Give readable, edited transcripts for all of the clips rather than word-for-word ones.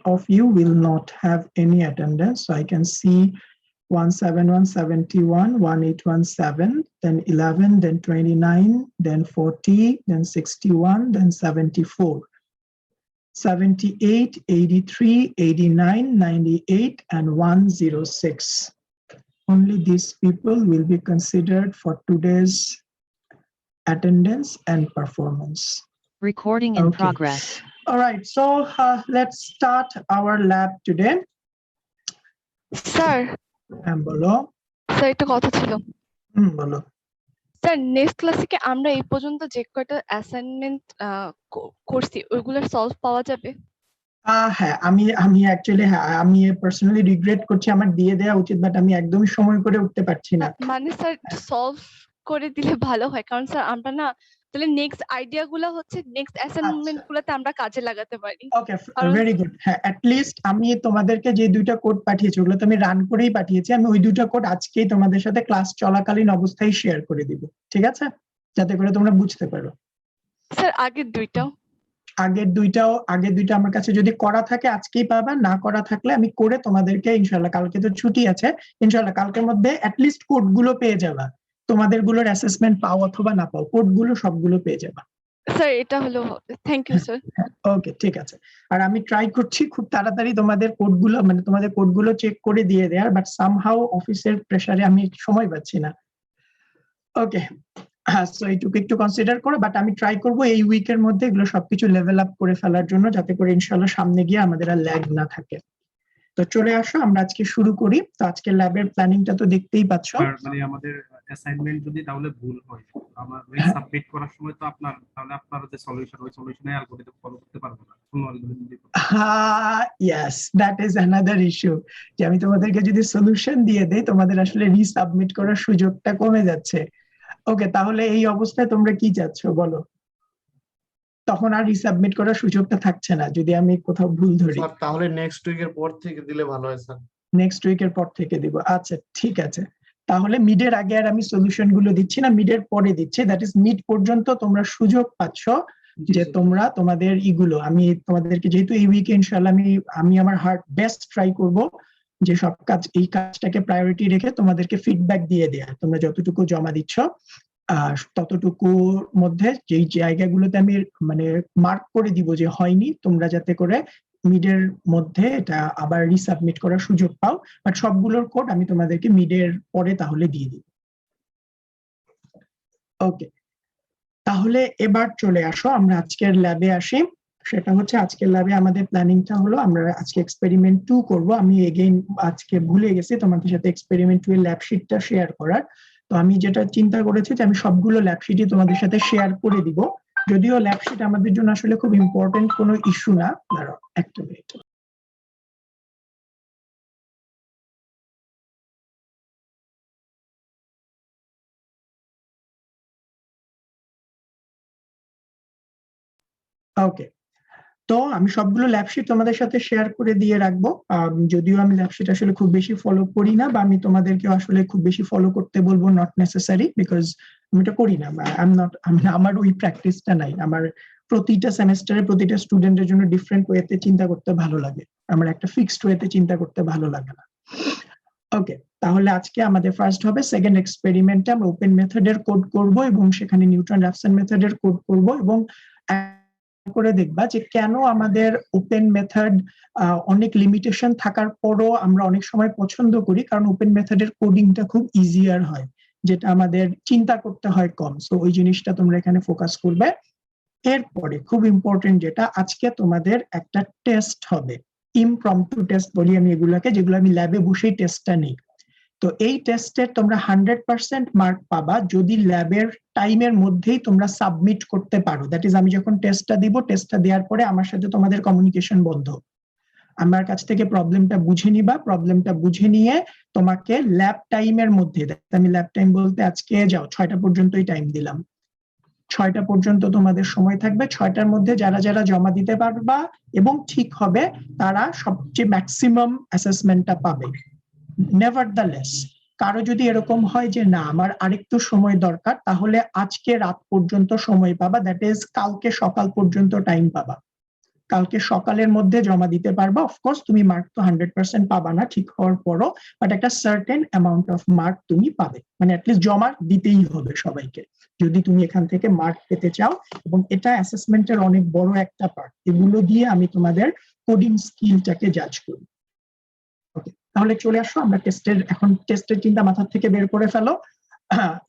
of you will not have any attendance. So I can see 171, 71, 1817, then 11, then 29, then 40, then 61, then 74. 78, 83, 89, 98, and 106. Only these people will be considered for today's attendance and performance. Recording in progress. All right, so let's start our lab today. Sir বলো। Sir একটা কথা ছিল। বলো। Sir next ক্লাসে কি আমরা এই পর্যন্ত যে কয়টা অ্যাসাইনমেন্ট করছি ওইগুলোর সলভ পাওয়া যাবে? হ্যাঁ, আমি অ্যাকচুয়ালি আমি পার্সোনালি রিগ্রেট করছি, আমার দিয়ে দেওয়া উচিত, বাট আমি একদমই সময় করে উঠতে পারছি না। মানে স্যার সলভ করে দিলে ভালো হয়, কারণ স্যার আমরা না তাহলে নেক্সট আইডিয়া গুলো হচ্ছে নেক্সট অ্যাসাইনমেন্ট গুলোতে আমরা কাজে লাগাতে পারি। ওকে, ভেরি গুড। হ্যাঁ, অ্যাট লিস্ট আমি তোমাদেরকে যে দুইটা কোড পাঠিয়েছি ওগুলো তো আমি রান করেই পাঠিয়েছি, আমি ওই দুইটা কোড আজকেই তোমাদের সাথে ক্লাস চলাকালীন অবস্থায় শেয়ার করে দিব, ঠিক আছে, যাতে করে তোমরা বুঝতে পারো। স্যার আগের দুইটা আমার কাছে যদি করা থাকে আজকেই পাবা, না করা থাকলে আমি করে তোমাদেরকে ইনশাআল্লাহ, কালকে তো ছুটি আছে, ইনশাআল্লাহ কালকের মধ্যে অ্যাট লিস্ট কোড গুলো পেয়ে যাবা। তোমাদের গুলোর অ্যাসেসমেন্ট পাও অথবা না পাও, কোড গুলো সবগুলো পেয়ে যাবা। স্যার এটা হলো, থ্যাংক ইউ স্যার। ওকে, ঠিক আছে। আর আমি ট্রাই করছি খুব তাড়াতাড়ি তোমাদের কোডগুলো, মানে তোমাদের কোডগুলো চেক করে দিয়ে দেওয়ার, বাট সামহাউ অফিসের প্রেসারে আমি সময় পাচ্ছি না। ওকে, সো এইটুকু একটু কনসিডার করো, বাট আমি ট্রাই করবো এই উইকের মধ্যে এগুলো সবকিছু লেভেল আপ করে ফেলার জন্য, যাতে করে ইনশাআল্লাহ সামনে গিয়ে আমাদের আর ল্যাগ না থাকে। তো চলে আসো, আমরা আজকে শুরু করি। তো আজকে ল্যাবের প্ল্যানিংটা তো দেখতেই পাচ্ছ। মানে আমাদের অ্যাসাইনমেন্ট যদি তাহলে ভুল হয়, আমরা সাবমিট করার সময় তো আপনার যে সলিউশন, ওই সলিউশনে অ্যালগরিদম ফলো করতে পারবো না। Yes, that is another issue, যে আমি তোমাদেরকে যদি সলিউশন দিয়ে দেই তোমাদের আসলে রিসাবমিট করার সুযোগটা কমে যাচ্ছে। ওকে, তাহলে এই অবস্থায় তোমরা কি চাচ্ছ বলো? তখন আর রিসাবমিট করার সুযোগটা থাকছে না যদি আমি কোথাও ভুল ধরি। স্যার তাহলে নেক্সট উইকের পর থেকে দিলে ভালো হয় স্যার। নেক্সট উইকের পর থেকে দিব, আচ্ছা ঠিক আছে। তাহলে মিডের আগে আর আমি সলিউশন গুলো দিচ্ছি না, মিডের পরে দিচ্ছি। দ্যাট ইজ মিড পর্যন্ত তোমরা সুযোগ পাচ্ছ যে তোমরা তোমাদের ইগুলো, আমি তোমাদেরকে যেহেতু এই উইকে ইনশাআল্লাহ আমি আমার হার্ড বেস্ট ট্রাই করব যে সব কাজ, এই কাজটাকে প্রায়োরিটি রেখে তোমাদেরকে ফিডব্যাক দিয়ে দেয়া। তোমরা যতটুকু জমা দিচ্ছ ততটুকুর মধ্যে যেই জায়গাগুলোতে আমি মানে মার্ক করে দিব যে হয়নি, তোমরা যাতে করে মিডের মধ্যে এটা আবার রিসাবমিট করার সুযোগ পাও। বাট সবগুলোর কোড আমি তোমাদেরকে মিডের পরে তাহলে দিয়ে দিব। ওকে, তাহলে এবার চলে আসো, আমরা আজকের ল্যাবে আসি। সেটা হচ্ছে আজকের ল্যাবে আমাদের প্ল্যানিংটা হলো আমরা আজকে এক্সপেরিমেন্ট 2 করব। আমি এগেইন আজকে ভুলে গেছি তোমাদের সাথে এক্সপেরিমেন্ট 2 এর ল্যাব শিটটা শেয়ার করার। তো আমি যেটা চিন্তা করেছি যে আমি সবগুলো ল্যাব শিটই তোমাদের সাথে শেয়ার করে দিব, যদিও ল্যাব শিট আমাদের জন্য আসলে খুব ইম্পর্টেন্ট কোনো ইস্যু না। দাঁড়াও একটা মিনিট। ওকে, তো আমি সবগুলো ল্যাবশিট তোমাদের সাথে শেয়ার করে দিয়ে রাখবো। যদিও আমি ল্যাবশিট আসলে খুব বেশি ফলো করি না, বা আমি তোমাদেরকে আসলে খুব বেশি ফলো করতে বলবো, নট নেসেসারি, বিকজ আমি এটা করি না। আমার ওই প্র্যাকটিসটা নাই। আমার প্রতিটা সেমেস্টারে প্রতিটা স্টুডেন্টের জন্য ডিফারেন্ট ওয়েতে চিন্তা করতে ভালো লাগে, আমার একটা ফিক্সড ওয়েতে চিন্তা করতে ভালো লাগে না। ওকে, তাহলে আজকে আমাদের ফার্স্ট হবে সেকেন্ড এক্সপেরিমেন্টে আমরা ওপেন মেথডের কোড করব এবং সেখানে নিউটন রাফসন মেথডের কোড করব, এবং করে দেখবা যে কেন আমাদের ওপেন মেথড অনেক লিমিটেশন থাকার পরও আমরা অনেক সময় পছন্দ করি, কারণ ওপেন মেথডের কোডিংটা খুব ইজিয়ার হয়, যেটা আমাদের চিন্তা করতে হয় কম। সো ওই জিনিসটা তোমরা এখানে ফোকাস করবে। এরপরে খুব ইম্পর্টেন্ট যেটা, আজকে তোমাদের একটা টেস্ট হবে, ইমপ্রম্পটু টেস্ট বলি আমি এগুলাকে, যেগুলো আমি ল্যাবে বসেই টেস্টটা নিই। তো এই টেস্টের তোমরা 100% মার্ক পাবা যদি ল্যাবের টাইমের মধ্যেই তোমরা সাবমিট করতে পারো। দ্যাট ইজ, আমি যখন টেস্টটা দিব, টেস্টটা দেওয়ার পরে আমার সাথে তোমাদের কমিউনিকেশন বন্ধ। আমার কাছ থেকে প্রবলেমটা বুঝে নিবা, প্রবলেমটা বুঝে নিয়ে তোমাকে ল্যাব টাইমের মধ্যে, আমি ল্যাব টাইম বলতে আজকে যাও 6টা পর্যন্তই টাইম দিলাম, 6টা পর্যন্ত তোমাদের সময় থাকবে। 6টার মধ্যে যারা যারা জমা দিতে পারবা এবং ঠিক হবে তারা সবচেয়ে ম্যাক্সিমাম অ্যাসেসমেন্টটা পাবে। নেভারদালেস, কারো যদি এরকম হয় যে না আমার আরেকটু সময় দরকার, তাহলে আজকে রাত পর্যন্ত সময় পাবা, দ্যাট ইজ কালকে সকাল পর্যন্ত টাইম পাবা। কালকে সকালের মধ্যে জমা দিতে পারবা। অফকোর্স তুমি মার্ক তো 100% পাবা না ঠিক হওয়ার পরও, বাট একটা সার্টেন অ্যামাউন্ট অফ মার্ক তুমি পাবে, মানে অ্যাটলিস্ট জমা দিতেই হবে সবাইকে যদি তুমি এখান থেকে মার্ক পেতে চাও। এবং এটা অ্যাসেসমেন্টের অনেক বড় একটা পার্ট, এগুলো দিয়ে আমি তোমাদের কোডিং স্কিলটাকে জাজ করি। ওকে, তাহলে চলে আসো আমরা টেস্টের চিন্তা মাথা থেকে বের করে ফেলো।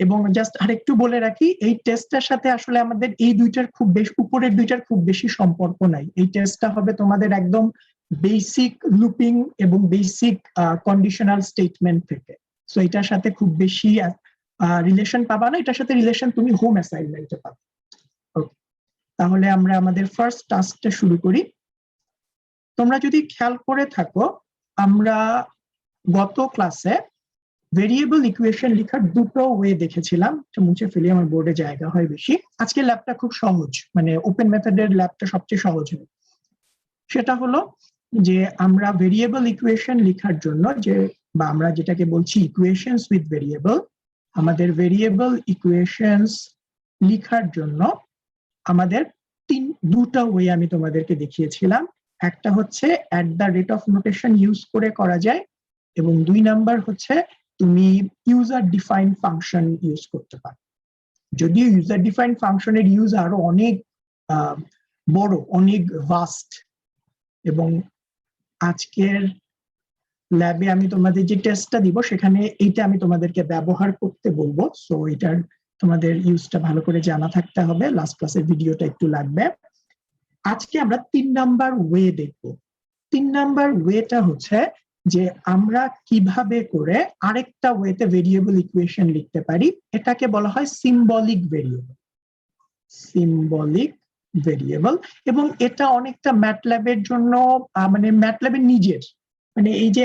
এবং জাস্ট আরেকটু বলে রাখি, এই টেস্টটার সাথে আসলে আমাদের এই দুইটার খুব বেশি, উপরের দুইটার খুব বেশি সম্পর্ক নাই। এই টেস্টটা হবে তোমাদের একদম বেসিক লুপিং এবং বেসিক কন্ডিশনাল স্টেটমেন্ট থেকে। সো এটার সাথে খুব বেশি রিলেশন পাবা না, এটার সাথে রিলেশন তুমি হোম অ্যাসাইনমেন্টে পাবে। ওকে, তাহলে আমরা আমাদের ফার্স্ট টাস্কটা শুরু করি। তোমরা যদি খেয়াল করে থাকো, আমরা গত ক্লাসে ভেরিয়েবল ইকুয়েশন লেখার দুটো ওয়ে দেখেছিলাম। মুছে ফেলে আমার বোর্ডে জায়গা হয় বেশি। আজকে ল্যাবটা খুব সহজ, মানে ওপেন মেথডের ল্যাবটা সবচেয়ে সহজ হবে। সেটা হলো যে আমরা ভেরিয়েবল ইকুয়েশন লেখার জন্য বা আমরা যেটাকে বলছি ইকুয়েশনস উইথ ভেরিয়েবল, আমাদের ভেরিয়েবল ইকুয়েশনস লেখার জন্য আমাদের দুটো ওয়ে আমি তোমাদেরকে দেখিয়েছিলাম। একটা হচ্ছে @, নোটেশন ইউজ করে করা যায়, এবং 2 নাম্বার হচ্ছে তুমি ইউজার ডিফাইন্ড ফাংশন ইউজ করতে পারো। যদিও ইউজার ডিফাইন্ড ফাংশনের ইউজ আরো অনেক বড়, অনেক ভাস্ট, এবং আজকের ল্যাবে আমি তোমাদের যে টেস্টটা দিব সেখানে এইটা আমি তোমাদেরকে ব্যবহার করতে বলবো। সো এটার তোমাদের ইউজটা ভালো করে জানা থাকতে হবে, লাস্ট ক্লাসের ভিডিওটা একটু লাগবে। আজকে আমরা 3 নাম্বার ওয়ে দেখব। 3 নাম্বার ওয়েটা হচ্ছে যে আমরা কিভাবে করে আরেকটা ওয়েতে ভেরিয়েবল ইকুয়েশন লিখতে পারি। এটাকে বলা হয় সিম্বলিক ভেরিয়েবল। সিম্বলিক ভেরিয়েবল, এবং এটা অনেকটা ম্যাটল্যাবের জন্য, মানে ম্যাটল্যাবের নিজের, মানে এই যে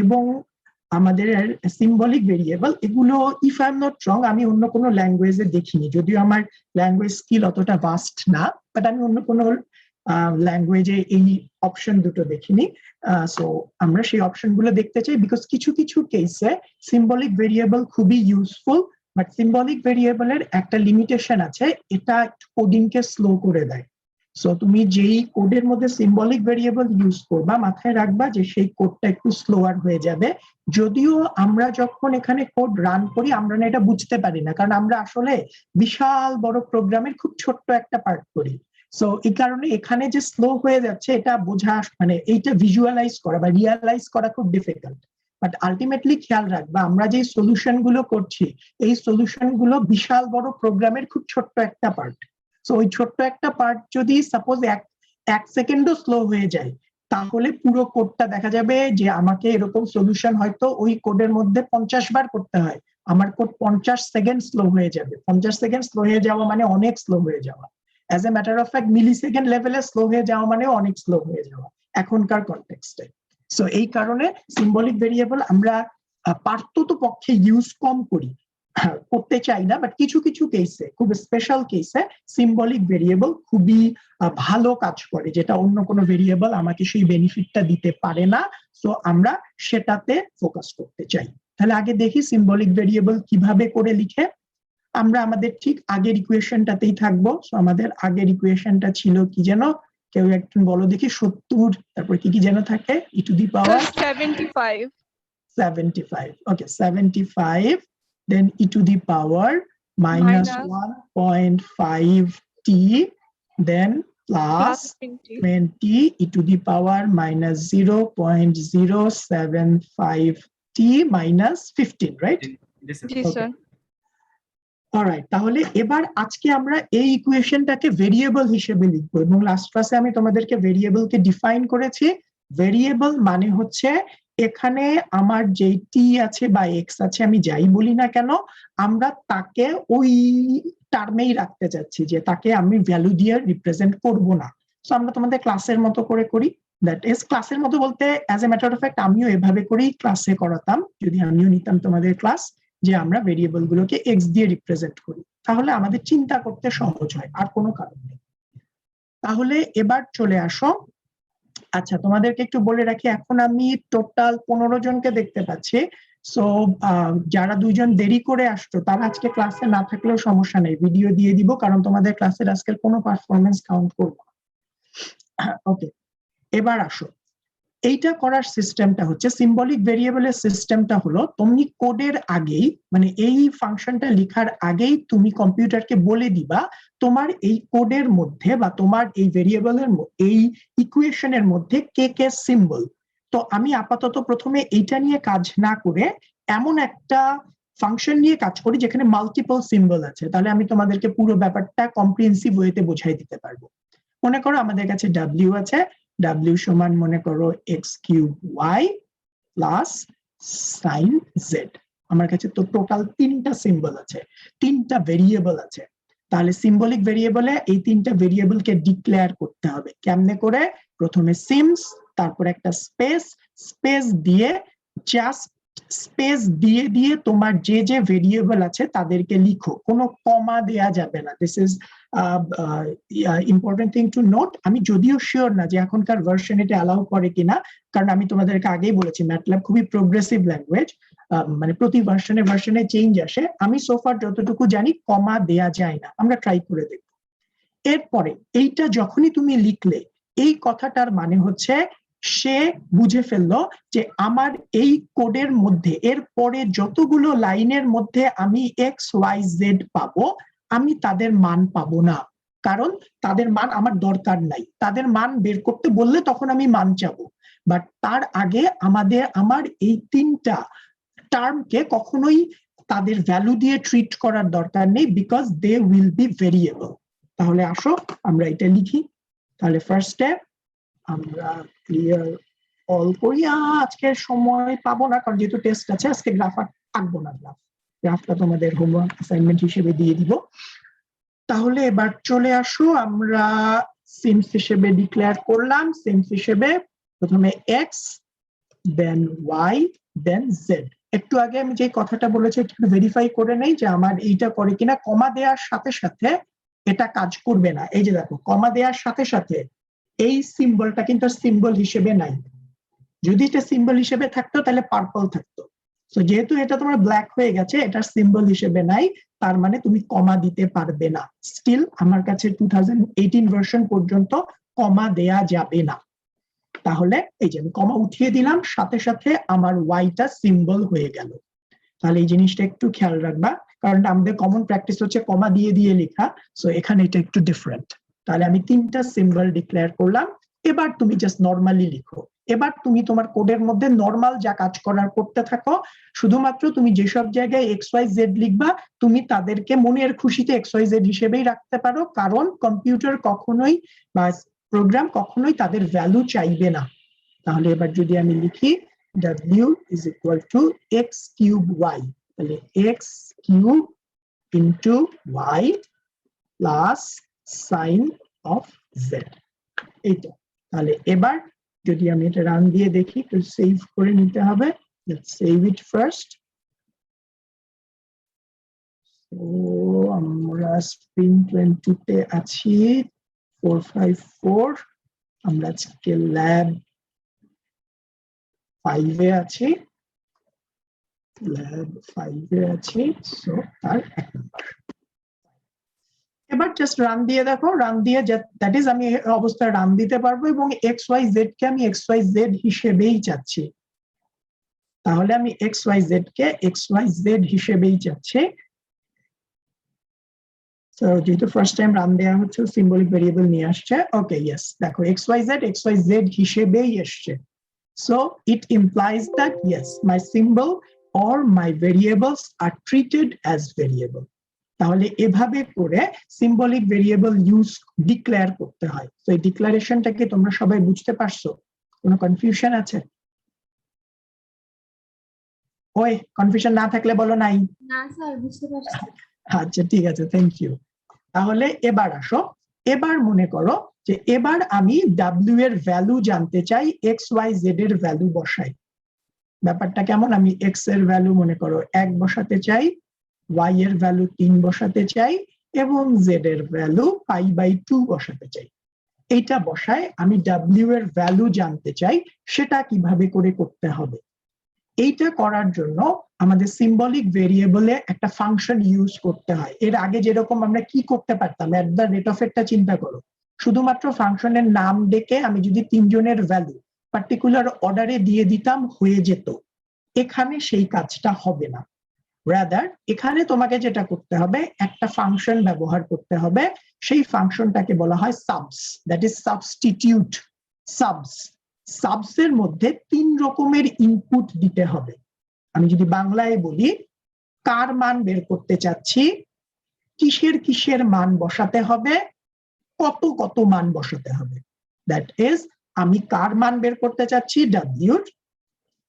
এবং আমাদের সিম্বলিক ভেরিয়েবল, এগুলো if I am not wrong আমি অন্য কোনো ল্যাঙ্গুয়েজে দেখিনি, যদিও আমার ল্যাঙ্গুয়েজ স্কিল অতটা ভাস্ট না, বাট আমি অন্য কোনো ল্যাঙ্গুয়েজে এই অপশন দুটো দেখিনি। সো আমরা সেই অপশন গুলো দেখতে চাই, বিকজ কিছু কিছু কেসে সিম্বলিক ভেরিয়েবল খুবই ইউজফুল, বাট সিম্বলিক ভেরিয়েবলের একটা লিমিটেশন আছে, এটা কোডিং কে স্লো করে দেয়। সো তুমি যেই কোডের মধ্যে সিম্বলিক ভেরিয়েবল ইউজ করবা, মাথায় রাখবা যে সেই কোডটা একটু স্লোয়ার হয়ে যাবে। যদিও আমরা যখন এখানে কোড রান করি আমরা না এটা বুঝতে পারি না, কারণ আমরা আসলে বিশাল বড় প্রোগ্রামের খুব ছোট্ট একটা পার্ট করি। সো এই কারণে এখানে যে স্লো হয়ে যাচ্ছে এটা বোঝা, মানে এইটা ভিজুয়ালাইজ করা বা রিয়ালাইজ করা খুব ডিফিকাল্ট। বাট আলটিমেটলি খেয়াল রাখবা, আমরা যে সলিউশন গুলো করছি এই সলিউশন গুলো বিশাল বড় প্রোগ্রামের খুব ছোট্ট একটা পার্ট। সো ওই ছোট্ট একটা পার্ট যদি সাপোজ এক সেকেন্ডও স্লো হয়ে যায়, তাহলে পুরো কোডটা দেখা যাবে যে আমাকে এরকম সলিউশন হয়তো ওই কোডের মধ্যে 50 বার করতে হয়, আমার কোড 50 সেকেন্ড স্লো হয়ে যাবে। 50 সেকেন্ড স্লো হয়ে যাওয়া মানে অনেক স্লো হয়ে যাওয়া। As a matter of fact milli second লেভেলে স্লো হয়ে যাওয়া মানে অনেক স্লো হয়ে যাওয়া এখনকার কনটেক্সটে। সো এই কারণে সিম্বলিক ভেরিয়েবল আমরা পারত পক্ষে ইউজ কম করি, করতে চাই না, বাট কিছু কিছু কেসে, খুব স্পেশাল কেসে সিম্বলিক ভেরিয়েবল খুবই ভালো কাজ করে, যেটা অন্য কোনো ভেরিয়েবল আমাকে সেই বেনিফিটটা দিতে পারে না। সো আমরা সেটাতে ফোকাস করতে চাই। তাহলে আগে দেখি সিম্বলিক ভেরিয়েবল কিভাবে করে লিখে। আমরা আমাদের ঠিক আগের ইকুয়েশনটাতেই থাকবো। সো আমাদের আগের ইকুয়েশনটা ছিল কি যেন, কেউ একজন বলো দেখি। 70, তারপর কি কি যেন থাকে, e to the power 75. 75. Okay, 75. Then e to the power minus Minus 1.5t, then plus 20. 20 e to the power minus 0.075t minus 15, right? Yes, sir. Yes, sir. Alright, তাহলে এবার আজকে আমরা এই ইকুয়েশনটাকে ভেরিয়েবল হিসেবে লিখবো, এবং লাস্ট ক্লাসে আমি তোমাদেরকে ভেরিয়েবলকে ডিফাইন করেছি। ভেরিয়েবল মানে হচ্ছে এখানে আমার যে টি আছে বা এক্স আছে, আমি যাই বলি না কেন, আমরা তাকে ওই টার্মেই রাখতে চাচ্ছি, যে তাকে আমি ভ্যালু দিয়ে রিপ্রেজেন্ট করব না। সো আমরা তোমাদের ক্লাসের মতো করে করি। দ্যাট ইজ, ক্লাসের মতো বলতে as a matter of fact আমিও এভাবে করেই ক্লাসে করাতাম, যদি আমিও নিতাম তোমাদের ক্লাস, যে আমরা ভেরিয়েবল গুলোকে এক্স দিয়ে রিপ্রেজেন্ট করি, তাহলে আমাদের চিন্তা করতে সহজ হয়, আর কোনো কারণ নেই। তাহলে এবার চলে আসো। আচ্ছা, তোমাদেরকে একটু বলে রাখি, এখন আমি টোটাল 15 জনকে দেখতে পাচ্ছি। সো যারা 2 জন দেরি করে আসছো তারা আজকে ক্লাসে না থাকলেও সমস্যা নেই, ভিডিও দিয়ে দিব, কারণ তোমাদের ক্লাসের আজকের কোনো পারফরমেন্স কাউন্ট করবো না। ওকে, এবার আসো, এইটা করার সিস্টেমটা হচ্ছে সিম্বলিক ভেরিয়েবলের সিস্টেমটা হলো তুমি কোডের আগেই মানে এই ফাংশনটা লেখার আগেই তুমি কম্পিউটারকে বলে দিবা তোমার এই কোডের মধ্যে বা তোমার এই ভেরিয়েবলের এই ইকুয়েশনের মধ্যে কে কে সিম্বল। তো আমি আপাতত প্রথমে এইটা নিয়ে কাজ না করে এমন একটা ফাংশন নিয়ে কাজ করি যেখানে মাল্টিপল সিম্বল আছে, তাহলে আমি তোমাদেরকে পুরো ব্যাপারটা কম্প্রিহেন্সিভ ওয়েতে বোঝাই দিতে পারবো। মনে করো আমাদের কাছে ডাব্লিউ আছে, ডাব্লিউ সমান মনে করো X cube Y plus sine Z. আমার কাছে তো টোটাল 3টা সিম্বল আছে, 3টা ভেরিয়েবল আছে। তাহলে সিম্বলিক ভেরিয়েবলে এই 3টা ভেরিয়েবলকে ডিক্লেয়ার করতে হবে কেমনে করে? প্রথমে সিমস, তারপর একটা স্পেস, স্পেস দিয়ে জাস্ট স্পেস দিয়ে দিয়ে তোমার যে যে ভেরিয়েবল আছে তাদেরকে লিখো, কোনো কমা দেয়া যাবে না। This is important thing to note. আমি যদিও শিওর না যে এখনকার ভার্সন এটা অ্যালাউ করে কিনা, কারণ আমি তোমাদেরকে আগেই বলেছি ম্যাটল্যাব খুবই প্রোগ্রেসিভ ল্যাঙ্গুয়েজ, মানে প্রতি ভার্সনে চেঞ্জ আসে। আমি সোফার যতটুকু জানি কমা দেয়া যায় না, আমরা ট্রাই করে দেখব। এরপরে এইটা যখনই তুমি লিখলে এই কথাটার মানে হচ্ছে সে বুঝে ফেললো যে আমার এই কোডের মধ্যে এর পরে যতগুলো লাইনের মধ্যে আমি এক্স ওয়াই জেড পাবো আমি তাদের মান পাবো না, কারণ তাদের মান আমার দরকার নাই। তাদের মান বের করতে বললে তখন আমি মান চাবো, বাট তার আগে আমার এই 3টা টার্মকে কখনোই তাদের ভ্যালু দিয়ে ট্রিট করার দরকার নেই, because they will be variable. তাহলে আসো আমরা এটা লিখি। তাহলে ফার্স্ট স্টেপ আমরা ক্লিয়ার অল করি। আজকে সময় পাবো না কারণ যেহেতু টেস্ট আছে, আজকে গ্রাফ আঁকবো না, গ্রাফটা তোমাদের হোমওয়ার্ক অ্যাসাইনমেন্ট হিসেবে দিয়ে দিব। তাহলে এবার চলে আসো, আমরা সিমস হিসেবে ডিক্লেয়ার করলাম। সিমস হিসেবে প্রথমে এক্স, দেন ওয়াই, দেন জেড। একটু আগে আমি যে কথাটা বলেছি একটু ভেরিফাই করে নেই যে আমার এইটা করে কিনা। কমা দেওয়ার সাথে সাথে এটা কাজ করবে না। এই যে দেখো, কমা দেওয়ার সাথে সাথে এই সিম্বলটা কিন্তু সিম্বল হিসেবে নাই। যদি এটা সিম্বল হিসেবে থাকতো তাহলে পার্পল থাকতো। তো যেহেতু এটা তোমার ব্ল্যাক হয়ে গেছে, এটা সিম্বল হিসেবে নাই, তার মানে তুমি কমা দিতে পারবে না। স্টিল আমার কাছে 2018 ভার্সন পর্যন্ত কমা দেয়া যাবে না। তাহলে এই যে আমি কমা উঠিয়ে দিলাম, সাথে সাথে আমার ওয়াইটা সিম্বল হয়ে গেল। তাহলে এই জিনিসটা একটু খেয়াল রাখবা, কারণ আমাদের কমন প্র্যাকটিস হচ্ছে কমা দিয়ে দিয়ে লেখা, সো এখানে এটা একটু ডিফারেন্ট। তাহলে আমি 3টা সিম্বল ডিক্লেয়ার করলাম। এবার তুমি জাস্ট নর্মালি লিখো। এবার তুমি তোমার কোডের মধ্যে নর্মাল যা কাজ করার করতে থাকো। শুধুমাত্র তুমি যেসব জায়গায় এক্স ওয়াই জেড লিখবা তুমি তাদেরকে মনের খুশিতে এক্স ওয়াই জেড হিসেবেই রাখতে পারো, কারণ কম্পিউটার কখনোই বা প্রোগ্রাম কখনোই তাদের ভ্যালু চাইবে না। তাহলে এবার যদি আমি লিখি w is equal to x cube y, তাহলে x cube into y plus sin of z, এইটা। তাহলে এবার যদি আমি এটা রান দিয়ে দেখি, একটু সেভ করে নিতে হবে। let's save it first. তো আমরা স্প্রিং 20 তে আছি, 454। আমরা আজকে ল্যাব 5 এ আছি, ল্যাব 5 এ আছি। সো তার 1 নাম্বার। এবার জাস্ট রান দিয়ে দেখো, রান দিয়ে দ্যাট ইজ আমি এই অবস্থায় রান দিতে পারবো এবং এক্স ওয়াই জেড কে আমি এক্স ওয়াই জেড হিসেবেই চাচ্ছি। তাহলে আমি এক্স ওয়াই জেড কে এক্স ওয়াই জেড হিসেবেই চাচ্ছি। তো যেহেতু ফার্স্ট টাইম রান দেওয়া হচ্ছে, সিম্বলিক ভেরিয়েবল নিয়ে আসছে। ওকে, ইয়েস, দেখো এক্স ওয়াই জেড হিসেবেই এসছে। So it implies that yes, my symbol or my variables are treated as variable. তাহলে এভাবে করে সিম্বলিক ভেরিয়েবল ইউজ ডিক্লেয়ার করতে হয়। তো এই ডিক্লারেশনটাকে তোমরা সবাই বুঝতে পারছো? কোনো কনফিউশন আছে? ওই কনফিউশন না থাকলে বলো নাই। না স্যার, বুঝতে পারছি। আচ্ছা ঠিক আছে, থ্যাংক ইউ। তাহলে এবার আসো, এবার মনে করো যে এবার আমি ডাব্লিউ এর ভ্যালু জানতে চাই, এক্স ওয়াই জেড এর ভ্যালু বসাই। ব্যাপারটা কেমন? আমি এক্স এর ভ্যালু মনে করো 1 বসাতে চাই, ওয়াই এর ভ্যালু 3 বসাতে চাই এবং জেড এর ভ্যালু π/2 বসাতে চাই। এইটা বসায় আমি ডাব্লিউ এর ভ্যালু জানতে চাই, সেটা কিভাবে করে করতে হবে? এইটা করার জন্য আমাদের সিম্বলিক ভেরিয়েবলে একটা ফাংশন ইউজ করতে হয়। এর আগে যেরকম আমরা কি করতে পারতাম, @রেট অফ এটা চিন্তা করো, শুধুমাত্র ফাংশনের নাম ডেকে আমি যদি তিনজনের ভ্যালু পার্টিকুলার অর্ডারে দিয়ে দিতাম হয়ে যেত, এখানে সেই কাজটা হবে না। রাদার এখানে তোমাকে যেটা করতে হবে, একটা ফাংশন ব্যবহার করতে হবে, সেই ফাংশনটাকে বলা হয় subs, that is substitute subs. Subs এর মধ্যে 3 রকমের ইনপুট দিতে হবে। আমি যদি বাংলায় বলি, কার মান বের করতে চাচ্ছি, কিসের কিসের মান বসাতে হবে, কত কত মান বসাতে হবে। দ্যাট ইজ আমি কার মান বের করতে চাচ্ছি ডাব্লিউ,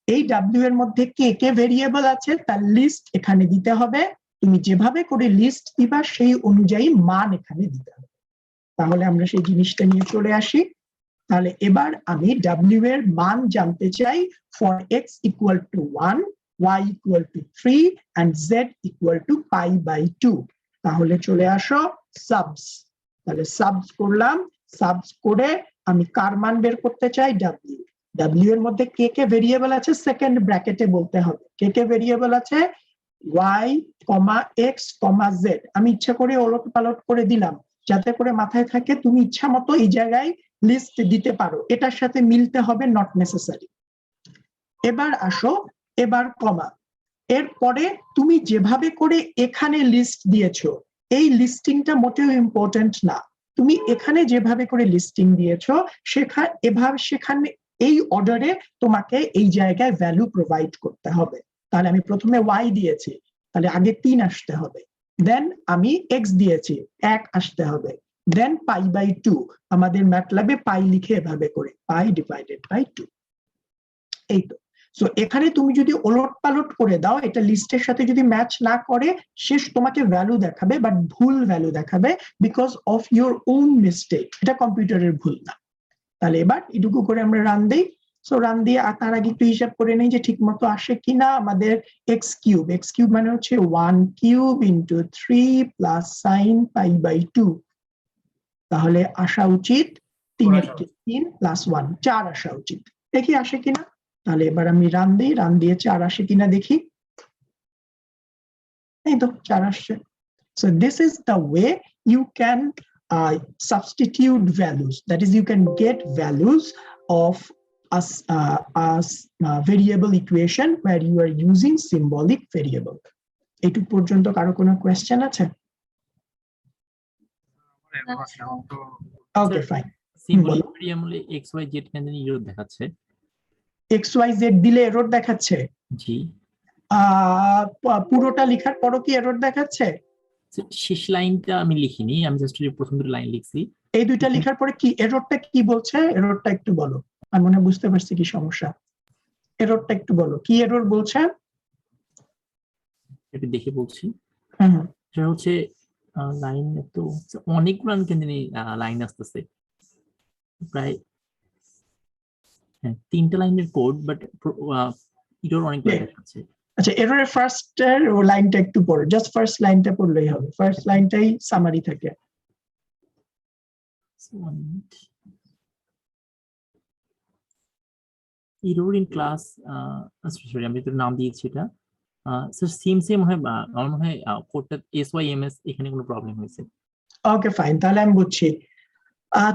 এই ডাব্লিউ এর মধ্যে কে কে ভেরিয়েবল আছে তার লিস্ট এখানে দিতে হবে, তুমি যেভাবে করে লিস্ট দিবা সেই অনুযায়ী মান এখানে দিতে হবে। তাহলে আমরা সেই জিনিসটা নিয়ে চলে আসি। তাহলে এবার আমি ডাব্লিউ এর মান জানতে চাই for x equal to 1, y equal to 3 and z equal to π/2। তাহলে চলে আসো সাবস, তাহলে সাবস করলাম, সাবস করে আমি কার মান বের করতে চাই ডাব্লিউ, ডাব্লিউ এর মধ্যে কে কে ভেরিয়েবল আছে সেকেন্ড ব্র্যাকেটে বলতে হবে, কে কে ভেরিয়েবল আছে y, x, z। আমি ইচ্ছা করে ওলট পালট করে দিলাম যাতে করে মাথায় থাকে, তুমি ইচ্ছা মতো এই জায়গায় লিস্ট দিতে পারো, এটার সাথে মিলতে হবে নট নেসেসারি। এবার আসো, এবার কমা, এরপরে তুমি যেভাবে করে এখানে লিস্ট দিয়েছো এই লিস্টিংটা মোটেও ইম্পর্টেন্ট না, তুমি এখানে যেভাবে করে লিস্টিং দিয়েছো সেখানে এই অর্ডারে তোমাকে এই জায়গায় ভ্যালু প্রোভাইড করতে হবে। তাহলে আমি প্রথমে y দিয়েছি, তাহলে আগে 3 আসতে হবে, দেন আমি x দিয়েছি 1 আসতে হবে, দেন π/2, আমাদের ম্যাটল্যাবে পাই লিখে এভাবে করে π/2। এই তো। সো এখানে তুমি যদি ওলট পালট করে দাও, এটা লিস্টের সাথে যদি ম্যাচ না করে, শেষ তোমাকে ভ্যালু দেখাবে বাট ভুল ভ্যালু দেখাবে because of your own mistake, এটা কম্পিউটারের ভুল না। তাহলে এবার এটুকু করে আমরা রান দিই। সো রান দিয়ে তার আগে একটু হিসাব করে নেই যে ঠিক মতো আসে কিনা। আমাদের এক্স কিউব মানে হচ্ছে 1 কিউব ইন্টু 3 প্লাস সাইন π/2, তাহলে আসা উচিত 3 প্লাস 1 4 আসা উচিত, দেখি আসে কিনা। তাহলে এবার আমি রান দিই, রান দিয়ে 4 আসে কিনা দেখি, এই তো 4 আসছে। So this is the way you can substitute values, that is you can get values of a variable equation where you are using symbolic variable. এটুকু পর্যন্ত কারো কোনো কোয়েশ্চেন আছে? Okay fine. সিম্বলিক ভেরিয়েবলে x y z কেন জানি error দেখাচ্ছে, xyz দিলে এরর দেখাচ্ছে? জি পুরোটা লেখার পরও কি এরর দেখাচ্ছে? শেষ লাইনটা আমি লিখিনি, আমি জাস্ট প্রথম দুটো লাইন লিখছি। এই দুইটা লেখার পরে কি এররটা কি বলছে? এররটা একটু বলো, আমি মনে হয় বুঝতে পারছি কি সমস্যা। এররটা একটু বলো, কি এরর বলছে? এটা দেখে বলছি। হুম, সেটা হচ্ছে লাইন তো অনেকগুলো কেন জানি লাইন আসতেছে, প্রায় 3টা লাইনের কোড, বাট এরর অনেকগুলো দেখাচ্ছে। আচ্ছা, এররের ফার্স্ট লাইনটা একটু পড়ো, জাস্ট ফার্স্ট লাইনটা পড়লেই হবে, ফার্স্ট লাইনটাই সামারি থাকে। এরর ইন ক্লাস, সরি আমি তো নাম দিয়েছি এটা, স্যার সেম হয়, আমার মনে হয় কোডটা SYMS, এখানে কোনো প্রবলেম হয়েছে। ওকে ফাইন, তাহলে আমি বুঝছি।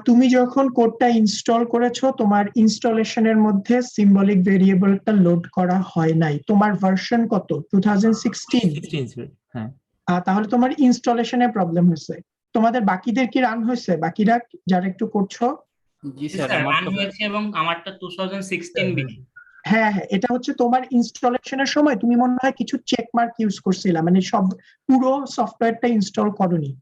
তুমি যখন কোডটা ইনস্টল করেছো, তোমার ইনস্টলেশনের মধ্যে সিম্বলিক ভেরিয়েবলটা লোড করা হয় নাই। তোমার ভার্সন কত? 2016? হ্যাঁ। তাহলে তোমার ইনস্টলেশনে প্রবলেম হয়েছে। তোমাদের বাকিদের কি রান হয়েছে? বাকিরা যারা একটু করছো? জি স্যার, রান হয়েছে এবং আমারটা 2016 বেশি। হ্যাঁ, এটা হচ্ছে তোমার ইনস্টলেশনের সময় তুমি মনে হয় কিছু চেক মার্ক ইউজ করছিলা, মানে সব পুরো সফটওয়্যারটা ইনস্টল করোনি।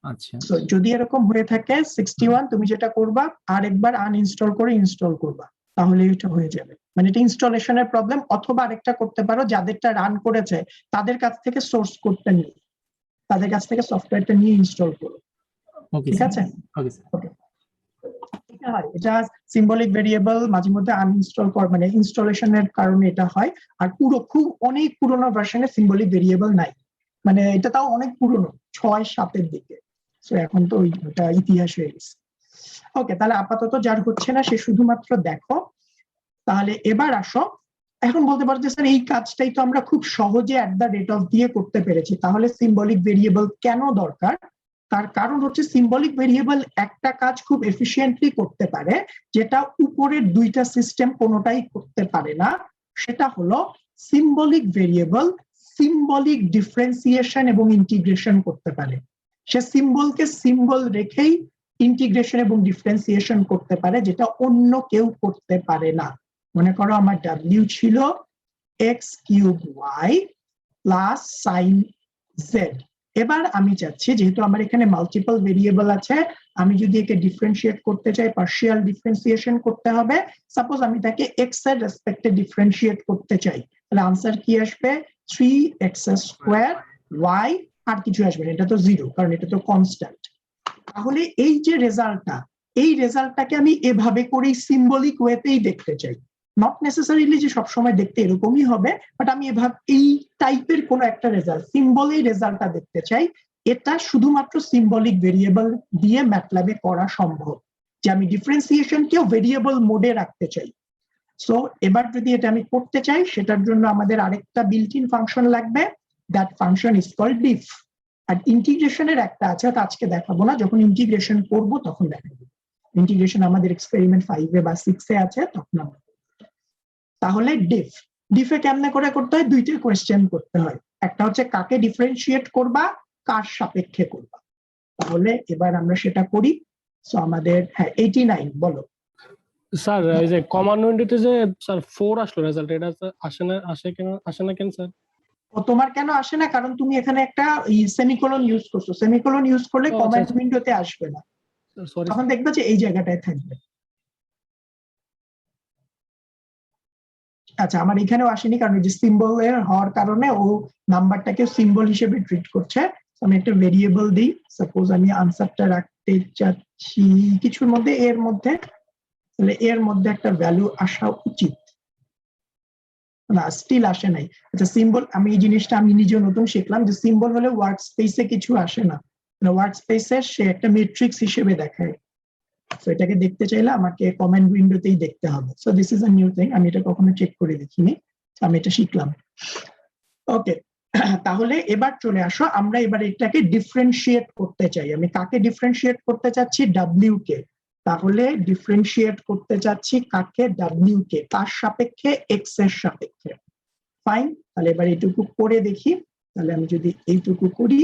আচ্ছা, যদি এরকম হয়ে থাকে 61, তুমি যেটা করবা আরেকবার আনইনস্টল করে ইনস্টল করবা, তাহলে এটা হয়ে যাবে। মানে এটা ইনস্টলেশনের প্রবলেম। অথবা আরেকটা করতে পারো, যাদেরটা রান করেছে তাদের কাছ থেকে সোর্স কোডটা নিয়ে, তাদের কাছ থেকে সফটওয়্যারটা নিয়ে ইনস্টল করো। ঠিক আছে? ওকে, এটা সিম্বলিক ভেরিয়েবল মাঝে মধ্যে আনইনস্টল কর, মানে ইনস্টলেশনের কারণে এটা হয়। আর খুব অনেক পুরোনো ভার্সনে সিম্বলিক ভেরিয়েবল নাই, মানে এটা তাও অনেক পুরোনো, 6-7 এর দিকে। সো এখন তো ওইটা ইতিহাস হয়ে গেছে। ওকে, তাহলে আপাতত যার হচ্ছে না সে শুধুমাত্র দেখো। তাহলে এবার আসো, এখন বলতে পারো যে স্যার এই কাজটাই তো আমরা খুব সহজে @_ দিয়ে করতে পেরেছি, তাহলে সিম্বলিক ভেরিয়েবল কেন দরকার? তার কারণ হচ্ছে সিম্বলিক ভেরিয়েবল একটা কাজ খুব এফিশিয়েন্টলি করতে পারে, যেটা উপরের দুইটা সিস্টেম কোনোটাই করতে পারে না। সেটা হলো সিম্বলিক ভেরিয়েবল সিম্বলিক ডিফারেন্সিয়েশন এবং ইন্টিগ্রেশন করতে পারে। সে সিম্বলকে সিম্বল রেখেই ইন্টিগ্রেশন এবং ডিফারেন্সিয়েশন করতে পারে, যেটা অন্য কেউ করতে পারে না। মনে করো আমার w ছিল x³ y plus sign z। এবার আমি চাচ্ছি, যেহেতু আমার এখানে মাল্টিপল ভেরিয়েবল আছে, আমি যদি একে ডিফারেন্সিয়েট করতে চাই, পার্শিয়াল ডিফারেন্সিয়েশন করতে হবে। সাপোজ আমি তাকে x এর রেসপেক্টে ডিফারেন্সিয়েট করতে চাই, তাহলে আনসার কি আসবে? 3x² y, আর কিছু আসবে না, এটা তো 0, কারণ এটা তো কনস্ট্যান্ট। তাহলে এই যে রেজাল্টটা, এই রেজাল্টটাকে আমি এভাবে করেই সিম্বলিক ওয়েতেই দেখতে চাই। নট নেসেসারিলি যে সবসময় দেখতে এরকমই হবে, বাট আমি এভাবে এই টাইপের কোন একটা রেজাল্ট, সিম্বলের রেজাল্টটা দেখতে চাই। এটা শুধুমাত্র সিম্বলিক ভেরিয়েবল দিয়ে ম্যাটল্যাবে করা সম্ভব, যে আমি ডিফারেন্সিয়েশনকেও ভেরিয়েবল মোডে রাখতে চাই। সো এবার যদি এটা আমি করতে চাই, সেটার জন্য আমাদের আরেকটা বিল্ট ইন ফাংশন লাগবে, দ্যাট ফাংশন ইজ কল্ড ডিফ। আর ইন্টিগ্রেশনের একটা আছে, তা আজকে দেখাবো না, যখন ইন্টিগ্রেশন করব তখন দেখাবো। ইন্টিগ্রেশন আমাদের এক্সপেরিমেন্ট 5 এ বা 6 এ আছে, তখন আমরা। তাহলে ডিফে কেমনে করে করতে হয়? দুইটা কোয়েশ্চেন করতে হয়, একটা হচ্ছে কাকে ডিফারেন্সিয়েট করবা, কার সাপেক্ষে করবা। তাহলে এবার আমরা সেটা করি। সো আমাদের 89 বলো। স্যার এই যে কমন উইন্ডোতে যে স্যার 4 আসলো রেজাল্ট, এটা আসে না কেন স্যার? ও তোমার কেন আসে না? কারণ তুমি এখানে একটা সেমিকোলন ইউজ করছো। সেমিকোলন ইউজ করলে কমান্ড উইন্ডোতে আসবে না, তখন দেখবে যে এই জায়গাটায় থাকবে। আচ্ছা, আমার এখানেও আসেনি, কারণ এই যে সিম্বল এর হওয়ার কারণে ও নাম্বারটাকে সিম্বল হিসেবে ট্রিট করছে। আমি একটা ভেরিয়েবল দিই, সাপোজ আমি আনসারটা রাখতে চাচ্ছি কিছুর মধ্যে, এর মধ্যে, তাহলে এর মধ্যে একটা ভ্যালু আসা উচিত না, স্টিল আসে নাই। আচ্ছা, সিম্বল, আমি এই জিনিসটা আমি নিজেও নতুন শিখলাম যে সিম্বল হলে ওয়ার্ক স্পেসে কিছু আসে না, ওয়ার্ক স্পেসে সে একটা ম্যাট্রিক্স হিসেবে দেখায়। সো এটাকে দেখতে চাইলে আমাকে কমেন্ট উইন্ডোতেই দেখতে হবে। So this is a new thing, আমি এটা কখনো চেক করে দেখিনি, আমি এটা শিখলাম। ওকে, তাহলে এবার চলে আসো, আমরা এবার এটাকে ডিফারেন্সিয়েট করতে চাই। আমি কাকে ডিফারেন্সিয়েট করতে চাচ্ছি? w কে। তাহলে ডিফারেন্সিয়েট করতে চাচ্ছি কাকে? w কে। তার সাপেক্ষে x এর সাপেক্ষে। ফাইন, তাহলে এবার এইটুকু করে দেখি। তাহলে আমি যদি এইটুকু করি,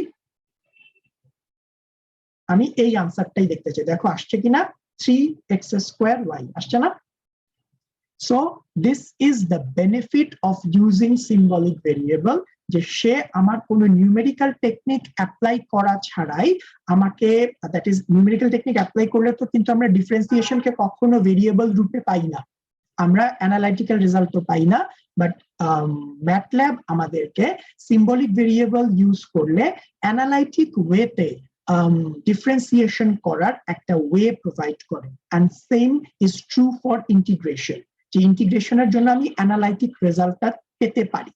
আমি এই আনসারটাই দেখতে চাই, দেখো আসছে কিনা? 3x² y আসছে না? So this is the benefit of using symbolic variable, যে সে আমার কোনো নিউমেরিক্যাল টেকনিক অ্যাপ্লাই করা ছাড়াই আমাকে, that is numerical technique apply করলে তো কিন্তু আমরা ডিফারেন্সিয়েশনকে কখনো ভেরিয়েবল রূপে পাই না, আমরা অ্যানালাইটিক্যাল রেজাল্ট তো পাই না, বাট ম্যাটল্যাব আমাদেরকে সিম্বলিক ভেরিয়েবল ইউজ করলে অ্যানালাইটিক ওয়েতে ডিফারেন্সিয়েশন করার একটা ওয়ে প্রোভাইড করে। And same is true for integration, যে ইন্টিগ্রেশনের জন্য আমি অ্যানালাইটিক রেজাল্টটা পেতে পারি।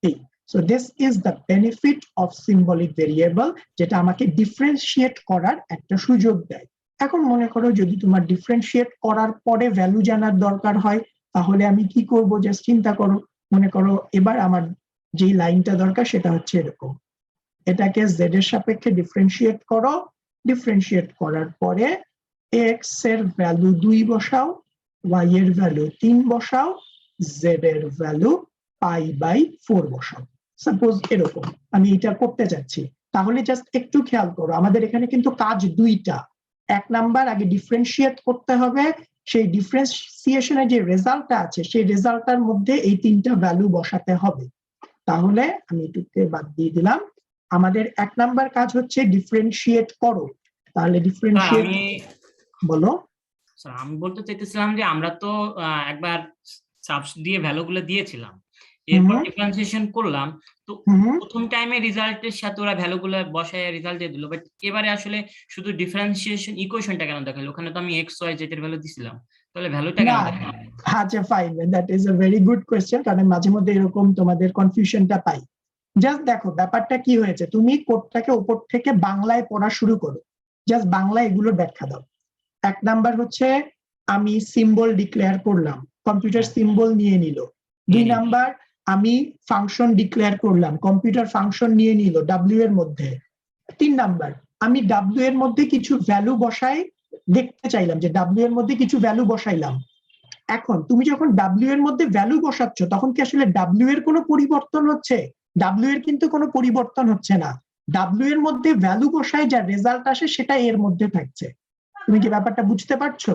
এই so this is the benefit of symbolic variable, যেটা আমাকে ডিফারেন্সিয়েট করার একটা সুযোগ দেয়। এখন মনে করো যদি তোমার ডিফারেন্সিয়েট করার পরে ভ্যালু জানার দরকার হয়, তাহলে আমি কি করব? জাস্ট চিন্তা করো, মনে করো এবার আমার যেই লাইনটা দরকার সেটা হচ্ছে এরকম, এটাকে z এর সাপেক্ষে ডিফারেন্সিয়েট করো, ডিফারেন্সিয়েট করার পরে x এর ভ্যালু 2 বসাও, y এর ভ্যালু 3 বসাও, z এর ভ্যালু π/4 বসাও। সাপোজ এরকম আমি এটা করতে যাচ্ছি। তাহলে জাস্ট একটু খেয়াল করো, আমাদের এখানে কিন্তু কাজ দুইটা। এক নাম্বার, আগে ডিফারেন্সিয়েট করতে হবে, সেই ডিফারেন্সিয়েশনের যে রেজাল্টটা আছে সেই রেজাল্টটার মধ্যে এই 3টা ভ্যালু বসাতে হবে। তাহলে আমি এটুকে বাদ দিয়ে দিলাম। আমাদের এক নাম্বার কাজ হচ্ছে ডিফারেন্সিয়েট করো। তাহলে ডিফারেন্সিয়েট বলো। স্যার আমি বলতে চাইতেছিলাম যে আমরা তো একবার সাবস দিয়ে ভ্যালুগুলো দিয়েছিলাম, এরপর ডিফারেন্সিয়েশন করলাম, তো প্রথম টাইমে রিজাল্টের সাথে ওরা ভ্যালুগুলো বসায় রেজাল্ট দিয়ে দিল, বাট এবারে আসলে শুধু ডিফারেন্সিয়েশন ইকুয়েশনটা কেন দেখালো? ওখানে তো আমি x y z এর ভ্যালু দিছিলাম, তাহলে ভ্যালুটা কেন দেখালো? আচ্ছা fine, that is a very good question, কারণ মাঝে মধ্যে এরকম তোমাদের কনফিউশনটা পাই। জাস্ট দেখো ব্যাপারটা কি হয়েছে, তুমি কোডটাকে উপর থেকে বাংলায় পড়া শুরু করো, জাস্ট বাংলায় এগুলোর ব্যাখ্যা দাও। এক নাম্বার হচ্ছে আমি সিম্বল ডিক্লেয়ার করলাম, কম্পিউটার সিম্বল নিয়ে নিল। 2 নাম্বার, আমি ফাংশন ডিক্লেয়ার করলাম, কম্পিউটার ফাংশন নিয়ে নিল w এর মধ্যে। 3 নাম্বার, আমি ডাব্লিউ এর মধ্যে কিছু ভ্যালু বসাই দেখতে চাইলাম যে ডাব্লিউ এর মধ্যে কিছু ভ্যালু বসাইলাম। এখন তুমি যখন ডাব্লিউ এর মধ্যে ভ্যালু বসাচ্ছ তখন কি আসলে ডাব্লিউ এর কোনো পরিবর্তন হচ্ছে? ডাব্লিউ এর কিন্তু কোনো পরিবর্তন হচ্ছে না। ডাব্লিউ এর মধ্যে ভ্যালু বসায় যা রেজাল্ট আসে সেটা এর মধ্যে থাকছে। তুমি কি ব্যাপারটা বুঝতে পারছো?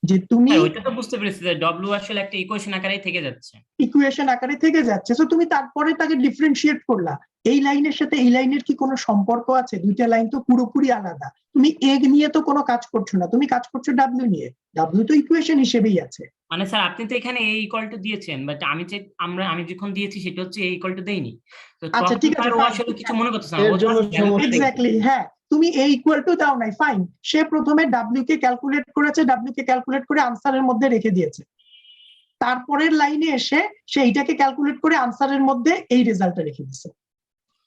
যে তুমি ওইটা তো বুঝতে পেরেছি যে ডব্লিউ আসলে একটা ইকুয়েশন আকারেই থেকে যাচ্ছে, ইকুয়েশন আকারে থেকে যাচ্ছে। সো তুমি তারপরে তাকে ডিফারেন্সিয়েট করলা। এই লাইনের সাথে এই লাইনের কি কোনো সম্পর্ক আছে? দুইটা লাইন তো পুরোপুরি আলাদা। তুমি এ নিয়ে তো কোনো কাজ করছো না, তুমি কাজ করছো ডাব্লিউ নিয়ে। ডাব্লিউ তো ইকুয়েশন হিসেবেই আছে। মানে স্যার আপনি তো এখানে এ ইকুয়াল টু দিয়েছেন, বাট আমি যখন দিয়েছি সেটা হচ্ছে এ ইকুয়াল টু দেইনি। তো আচ্ছা, ঠিক আছে, তখন ও fine. আসলে কিছু মনে করতেছে না, এর ও জন্য just value সমস্যা। দেখছে। এক্স্যাক্টলি, হ্যাঁ, তুমি এ ইকুয়াল টু দাও নাই, ফাইন। সে প্রথমে ডাব্লিউ কে ক্যালকুলেট করেছে, ডাব্লিউ কে ক্যালকুলেট করে আনসারের মধ্যে রেখে দিয়েছে। তারপরের লাইনে এসে সে এইটাকে ক্যালকুলেট করে আনসারের মধ্যে এই রেজাল্টটা রেখে দিয়েছে।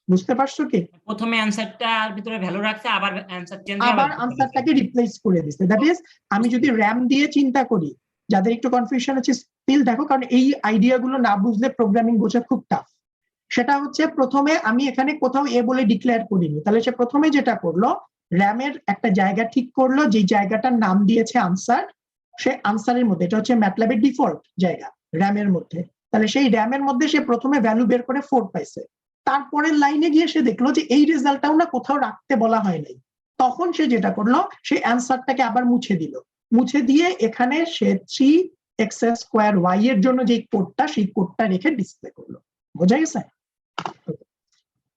বুঝতে পারছো কি? প্রথমে অ্যানসারটার ভিতরে ভ্যালু রাখছে, আবার অ্যানসার চেঞ্জ আবার আনসারটাকে রিপ্লেস করে দিচ্ছে। দ্যাট ইজ, আমি যদি র্যাম দিয়ে চিন্তা করি, যাদের একটু কনফিউশন আছে স্টিল দেখো, কারণ এই আইডিয়া গুলো না বুঝলে প্রোগ্রামিং বোঝা খুব টাফ। সেটা হচ্ছে, প্রথমে আমি এখানে কোথাও এ বলে ডিক্লেয়ার করিনি, তাহলে সে প্রথমে যেটা করলো, র্যামের একটা জায়গা ঠিক করলো, যে জায়গাটার নাম দিয়েছে আনসার। সে আনসারের মধ্যে, এটা হচ্ছে ম্যাটল্যাবের ডিফল্ট জায়গা র্যামের মধ্যে, তাহলে সেই র্যামের মধ্যে সে প্রথমে ভ্যালু বের করে 4 পাইছে। তারপরের লাইনে গিয়ে সে দেখলো যে এই রেজাল্টটাও না কোথাও রাখতে বলা হয় নাই। তখন সে যেটা করলো, সে অ্যান্সারটাকে আবার মুছে দিল। মুছে দিয়ে এখানে সে 3x² এর জন্য যে কোডটা, সেই কোডটা রেখে ডিসপ্লে করলো। বোঝা গেছে?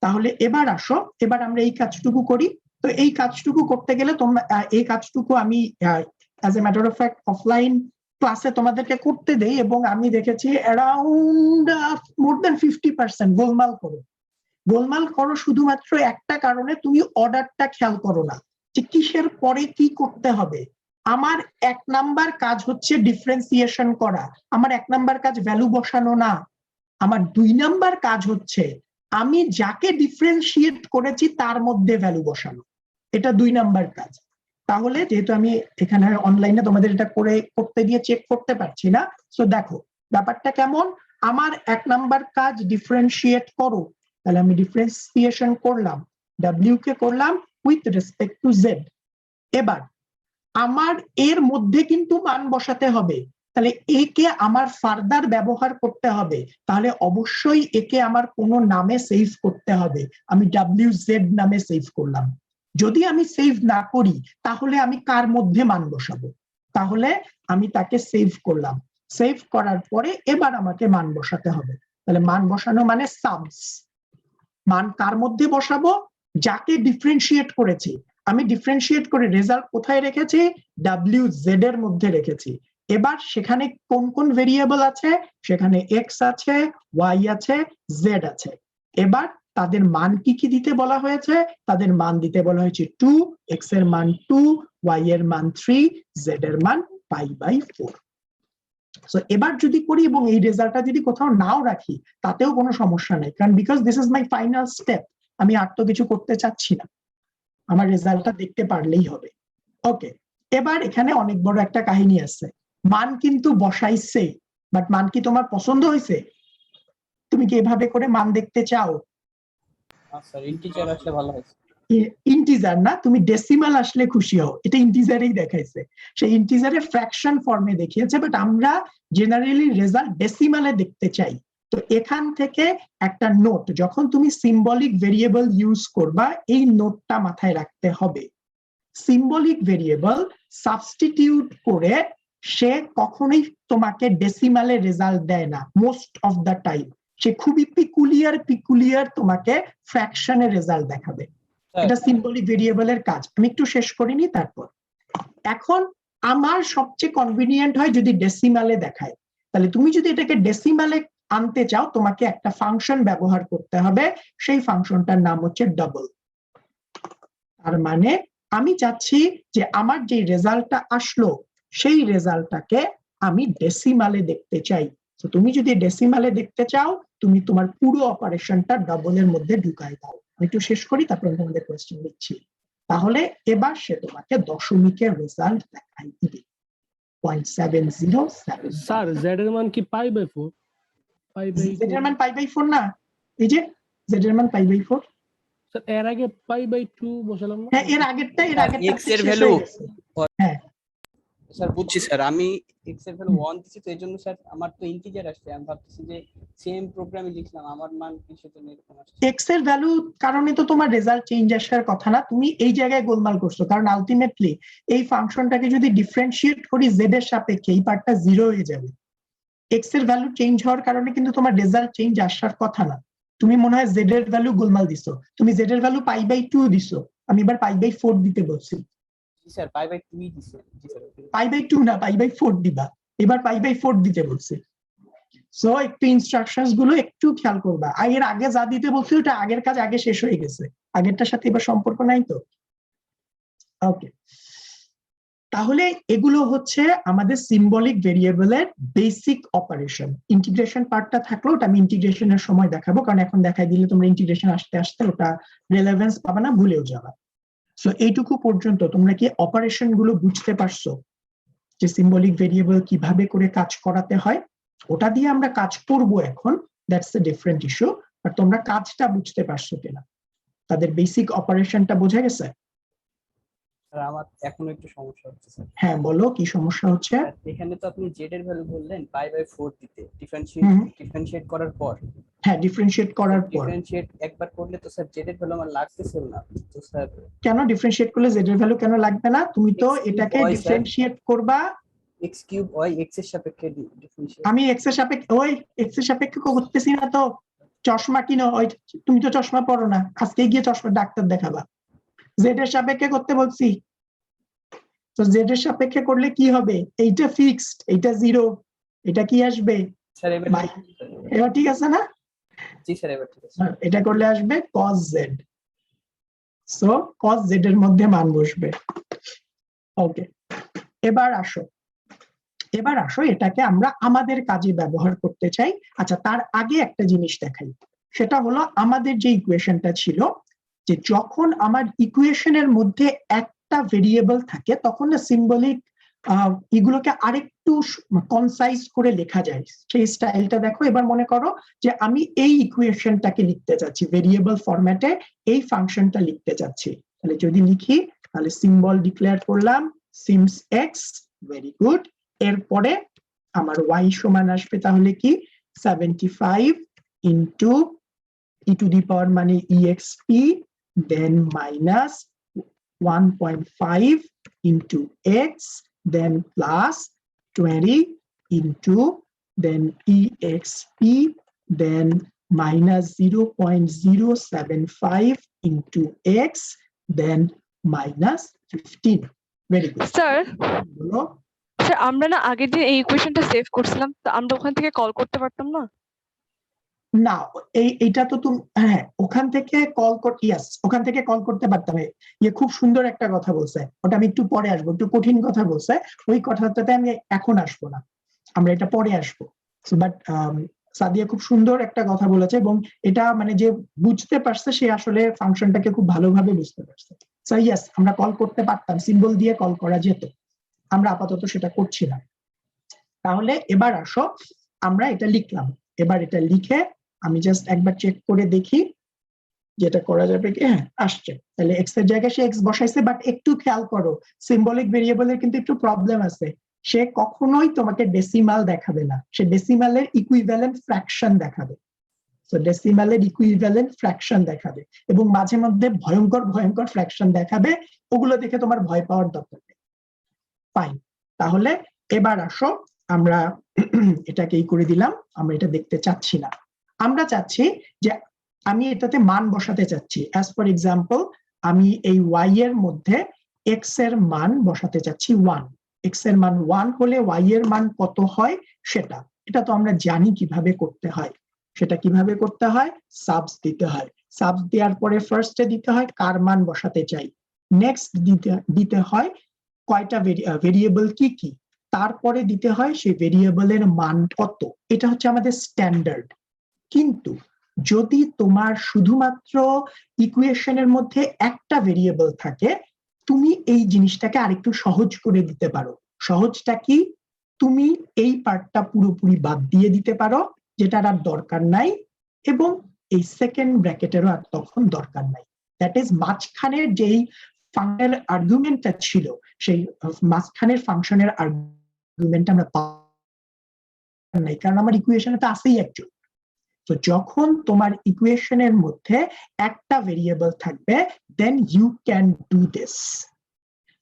তাহলে এবার আসো, এবার আমরা এই কাজটুকু করি। তো এই কাজটুকু করতে গেলে তোমরা এই কাজটুকু আমি as a matter of fact offline ক্লাসে তোমাদেরকে করতে দেই, এবং আমি দেখেছি অ্যারাউন্ড মোর দ্যান 50% গোলমাল করো। গোলমাল করো শুধুমাত্র একটা কারণে, তুমি অর্ডারটা খেয়াল করো না যে কিসের পরে কি করতে হবে। আমার 1 নাম্বার কাজ হচ্ছে ডিফারেন্সিয়েশন করা, আমার 1 নাম্বার কাজ ভ্যালু বসানো না। আমার 2 নাম্বার কাজ হচ্ছে আমি যাকে ডিফারেন্সিয়েট করেছি তার মধ্যে ভ্যালু বসানো। এটা 2 নাম্বার কাজ। তাহলে যেহেতু আমি এখানে অনলাইনে তোমাদের এটা করতে দিয়ে চেক করতে পারছি না, সো দেখো ব্যাপারটা কেমন। আমার 1 নাম্বার কাজ ডিফারেন্সিয়েট করো, তাহলে আমি ডিফারেন্সিয়েশন করলাম, ডাব্লিউ কে করলাম উইথ রেসপেক্ট টু জেড। এবার আমার এর মধ্যে কিন্তু মান বসাতে হবে, তাহলে একে আমার ফার্দার ব্যবহার করতে হবে, তাহলে অবশ্যই একে আমার কোনো নামে সেভ করতে হবে। আমি WZ নামে সেভ করলাম। যদি আমি সেভ না করি তাহলে আমি কার মধ্যে মান বসাবো? তাহলে আমি তাকে সেভ করলাম। সেভ করার পরে এবার আমাকে মান বসাতে হবে। তাহলে মান বসানো মানে সাবস। মান কার মধ্যে বসাবো? যাকে ডিফারেন্সিয়েট করেছি। আমি ডিফারেন্সিয়েট করে রেজাল্ট কোথায় রেখেছি? WZ এর মধ্যে রেখেছি। এবার সেখানে কোন কোন ভেরিয়েবল আছে? সেখানে x আছে, y আছে, z আছে। এবার তাদের মান কি কি দিতে বলা হয়েছে? তাদের মান দিতে বলা হয়েছে 2, x এর মান 2, y এর মান 3, z এর মান π/4। সো এবার যদি করি এবং এই রেজাল্টটা যদি কোথাও নাও রাখি তাতেও কোনো সমস্যা নেই, কারণ because this is my final step. আমি আর তো কিছু করতে চাচ্ছি না, আমার রেজাল্টটা দেখতে পারলেই হবে। ওকে, এবার এখানে অনেক বড় একটা কাহিনী আছে। মান কিন্তু বসাইছে, বাট মান কি তোমার পছন্দ হয়েছে? তুমি কি এভাবে করে মান দেখতে চাও? স্যার ইন্টিজার আসলে ভালো হয়। ইন্টিজার না, তুমি ডেসিমাল আসলে খুশি হও। এটা ইন্টিজারেই দেখাইছে, সেই ইন্টিজারে ফ্র্যাকশন ফর্মে দেখিয়েছে, বাট আমরা জেনারেলি রেজাল্ট ডেসিমালে দেখতে চাই। তো এখান থেকে একটা নোট, যখন তুমি সিম্বলিক ভেরিয়েবল ইউজ করবা এই নোটটা মাথায় রাখতে হবে। সিম্বলিক ভেরিয়েবল সাবস্টিটিউট করে সে কখনোই তোমাকে ডেসিমালে রেজাল্ট দেয় না, মোস্ট অফ দ্য টাইম। সে খুবই পিকুলিয়ার তোমাকে ফ্র্যাকশনে রেজাল্ট দেখাবে। এটা সিম্বলিক ভেরিয়েবলের কাজ। আমি একটু শেষ করিনি তারপর। এখন আমার সবচেয়ে কনভিনিয়েন্ট হয় যদি ডেসিমালে দেখায়। তাহলে তুমি যদি এটাকে ডেসিমালে আনতে চাও, তোমাকে একটা ফাংশন ব্যবহার করতে হবে, সেই ফাংশনটার নাম হচ্ছে ডাবল। তার মানে আমি চাচ্ছি যে আমার যে রেজাল্টটা আসলো সেই রেজাল্টটাকে আমি ডেসিমালে দেখতে চাই। তো তুমি যদি ডেসিমালে দেখতে চাও, তুমি তোমার পুরো অপারেশনটা ডাবলের মধ্যে ঢুকাই দাও। আমি একটু শেষ করি, তারপর তোমাদের কোয়েশ্চেন দিচ্ছি। তাহলে এবার সে তোমাকে দশমিকের রেজাল্ট দেখাই দিবে 0.707। স্যার জেড এর মান কি π/4? জেড এর মান π/4 না, এই যে জেড এর মান π/4। স্যার এর আগে π/2 বসালাম না? হ্যাঁ, এর আগেরটা x এর ভ্যালু হ্যাঁ স্যার বুঝছি স্যার, আমি x এর ভ্যালু 1 দিছি, তো এজন্য স্যার আমার তো ইন্টিজার আসছে, আমি ভাবতেছি যে সেম প্রোগ্রামে লিখলাম আমার মান কি সেজন্য এরকম আসছে। এক্স এর ভ্যালু কারণে তো তোমার রেজাল্ট চেঞ্জ আসার কথা না, তুমি এই জায়গায় গোলমাল করছো, কারণ আলটিমেটলি এই ফাংশনটাকে যদি ডিফারেন্সিয়েট করি জেড এর সাপেক্ষে এই পার্টটা 0 হয়ে যাবে। এক্স এর ভ্যালু চেঞ্জ হওয়ার কারণে কিন্তু তোমার রেজাল্ট চেঞ্জ আসার কথা না। তুমি মনে হয় জেড এর ভ্যালু গোলমাল দিছো, তুমি জেড এর ভ্যালু π/2 দিছো, আমি এবার π/4 দিতে বলছি। জি স্যার π/2 ই দিছে। জি স্যার π/2 না, π/4 দিবা, এবার π/4 দিতে বলছি। সো একটু ইনস্ট্রাকশনস গুলো একটু খেয়াল করবা, এর আগে যা দিতে বলছি ওটা আগের কাজ আগে শেষ হয়ে গেছে, আগেরটার সাথে এবার সম্পর্ক নাই তো। ওকে, তাহলে এগুলো হচ্ছে আমাদের সিম্বলিক ভেরিয়েবলের বেসিক অপারেশন। ইন্টিগ্রেশন পার্টটা থাকলো ওটা আমি ইন্টিগ্রেশনের সময় দেখাবো, কারণ এখন দেখাই দিলে তোমরা ইন্টিগ্রেশন আসতে আসতে ওটা রেলেভেন্স পাবে না, ভুলেও যাবা। সো এইটুকু পর্যন্ত তোমরা কি অপারেশন গুলো বুঝতে পারছো, যে সিম্বলিক ভেরিয়েবল কিভাবে করে কাজ করাতে হয়? ওটা দিয়ে আমরা কাজ করব এখন, that's a different issue, but তোমরা কাজটা বুঝতে পারছো কিনা, তাদের বেসিক অপারেশনটা বোঝা গেছে? স্যার আমার এখনো একটু সমস্যা হচ্ছে স্যার। হ্যাঁ বলো, কি সমস্যা হচ্ছে? এখানে তো আপনি z এর ভ্যালু বললেন π/4 দিতে, ডিফারেন্সিয়েট করার পর। হ্যাঁ, ডিফারেন্সিয়েট করার পর ডিফারেন্সিয়েট একবার করলে তো স্যার z এর ভ্যালু আমার লাগতেছিল না, তো স্যার কেন ডিফারেন্সিয়েট করলে জেড এর ভ্যালু কেন লাগবে না? তুমি তো এটাকে ডিফারেন্সিয়েট করবা x³ y x এর সাপেক্ষে ডিফারেন্সিয়েট। আমি এক্স এর সাপেক্ষে, ওই এক্স এর সাপেক্ষে করতেছি না তো, চশমা কিনো, ওই তুমি তো চশমা পরো না, আজকে গিয়ে চশমা ডাক্তার দেখাবা। জেড এর সাপেক্ষে করতে বলছি, তো জেড এর সাপেক্ষে করলে কি হবে? এইটা ফিক্সড, এইটা 0, এটা কি আসবে? স্যার এবার ঠিক আছে না? জি স্যার এবার ঠিক আছে। এটা করলে আসবে cos z, so cos z এর মধ্যে মান বসবে। ওকে, এবার আসো এটাকে আমরা আমাদের কাজে ব্যবহার করতে চাই। আচ্ছা, তার আগে একটা জিনিস দেখাই, সেটা হলো আমাদের যে ইকুয়েশনটা ছিল, যে যখন আমার ইকুয়েশনের মধ্যে একটা ভেরিয়েবল থাকে তখন না সিম্বলিক এগুলোকে আরেকটু কনসাইজ করে লেখা যায়, সেই স্টাইলটা দেখো। এবার মনে করো যে আমি এই ইকুয়েশনটাকে লিখতে চাচ্ছি ভেরিয়েবল ফরম্যাটে, এই ফাংশনটা লিখতে চাচ্ছি, তাহলে যদি লিখি তাহলে সিম্বল ডিক্লেয়ার করলাম সিমস এক্স, ভেরি গুড। এরপরে আমার y সমান আসবে তাহলে কি 75 ইন্টু e টু দি পাওয়ার মানে exp, then minus 1.5 into x, then plus 20 into then exp, then minus 0.075 into x, then minus 15. Very good. Sir বলো। স্যার আমরা না আগের দিন এই ইকুয়েশনটা সেভ করছিলাম, তো আমরা ওখান থেকে কল করতে পারতাম না? না, এইটা তো তুমি, হ্যাঁ ওখান থেকে কল করতে, ইয়াস ওখান থেকে কল করতে পারতাম। খুব সুন্দর একটা কথা বলছে, ওটা আমি একটু পরে আসবো, একটু কঠিন কথা বলছে, ওই কথাটাতে আমি এখন আসবো না, আমরা এটা পরে আসবো। বাট সাদিয়া খুব সুন্দর একটা কথা বলেছে, এবং এটা মানে যে বুঝতে পারছে সে আসলে ফাংশনটাকে খুব ভালোভাবে বুঝতে পারছে। সো ইয়াস, আমরা কল করতে পারতাম, সিম্বল দিয়ে কল করা যেত, আমরা আপাতত সেটা করছি না। তাহলে এবার আসো আমরা এটা লিখলাম, এবার এটা লিখে আমি জাস্ট একবার চেক করে দেখি যেটা করা যাবে কি। হ্যাঁ আসছে, তাহলে এক্স এর জায়গায় সে এক্স বসাইছে, বাট একটু খেয়াল করো সিম্বলিক ভেরিয়েবলের কিন্তু একটু প্রবলেম আছে, সে কখনোই তোমাকে ডেসিমাল দেখাবে না, সে ডেসিমালের ইকুইভ্যালেন্ট ফ্র্যাকশন দেখাবে। সো ডেসিমালের ইকুইভ্যালেন্ট ফ্র্যাকশন দেখাবে, এবং মাঝে মধ্যে ভয়ঙ্কর ভয়ঙ্কর ফ্র্যাকশন দেখাবে, ওগুলো দেখে তোমার ভয় পাওয়ার দরকার নেই। ফাইন, তাহলে এবার আসো আমরা এটাকেই করে দিলাম, আমরা এটা দেখতে চাচ্ছি না, আমরা চাচ্ছি যে আমি এটাতে মান বসাতে চাচ্ছি। অ্যাজ ফর এক্সাম্পল আমি এই y এর মধ্যে x এর মান বসাতে চাচ্ছি 1, x এর মান 1 হলে y এর মান কত হয় সেটা, এটা তো আমরা জানি কিভাবে করতে হয়। সেটা কিভাবে করতে হয়? সাবস দিতে হয়, সাবস দেওয়ার পরে ফার্স্টে দিতে হয় কার মান বসাতে চাই, নেক্সট দিতে হয় কয়টা ভেরিয়েবল কি কি, তারপরে দিতে হয় সেই ভেরিয়েবলের মান কত। এটা হচ্ছে আমাদের স্ট্যান্ডার্ড। কিন্তু যদি তোমার শুধুমাত্র ইকুয়েশনের মধ্যে একটা ভেরিয়েবল থাকে, তুমি এই জিনিসটাকে আরেকটু সহজ করে দিতে পারো। সহজটা কি? তুমি এই পার্টটা পুরোপুরি বাদ দিয়ে দিতে পারো, যেটার আর দরকার নাই, এবং এই সেকেন্ড ব্র্যাকেটেরও আর তখন দরকার নাই। দ্যাট ইজ মাঝখানের যেই ফাংশনের আর্গুমেন্টটা ছিল সেই মাঝখানের ফাংশনের আর্গুমেন্ট আমরা নাই, কারণ আমার ইকুয়েশনে তো আছেই একজন। তো যখন তোমার ইকুয়েশনের মধ্যে একটা ভেরিয়েবল থাকবে, then you can do this,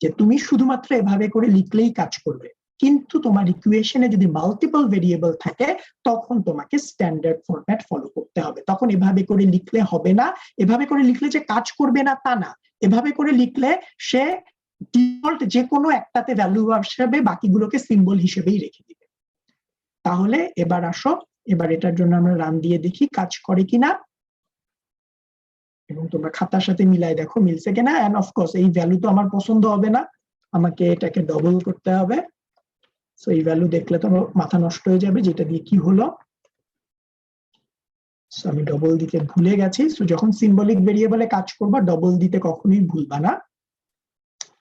যে তুমি শুধুমাত্র এভাবে করে লিখলেই কাজ করবে। কিন্তু তোমার ইকুয়েশনে যদি মাল্টিপল ভেরিয়েবল থাকে তখন তোমাকে স্ট্যান্ডার্ড ফরম্যাট ফলো করতে হবে। তখন এভাবে করে লিখলে হবে না, এভাবে করে লিখলে যে কাজ করবে না তা না, এভাবে করে লিখলে সে ডিফল্ট যে কোনো একটাতে ভ্যালু হিসেবে বাকিগুলোকে সিম্বল হিসেবেই রেখে দিবে। তাহলে এবার আসো, এবার এটার জন্য আমরা রান দিয়ে দেখি কাজ করে কিনা, এবং তোমরা খাতার সাথে মিলাই দেখো মিলছে কিনা। এন্ড অফকোর্স এই ভ্যালু তো আমার পছন্দ হবে না, আমাকে এটাকে ডবল করতে হবে। সো এই ভ্যালু দেখলে তো মাথা নষ্ট হয়ে যাবে, যেটা দিয়ে কি হলো। সো আমি ডবল দিতে ভুলে গেছি। সো যখন সিম্বলিক ভেরিয়েবলে কাজ করবা ডবল দিতে কখনোই ভুলবা না।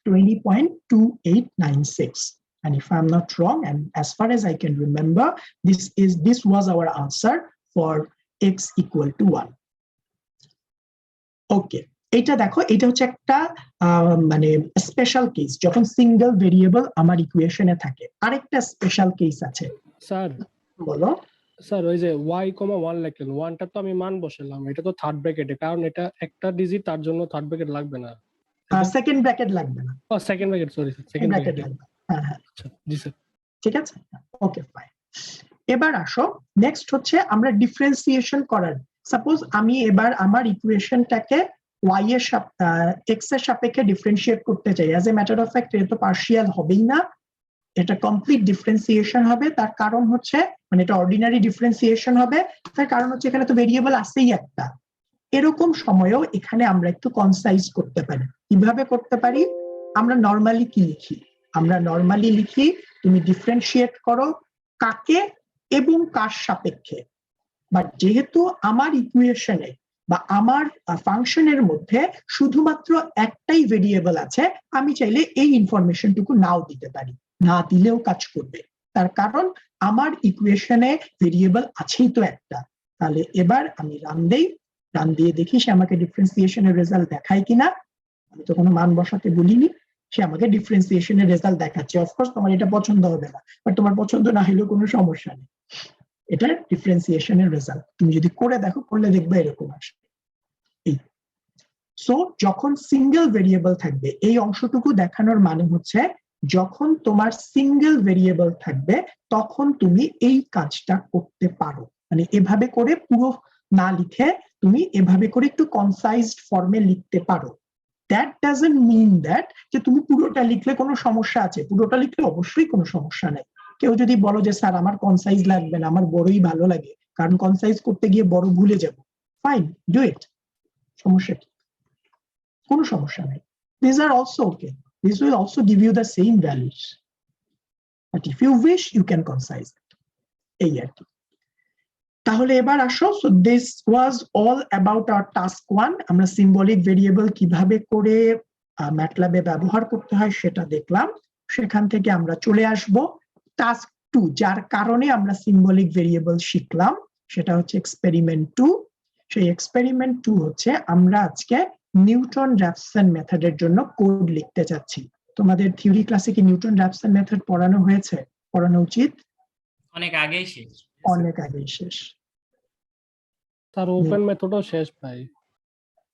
20.2896, and if I'm not wrong, and as far as I can remember, this was our answer for x equal to 1. ওকে, এটা দেখো, এটা হচ্ছে একটা মানে স্পেশাল কেস যখন সিঙ্গেল ভেরিয়েবল আমার ইকুয়েশনে থাকে। আরেকটা স্পেশাল কেস আছে। স্যার বলো। স্যার ওই যে y,1 লিখলেন, 1টা তো আমি মান বসালাম, এটা তো থার্ড ব্র্যাকেটে, কারণ এটা একটা ডিজিট, তার জন্য থার্ড ব্র্যাকেট লাগবে না। সেকেন্ড ব্র্যাকেট লাগবে না। ও second bracket, sorry sir, second bracket bracket লাগবে। হ্যাঁ হ্যাঁ, আচ্ছা জি স্যার। ঠিক আছে, ওকে ফাইন। এবার আসো, নেক্সট হচ্ছে আমরা ডিফারেন্সিয়েশন করার। সাপোজ আমি এবার আমার ইকুয়েশনটাকে y এর x এর সাপেক্ষে ডিফারেন্সিয়েট করতে চাই। As a matter of fact এটা তো পার্শিয়াল হবেই না, এটা কমপ্লিট ডিফারেন্সিয়েশন হবে। তার কারণ হচ্ছে, মানে এটা অর্ডিনারি ডিফারেন্সিয়েশন হবে, তার কারণ হচ্ছে এখানে তো ভেরিয়েবল আছেই একটা। এরকম সময়েও এখানে আমরা একটু কনসাইজ করতে পারি। কিভাবে করতে পারি? আমরা নর্মালি কি লিখি? আমরা নর্মালি লিখি তুমি ডিফারেন্সিয়েট করো কাকে এবং কার সাপেক্ষে। বাট যেহেতু আমার ইকুয়েশনে বা আমার ফাংশনের মধ্যে শুধুমাত্র একটাই ভেরিয়েবল আছে, আমি চাইলে এই ইনফরমেশনটুকু নাও দিতে পারি, না দিলেও কাজ করবে। তার কারণ আমার ইকুয়েশনে ভেরিয়েবল আছেই তো একটা। তাহলে এবার আমি রান দেই, রান দিয়ে দেখি সে আমাকে ডিফারেন্সিয়েশনের রেজাল্ট দেখায় কিনা। আমি তো কোনো মান বসাতে বলিনি, সে আমাকে ডিফারেন্সিয়েশনের রেজাল্ট দেখাচ্ছে। অফকোর্স তোমার এটা পছন্দ হবে না, বাট তোমার পছন্দ না হলেও কোনো সমস্যা নেই, এটা ডিফারেন্সিয়েশনের রেজাল্ট। তুমি যদি করে দেখো, করলে দেখবে এরকম আসবে। এই সো যখন সিঙ্গেল ভেরিয়েবল থাকবে, এই অংশটুকু দেখানোর মানে হচ্ছে যখন তোমার সিঙ্গেল ভেরিয়েবল থাকবে তখন তুমি এই কাজটা করতে পারো। মানে এভাবে করে পুরো না লিখে তুমি এভাবে করে একটু কনসাইজড ফর্মে লিখতে পারো। দ্যাট ডাজন্ট মিন দ্যাট যে তুমি পুরোটা লিখলে কোনো সমস্যা আছে। পুরোটা লিখলে অবশ্যই কোনো সমস্যা নাই। কেউ যদি বলো যে স্যার আমার কনসাইজ লাগবে না, আমার বড়ই ভালো লাগে, কারণ কনসাইজ করতে গিয়ে বড় ভুলে যাব, ফাইন, ডু ইট, সমস্যা কি? কোনো সমস্যা নাই। These are also okay. This will also give you the same values. But if you wish, you can concise it. এই আর কি। তাহলে এবার আসো, so this was all about our task 1. আমরা সিম্বলিক ভেরিয়েবল কিভাবে করে ম্যাটল্যাবে ব্যবহার করতে হয় সেটা দেখলাম। সেখান থেকে আমরা চলে আসব টাস্ক 2, যার কারণে আমরা সিম্বলিক ভেরিয়েবল শিখলাম, সেটা হচ্ছে এক্সপেরিমেন্ট 2। সেই এক্সপেরিমেন্ট 2 হচ্ছে আমরা আজকে নিউটন র্যাফসন মেথডের জন্য কোড লিখতে চাচ্ছি। তোমাদের থিওরি ক্লাসে কি নিউটন র্যাফসন মেথড পড়ানো হয়েছে? পড়ানো উচিত? অনেক আগেই শেষ। অনেক আগেই শেষ। তার ওপেন মেথডও শেষ ভাই।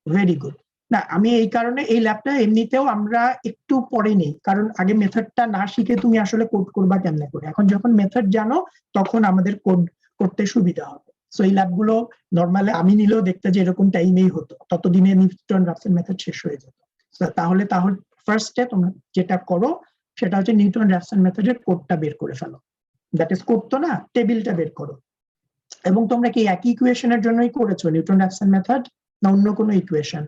Very good. না, আমি এই কারণে এই ল্যাবটা এমনিতেও আমরা একটু পরে নেই, কারণ আগে মেথডটা না শিখে তুমি আসলে কোড করবা কেমনে করে। এখন যখন মেথড জানো তখন আমাদের কোড করতে সুবিধা হবে। সো এই ল্যাবগুলো নরমালি আমি নিলেও দেখতে যে এরকম টাইমেই হতো, ততদিনে নিউটন র্যাফসন মেথড শেষ হয়ে যেত। তাহলে ফার্স্টে তোমরা যেটা করো সেটা হচ্ছে নিউটন র্যাফসন মেথডের কোডটা বের করে ফেলো। দ্যাট ইজ কোড তো না, টেবিলটা বের করো। এবং তোমরা কি একই ইকুয়েশনের জন্যই করেছো নিউটন র্যাফসন মেথড, না অন্য কোনো ইকুয়েশন?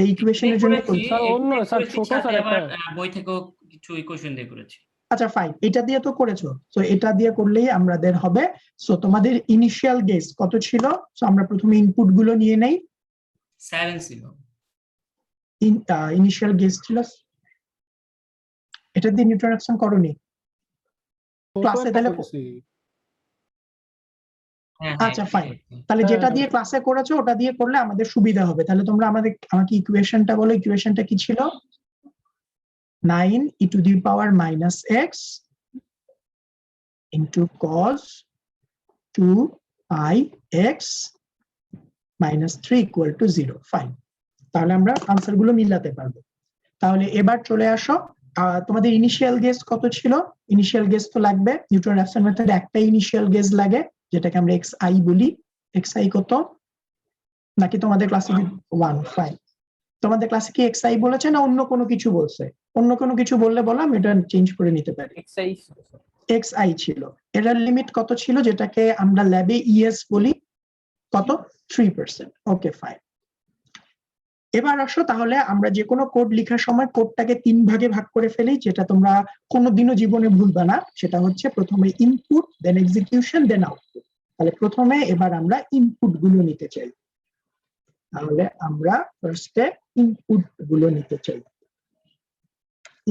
এই ইকুয়েশনের জন্য স্যার অন্য, স্যার ছোট, স্যার একটা বই থেকেও কিছু ইকুয়েশন দিয়ে করেছি। আচ্ছা ফাইন, এটা দিয়ে তো করেছো, সো এটা দিয়ে করলেই আমাদের হবে। সো তোমাদের ইনিশিয়াল গেস কত ছিল? সো আমরা প্রথমে ইনপুট গুলো নিয়ে নেই। 7 ছিল ইনিশিয়াল গেস ছিল। এটা দিয়ে নিউটন র্যাফসন করোনি ক্লাসে? তাহলে হ্যাঁ আচ্ছা ঠিক ফাইন, আছে। তাহলে যেটা দিয়ে ক্লাসে করেছো ওটা দিয়ে করলে আমাদের সুবিধা হবে। তাহলে তোমরা আমাকে ইকুয়েশনটা বলো, ইকুয়েশনটা কি ছিল? 9 e to the power minus x into cos 2 pi x minus 3 equal to 0. Fine, তাহলে আমরা আনসার গুলো মিলাতে পারবো। তাহলে এবার চলে আসো, তোমাদের ইনিশিয়াল গেস কত ছিল? ইনিশিয়াল গেস তো লাগবে, নিউটন র্যাফসন মেথডে একটা ইনিশিয়াল গেস লাগে যেটাকে আমরা xi বলি। xi কত? নাকি তোমাদের ক্লাসে 1? ফাইন, তোমাদের ক্লাসে কি xi বলেছে না অন্য কোনো কিছু বলছে? অন্য কোনো কিছু বললে বলো, আমি এটা চেঞ্জ করে নিতে পারি। xi ছিল। এরার লিমিট কত ছিল যেটাকে আমরা ল্যাবে ইএস বলি? কত? 3%। ওকে ফাইন, এবার আসো তাহলে আমরা যে কোনো কোড লেখার সময় কোডটাকে 3 ভাগে ভাগ করে ফেলি, যেটা তোমরা কোনোদিনও জীবনে ভুলবে না। সেটা হচ্ছে প্রথমে ইনপুট, দেন এক্সিকিউশন, দেন আউটপুট। তাহলে প্রথমে এবার আমরা ইনপুট গুলো নিতে চাই। তাহলে আমরা ফার্স্টে ইনপুট গুলো নিতে চাই।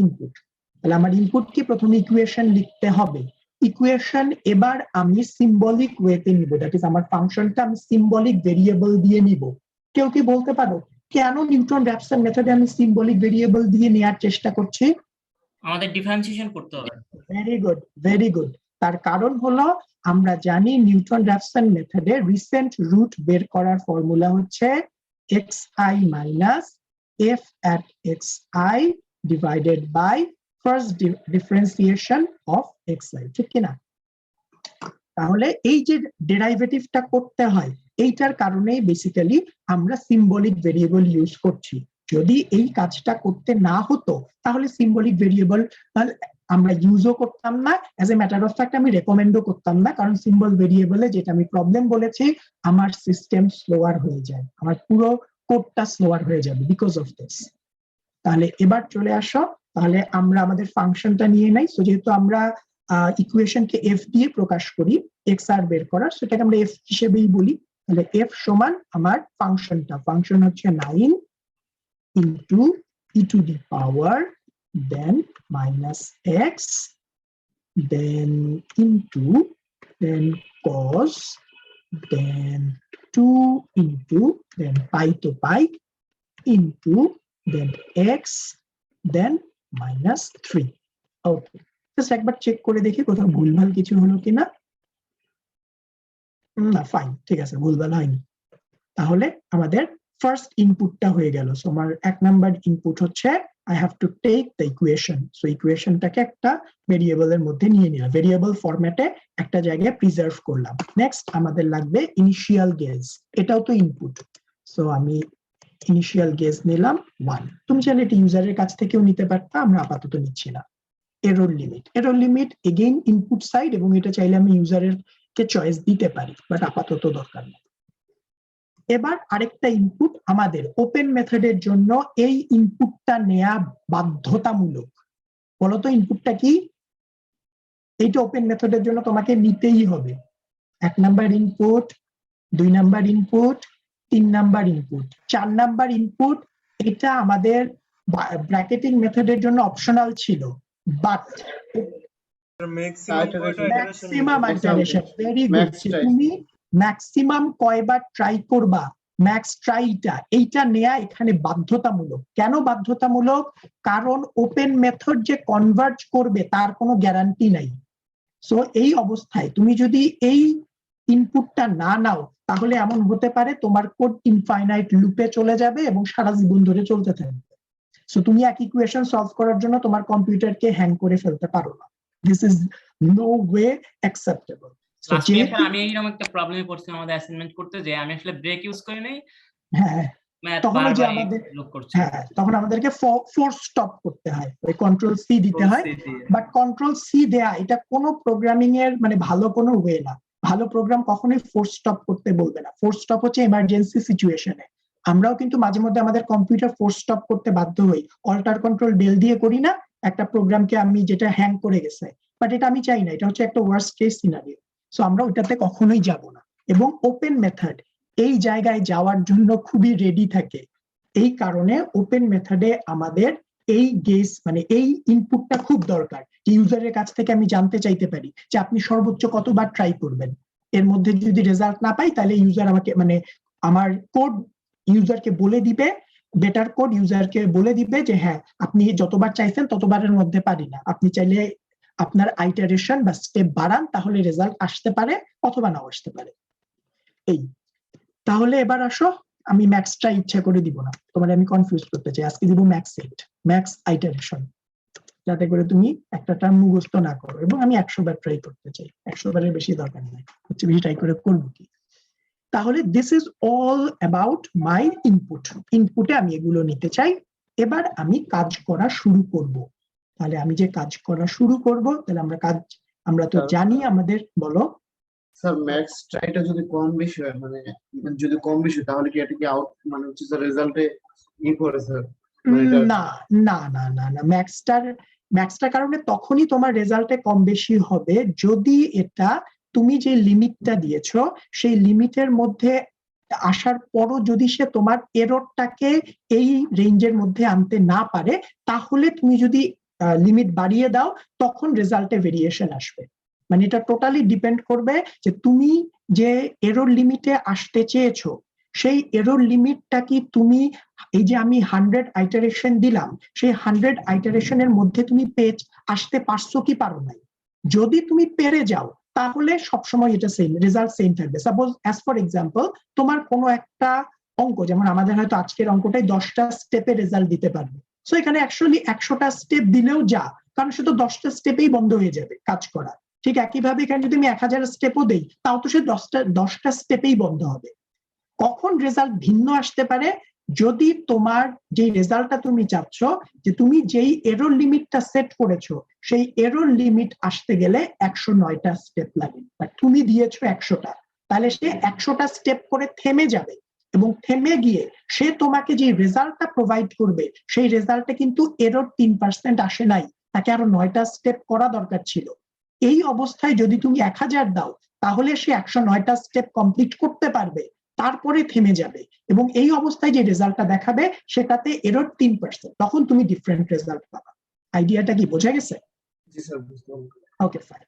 ইনপুট, তাহলে আমার ইনপুট কি? প্রথমে ইকুয়েশন লিখতে হবে। ইকুয়েশন এবার আমি সিম্বলিক ওয়েতে নিব, দ্যাট ইজ আমার ফাংশনটা আমি সিম্বলিক ভেরিয়েবল দিয়ে নিব। কেউ কি বলতে পারো কেন নিউটন র্যাফসন মেথডে আমি সিম্বলিক ভেরিয়েবল দিয়ে নেওয়ার চেষ্টা করছি? আমাদের ডিফারেন্সিয়েশন করতে হবে। Very good, very good. তার কারণ হলো আমরা জানি নিউটন র্যাফসন মেথডে রিসেন্ট রুট বের করার ফর্মুলা হচ্ছে xi minus f at xi divided by first differentiation of xi, ঠিক কিনা? তাহলে এই যে ডেরাইভেটিভটা করতে হয়, এইটার কারণেই বেসিক্যালি আমরা সিম্বলিক ভেরিয়েবল ইউজ করছি। যদি এই কাজটা করতে না হতো তাহলে সিম্বলিক ভেরিয়েবল আমরা ইউজও করতাম না, as a matter of fact আমি রেকমেন্ডও করতাম না, কারণ সিম্বল ভেরিয়েবলে যেটা আমি প্রবলেম বলেছি, আমার সিস্টেম স্লোয়ার হয়ে যায়, আমার পুরো কোডটা স্লোয়ার হয়ে যাবে বিকজ অফ দিস। তাহলে এবার চলে আসো, তাহলে আমরা আমাদের ফাংশনটা নিয়ে নাই। সো যেহেতু আমরা ইকুয়েশনকে এফ দিয়ে প্রকাশ করি, এক্স আর বের করার, সেটাকে আমরা এফ হিসেবেই বলি। তাহলে এফ সমান আমার ফাংশনটা, ফাংশন হচ্ছে 9 into e to the power then minus x then into then cos then 2 into then pi তো pi into then x then minus 3। Okay, just একবার চেক করে দেখি কোথাও ভুলভাল কিছু হলো কিনা। না ফাইন, ঠিক আছে, ভুলভাল হয়নি। তাহলে আমাদের ফার্স্ট ইনপুটটা হয়ে গেল। সো আমার 1 নাম্বার ইনপুট হচ্ছে I have to take the equation. So ইকুয়েশনটাকে একটা ভেরিয়েবলের মধ্যে নিয়ে নিলাম, ভেরিয়েবল ফরম্যাটে একটা জায়গায় প্রিজার্ভ করলাম। নেক্সট আমাদের লাগবে ইনিশিয়াল গেজ, এটাও তো ইনপুট। সো আমি ইনিশিয়াল গেজ নিলাম 1। তুমি চাইলে এটা ইউজারের কাছ থেকেও নিতে পারতা, আমরা আপাতত নিচ্ছি না। Error limit, error limit again input side, এবং এটা চাইলে আমি ইউজারের কে চয়েস দিতে পারি, বাট আপাতত দরকার নেই। এবার আরেকটা ইনপুট, আমাদের ওপেন মেথডের জন্য এই ইনপুটটা নেওয়া বাধ্যতামূলক। বলতো ইনপুটটা কি? এইটা ওপেন মেথডের জন্য তোমাকে নিতেই হবে। 1 number input, 2 number input, 3 number input, 4 number input. এটা আমাদের ব্র্যাকেটিং মেথডের জন্য অপশনাল ছিল, but maximum iteration, very good. তুমি ম্যাক্সিমাম কয়বার ট্রাই করবা, ম্যাক্স ট্রাইটা, এইটা নেয়া এখানে বাধ্যতামূলক। কেন বাধ্যতামূলক? কারণ ওপেন মেথড যে কনভার্জ করবে তার কোনো গ্যারান্টি নাই। সো এই অবস্থায় তুমি যদি এই ইনপুটটা না নাও, তাহলে এমন হতে পারে তোমার কোড ইনফাইনাইট লুপে চলে যাবে এবং সারা জীবন ধরে চলতে থাকবে। সো তুমি এক ইকুয়েশন সলভ করার জন্য তোমার কম্পিউটারকে হ্যাং করে ফেলতে পারো না। This is no way acceptable. আমি এইরকম একটা প্রবলেমে পড়ছি আমাদের অ্যাসাইনমেন্ট করতে, যে আমি আসলে ব্রেক ইউজ করি নাই, হ্যাঁ, তখন যে আমাদের তখন আমাদেরকে ফোর্স স্টপ করতে হয়, ওই কন্ট্রোল সি দিতে হয়। বাট কন্ট্রোল সি দেয়া এটা কোনো প্রোগ্রামিং এর মানে ভালো কোনো ওয়ে না। ভালো প্রোগ্রাম কখনোই ফোর্স স্টপ করতে বলবে না। ফোর্স স্টপ হচ্ছে এমার্জেন্সি সিচুয়েশনে। আমরাও কিন্তু মাঝে মধ্যে আমাদের কম্পিউটার ফোর্স স্টপ করতে বাধ্য হই, অল্টার কন্ট্রোল ডেল দিয়ে করি না একটা প্রোগ্রামকে আমি যেটা হ্যাং করে গেছে, বাট এটা আমি চাই না, এটা হচ্ছে একটা ওয়ার্স্ট কেস সিনারিও। সো আমরা ওইটাতে কখনোই যাব না। এবং ওপেন মেথড এই জায়গায় যাওয়ার জন্য খুবই রেডি থাকে। এই কারণে ওপেন মেথডে আমাদের এই গেস মানে এই ইনপুটটা খুব দরকার। ইউজারের কাছ থেকে আমি জানতে চাইতে পারি যে আপনি সর্বোচ্চ কতবার ট্রাই করবেন। এর মধ্যে যদি রেজাল্ট না পাই তাহলে ইউজার আমাকে মানে আমার কোড ইউজারকে বলে দিবে, বেটার কোড ইউজারকে বলে দিবে যে হ্যাঁ আপনি যতবার চাইছেন ততবারের মধ্যে পারি না, আপনি চাইলে আপনার আইটারেশন বা স্টেপ বাড়ান তাহলে রেজাল্ট আসতে পারে অথবা নাও আসতে পারে। এই তাহলে এবার আসো, আমি ম্যাক্সটা ইচ্ছা করে দিব না, তোমার আমি কনফিউজ করতে চাই, আজকে দিব ম্যাক্স ইট, ম্যাক্স আইটারেশন, যাতে করে তুমি একটা টার্ম মুখস্থ না করো। এবং আমি 100 বার ট্রাই করতে চাই, 100 বারের বেশি দরকার নেই, হচ্ছে বেশি ট্রাই করে করবো কি। তাহলে this is all about my input, ইনপুটে আমি এগুলো নিতে চাই। এবার আমি কাজ করা শুরু করব। তাহলে আমি যে কাজ করা শুরু করব, তাহলে আমরা তো জানি আমাদের, বলো স্যার ম্যাক্স ট্রাইটা যদি কম বেশি হয়, মানে যদি কম বেশি তাহলে কি এটা কি আউট মানে হচ্ছে স্যার রেজাল্টে করে স্যার? না না না না না, ম্যাক্সটার কারণে তখনই তোমার রেজাল্টে কম বেশি হবে যদি এটা তুমি যে লিমিটটা দিয়েছো সেই লিমিটের মধ্যে আসার পরও যদি সে তোমার এররটাকে এই রেঞ্জের মধ্যে আনতে না পারে, তাহলে তুমি যদি লিমিট বাড়িয়ে দাও তখন রেজাল্টে ভেরিয়েশন আসবে। মানে এটা টোটালি ডিপেন্ড করবে যে তুমি যে এরর লিমিটে আসতে চেয়েছো সেই এরর লিমিটটা কি তুমি, এই যে আমি 100 আইটারেশন দিলাম, সেই 100 আইটারেশনের মধ্যে তুমি আসতে পারছো কি পারো নাই। যদি তুমি পেরে যাও তাহলে সবসময় এটা সেম রেজাল্ট সেম থাকবে। সাপোজ অ্যাজ ফর এক্সাম্পল তোমার কোনো একটা অঙ্ক, যেমন আমাদের হয়তো আজকের অঙ্কটাই 10টা স্টেপে রেজাল্ট দিতে পারবে, সো এখানে অ্যাকচুয়ালি 100টা স্টেপ দিলেও যা, কারণ সে তো 10টা স্টেপেই বন্ধ হয়ে যাবে কাজ করা। ঠিক একইভাবে এখানে যদি আমি 1000 স্টেপও দেই তাও তো সে 10টা স্টেপেই বন্ধ হবে। কখন রেজাল্ট ভিন্ন আসতে পারে, যদি তোমার যে রেজাল্টটা তুমি চাচ্ছ, যে তুমি যেই এরর লিমিটটা সেট করেছো সেই এরর লিমিট আসতে গেলে 109টা স্টেপ লাগে, তুমি দিয়েছো 100টা, তাহলে সে 100টা স্টেপ করে থেমে যাবে এবং থেমে গিয়ে সে তোমাকে যে রেজাল্টটা প্রোভাইড করবে সেই রেজাল্টে কিন্তু এরর 3% আসে নাই, তাকে আরো 9টা স্টেপ করা দরকার ছিল। এই অবস্থায় যদি তুমি 1000 দাও তাহলে সে 109টা স্টেপ কমপ্লিট করতে পারবে, তারপরে থেমে যাবে এবং এই অবস্থায় যে রেজাল্টটা দেখাবে সেটাতে এরর 3%, তখন তুমি ডিফারেন্ট রেজাল্ট পাবা। আইডিয়াটা কি বোঝা গেছে? ওকে ফাইন,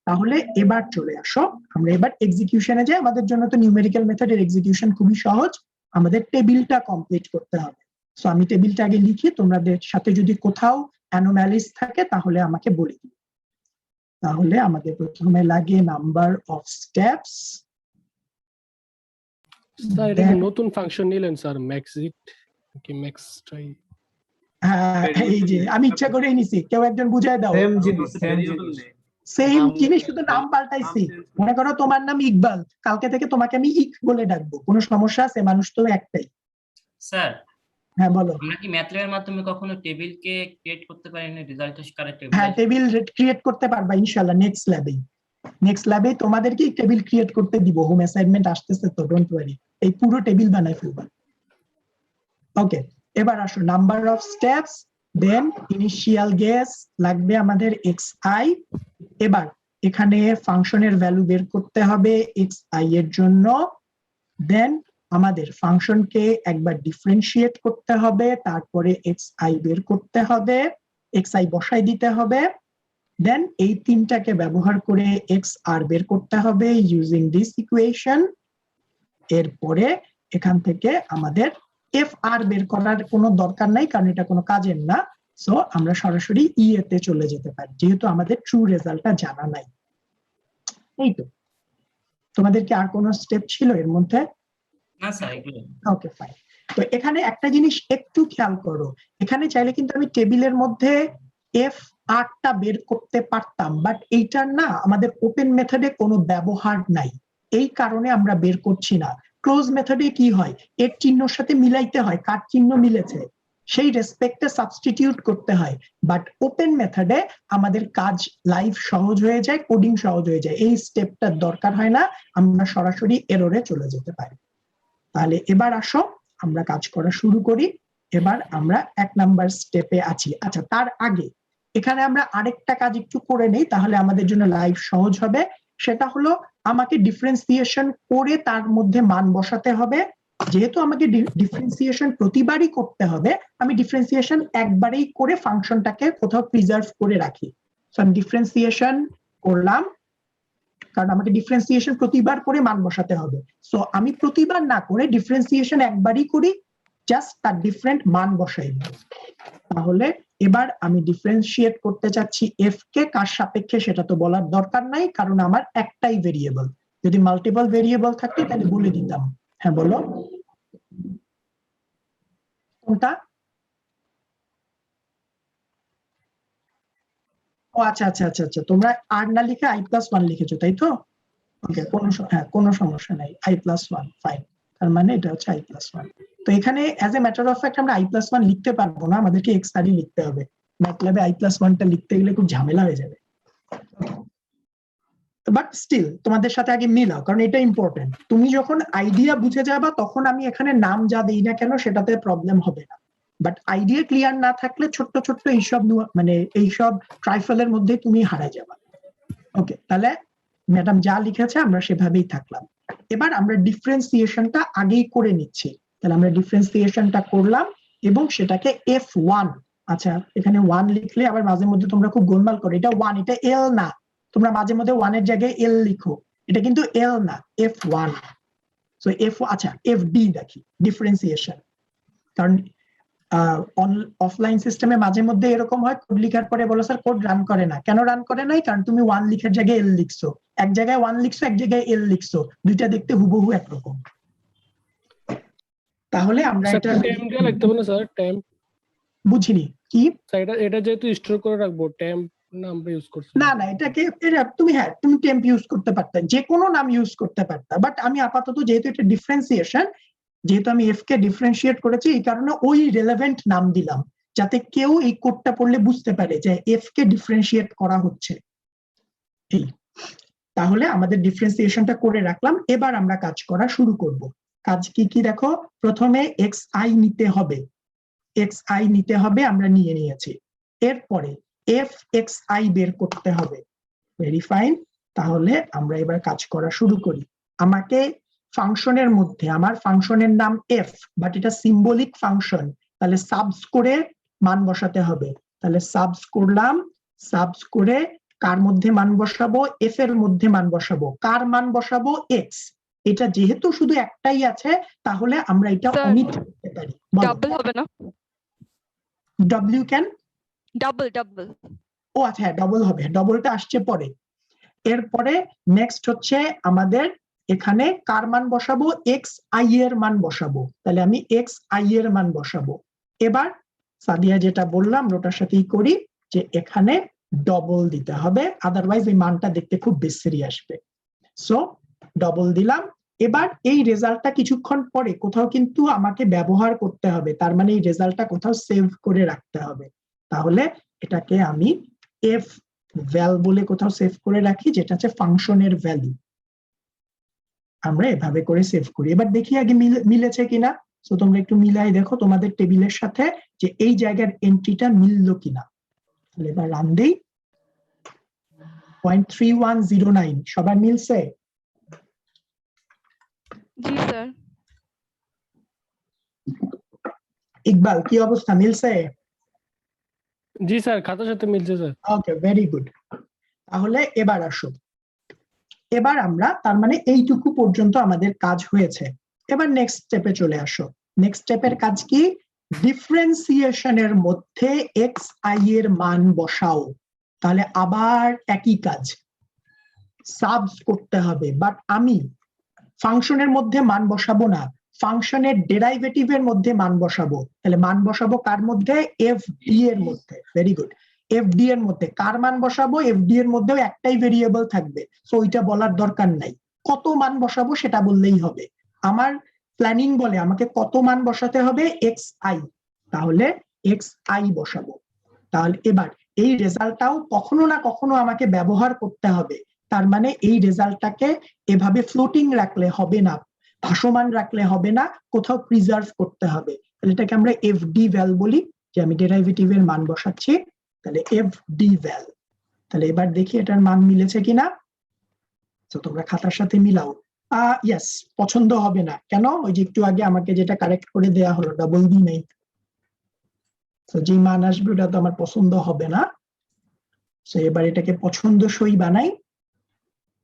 তাহলে এবার চলে আসো, আমরা এবার এক্সিকিউশনে যাই। আমাদের জন্য তো নিউমেরিক্যাল মেথডের এক্সিকিউশন খুবই সহজ, আমাদের টেবিলটা কমপ্লিট করতে হবে। সো আমি টেবিলটা আগে লিখি, তোমাদের সাথে যদি কোথাও অ্যানোম্যালিস থাকে তাহলে আমাকে বলে দিও। তাহলে আমাদের প্রথমে লাগে নাম্বার অফ স্টেপস। স্যার এটা নতুন ফাংশন নিলেন স্যার, ম্যাক্সিট কি ম্যাক্স ট্রাই? হ্যাঁ এই যে আমি ইচ্ছা করেই নিছি, কেউ একজন বুঝায় দাও। সেম জিনিস, শুধু নাম পাল্টাইছি। মনে করো তোমার নাম ইকবাল, কালকে থেকে তোমাকে আমি ইক বলে ডাকবো, কোনো সমস্যা আছে? মানুষ তো একটাই। স্যার হ্যাঁ বলো। আমরা কি ম্যাথল্যাবের মাধ্যমে কখনো টেবিলকে ক্রিয়েট করতে পারি না রেজাল্টের কারেক্ট টেবিল? হ্যাঁ টেবিল ক্রিয়েট করতে পারবা ইনশাআল্লাহ নেক্সট ল্যাবে তোমাদেরকে টেবিল ক্রিয়েট করতে দিব, হোম অ্যাসাইনমেন্ট আসতেছে তো, ডোন্ট ওয়ারি, এই পুরো টেবিল বানাই ফেলবা। ওকে, এবার আসো number of steps, then initial guess লাগবে আমাদের xi। এবার এখানে ফাংশনের ভ্যালু বের করতে হবে xi এর জন্য, দেন আমাদের ফাংশনকে একবার ডিফারেন্সিয়েট করতে হবে, তারপরে xi বের করতে হবে, xi বসাই দিতে হবে, দেন এই তিনটাকে ব্যবহার করে xr বের করতে হবে ইউজিং দিস ইকুয়েশন। এরপরে এখান থেকে আমাদের fr বের করার কোনো দরকার নাই, কারণ এটা কোনো কাজের না, সো আমরা সরাসরি ea তে চলে যেতে পারি, যেহেতু আমাদের ট্রু রেজাল্টটা জানা নাই। এই তো, তোমাদের কি আর কোনো স্টেপ ছিল এর মধ্যে? না স্যার এগুলো। ওকে ফাইন, তো এখানে একটা জিনিস একটু খেয়াল করো, এখানে চাইলে কিন্তু আমি টেবিলের মধ্যে f8টা বের করতে পারতাম, বাট এইটার না আমাদের ওপেন মেথডে কোনো ব্যবহার নাই, এই কারণে আমরা বের করছি না। ক্লোজ মেথডে কি হয়, এর চিহ্নর সাথে মিলাইতে হয়, কার চিহ্ন মিলেছে সেই রেসপেক্টে সাবস্টিটিউট করতে হয়, বাট ওপেন মেথডে আমাদের কাজ লাইভ সহজ হয়ে যায়, কোডিং সহজ হয়ে যায়, এই স্টেপটার দরকার হয় না, আমরা সরাসরি এররে চলে যেতে পারি। তাহলে এবার আসো আমরা কাজ করা শুরু করি। এবার আমরা 1 নাম্বার স্টেপে আছি। আচ্ছা, তার আগে এখানে আমরা আরেকটা কাজ একটু করে নেই, তাহলে আমাদের জন্য লাইভ সহজ হবে। সেটা হলো আমাকে ডিফারেন্সিয়েশন করে তার মধ্যে মান বসাতে হবে। যেহেতু আমাকে ডিফারেন্সিয়েশন প্রতিবারই করতে হবে, আমি ডিফারেন্সিয়েশন একবারেই করে ফাংশনটাকে কোথাও প্রিজার্ভ করে রাখি। সো আমি ডিফারেন্সিয়েশন করলাম, কারণ আমাকে ডিফারেন্সিয়েশন প্রতিবার করে মান বসাতে হবে। সো আমি প্রতিবার না করে ডিফারেন্সিয়েশন একবারই করি, জাস্ট তার ডিফারেন্ট মান বসাই। তাহলে এবার আমি ডিফারেন্সিয়েট করতে চাচ্ছি এফ কে, কার সাপেক্ষে সেটা তো বলার দরকার নাই, কারণ আমার একটাই ভেরিয়েবল। যদি মাল্টিপল ভেরিয়েবল থাকতো তাহলে বলে দিতাম। হ্যাঁ বলো কোনটা? ও আচ্ছা আচ্ছা আচ্ছা আচ্ছা, তোমরা আর না লিখে i+1 লিখেছো তাই তো? ওকে, কোনো সমস্যা নাই, i+1 ফাইন। তার মানে এটা হচ্ছে i+1। তো এখানে as a matter of fact আমরা i+1 লিখতে পারবো না, আমাদেরকে x আরই লিখতে হবে। ম্যাটল্যাবে i+1টা লিখতে গেলে খুব ঝামেলা হয়ে যাবে। বাট স্টিল তোমাদের সাথে আগে মিলাও, কারণ এটা ইম্পর্টেন্ট। তুমি যখন আইডিয়া বুঝে যাবা তখন আমি এখানে নাম যা দেই না কেন সেটাতে প্রবলেম হবে না। বাট আইডিয়া ক্লিয়ার না থাকলে ছোট্ট ছোট্ট এইসব মানে এইসব ট্রাইফেলের মধ্যে তুমি হারাই যাবা। ওকে, তাহলে ম্যাডাম যা লিখেছে আমরা সেভাবেই থাকলাম। এবার আমরা ডিফারেন্সিয়েশনটা আগেই করে নিচ্ছি। তাহলে আমরা ডিফারেন্সিয়েশনটা করলাম এবং সেটাকে f1, আচ্ছা এখানে 1 লিখলে আবার মাঝে মধ্যে তোমরা খুব গোলমাল করো, এটা 1, এটা l না। তোমরা মাঝে মধ্যে 1 এর জায়গায় l লিখো, এটা কিন্তু l না, f1। সো আচ্ছা fd দেখি ডিফারেন্সিয়েশন, কারণ অফলাইন সিস্টেমে মাঝে মধ্যে এরকম হয় কোড লিখার পরে বলো স্যার কোড রান করে না। কেন রান করে নাই? কারণ তুমি 1 লিখার জায়গায় l লিখছো, এক জায়গায় 1 লিখছো এক জায়গায় l লিখছো, দুইটা দেখতে হুবহু একরকম। তাহলে আমরা এটা টেম্প দিয়ে লিখতে হবে না স্যার? টেম্প বুঝিনি কি? এটা যেহেতু স্টোর করে রাখবো, টেম্প না আমরা ইউজ করছি না না, এটাকে তুমি তুমি টেম্প ইউজ করতে পারতে, যে কোনো নাম ইউজ করতে পারতা। বাট আমি আপাতত যেহেতু এটা ডিফারেন্সিয়েশন, যেহেতু আমি এফ কে ডিফারেন্সিয়েট করেছি, এই কারণে ওই রিলেভেন্ট নাম দিলাম, যাতে কেউ এই কোডটা পড়লে বুঝতে পারে যে এফ কে ডিফারেন্সিয়েট করা হচ্ছে। এই তাহলে আমাদের ডিফারেন্সিয়েশনটা করে রাখলাম। এবার আমরা কাজ করা শুরু করব। কাজ কি কি দেখো, প্রথমে এক্স আই নিতে হবে, আমরা নিয়ে নিয়েছি। এরপরে এফ এক্স আই বের করতে হবে, ভেরি ফাইন। তাহলে আমরা এবার কাজ করা শুরু করি। আমাকে ফাংশনের মধ্যে, আমার ফাংশনের নাম এফ, বাট এটা সিম্বলিক ফাংশন, তাহলে সাবস করে মান বসাতে হবে। তাহলে সাবস করলাম, সাবস করে কার মধ্যে মান বসাবো? এফ এর মধ্যে মান বসাবো। কার মান বসাবো? এক্স। এটা যেহেতু শুধু একটাই আছে তাহলে আমরা এটা অমিট করতে পারি। ডাবল হবে না? W can double. ও আচ্ছা হ্যাঁ, ডবল হবে, ডবলটা আসছে পরে। এরপরে নেক্সট হচ্ছে আমাদের এখানে কার মান বসাবো? এক্স আই এর মান বসাবো। তাহলে আমি এক্স আই এর মান বসাবো। এবার সাদিয়া যেটা বললাম ওটার সাথেই করি, যে এখানে ডবল দিতে হবে, আদারওয়াইজ এই মানটা দেখতে খুব বিশ্রী আসবে। সো ডবল দিলাম। এবার এই রেজাল্টটা কিছুক্ষণ পরে কোথাও কিন্তু আমাকে ব্যবহার করতে হবে, তার মানে এই রেজাল্টটা কোথাও সেভ করে রাখতে হবে। তাহলে এটাকে আমি এফ ভ্যাল বলে কোথাও সেভ করে রাখি, যেটা হচ্ছে ফাংশনের ভ্যালু। আমরা এভাবে করে সেভ করি। এবার দেখি আগে মিলেছে কিনা। তো তোমরা একটু মিলাই দেখো তোমাদের টেবিলের সাথে যে এই জায়গার এন্ট্রিটা মিললো কিনা। তাহলে এবার রান দেই। 0.3109 সবার মিলছে? জি স্যার। ইকবাল কি অবস্থা, মিলছে? জি স্যার, খাতার সাথে মিলছে স্যার। ওকে, ভেরি গুড। তাহলে এবার আসো, এবার আমরা তার মানে এইটুকু পর্যন্ত আমাদের কাজ হয়েছে। এবার নেক্সট স্টেপে চলে আসো। নেক্সট স্টেপের কাজ কি? ডিফারেন্সিয়েশনের মধ্যে এক্স আই এর মান বসাও। তাহলে আবার একই কাজ, সাবস করতে হবে। বাট আমি ফাংশনের মধ্যে মান বসাবো না, ফাংশনের ডেরাইভেটিভের মধ্যে মান বসাবো। তাহলে মান বসাবো কার মধ্যে? এফ ডি এর মধ্যে। ভেরি গুড, এফ ডি এর মধ্যে কার মান বসাবো? এফ ডি এর মধ্যেও একটাই ভেরিয়েবল থাকবে, সো ওইটা বলার দরকার নাই। কত মান বসাবো সেটা বললেই হবে। আমার প্ল্যানিং বলে আমাকে কত মান বসাতে হবে? X I. তাহলে এক্স আই বসাবো। তাহলে এবার এই রেজাল্টটাও কখনো না কখনো আমাকে ব্যবহার করতে হবে। তার মানে এই রেজাল্টটাকে এভাবে ফ্লোটিং রাখলে হবে না, ভাসমান রাখলে হবে না, কোথাও প্রিজার্ভ করতে হবে। তাহলে এটাকে আমরা এফ ডি ভ্যাল বলি, যে আমি ডেরাইভেটিভের মান বসাচ্ছি। তাহলে এফ ডি ভ্যাল। তাহলে এবার দেখি এটার মান মিলেছে কিনা। তো তোমরা খাতার সাথে মিলাও। ইয়েস, পছন্দ হবে না কেন? ওই যে একটু আগে আমাকে যেটা কারেক্ট করে দেয়া হলো, ডাবল ডি নেই। তো যে মান আসবে ওটা তো আমার পছন্দ হবে না। তো এবার এটাকে পছন্দসই বানাই।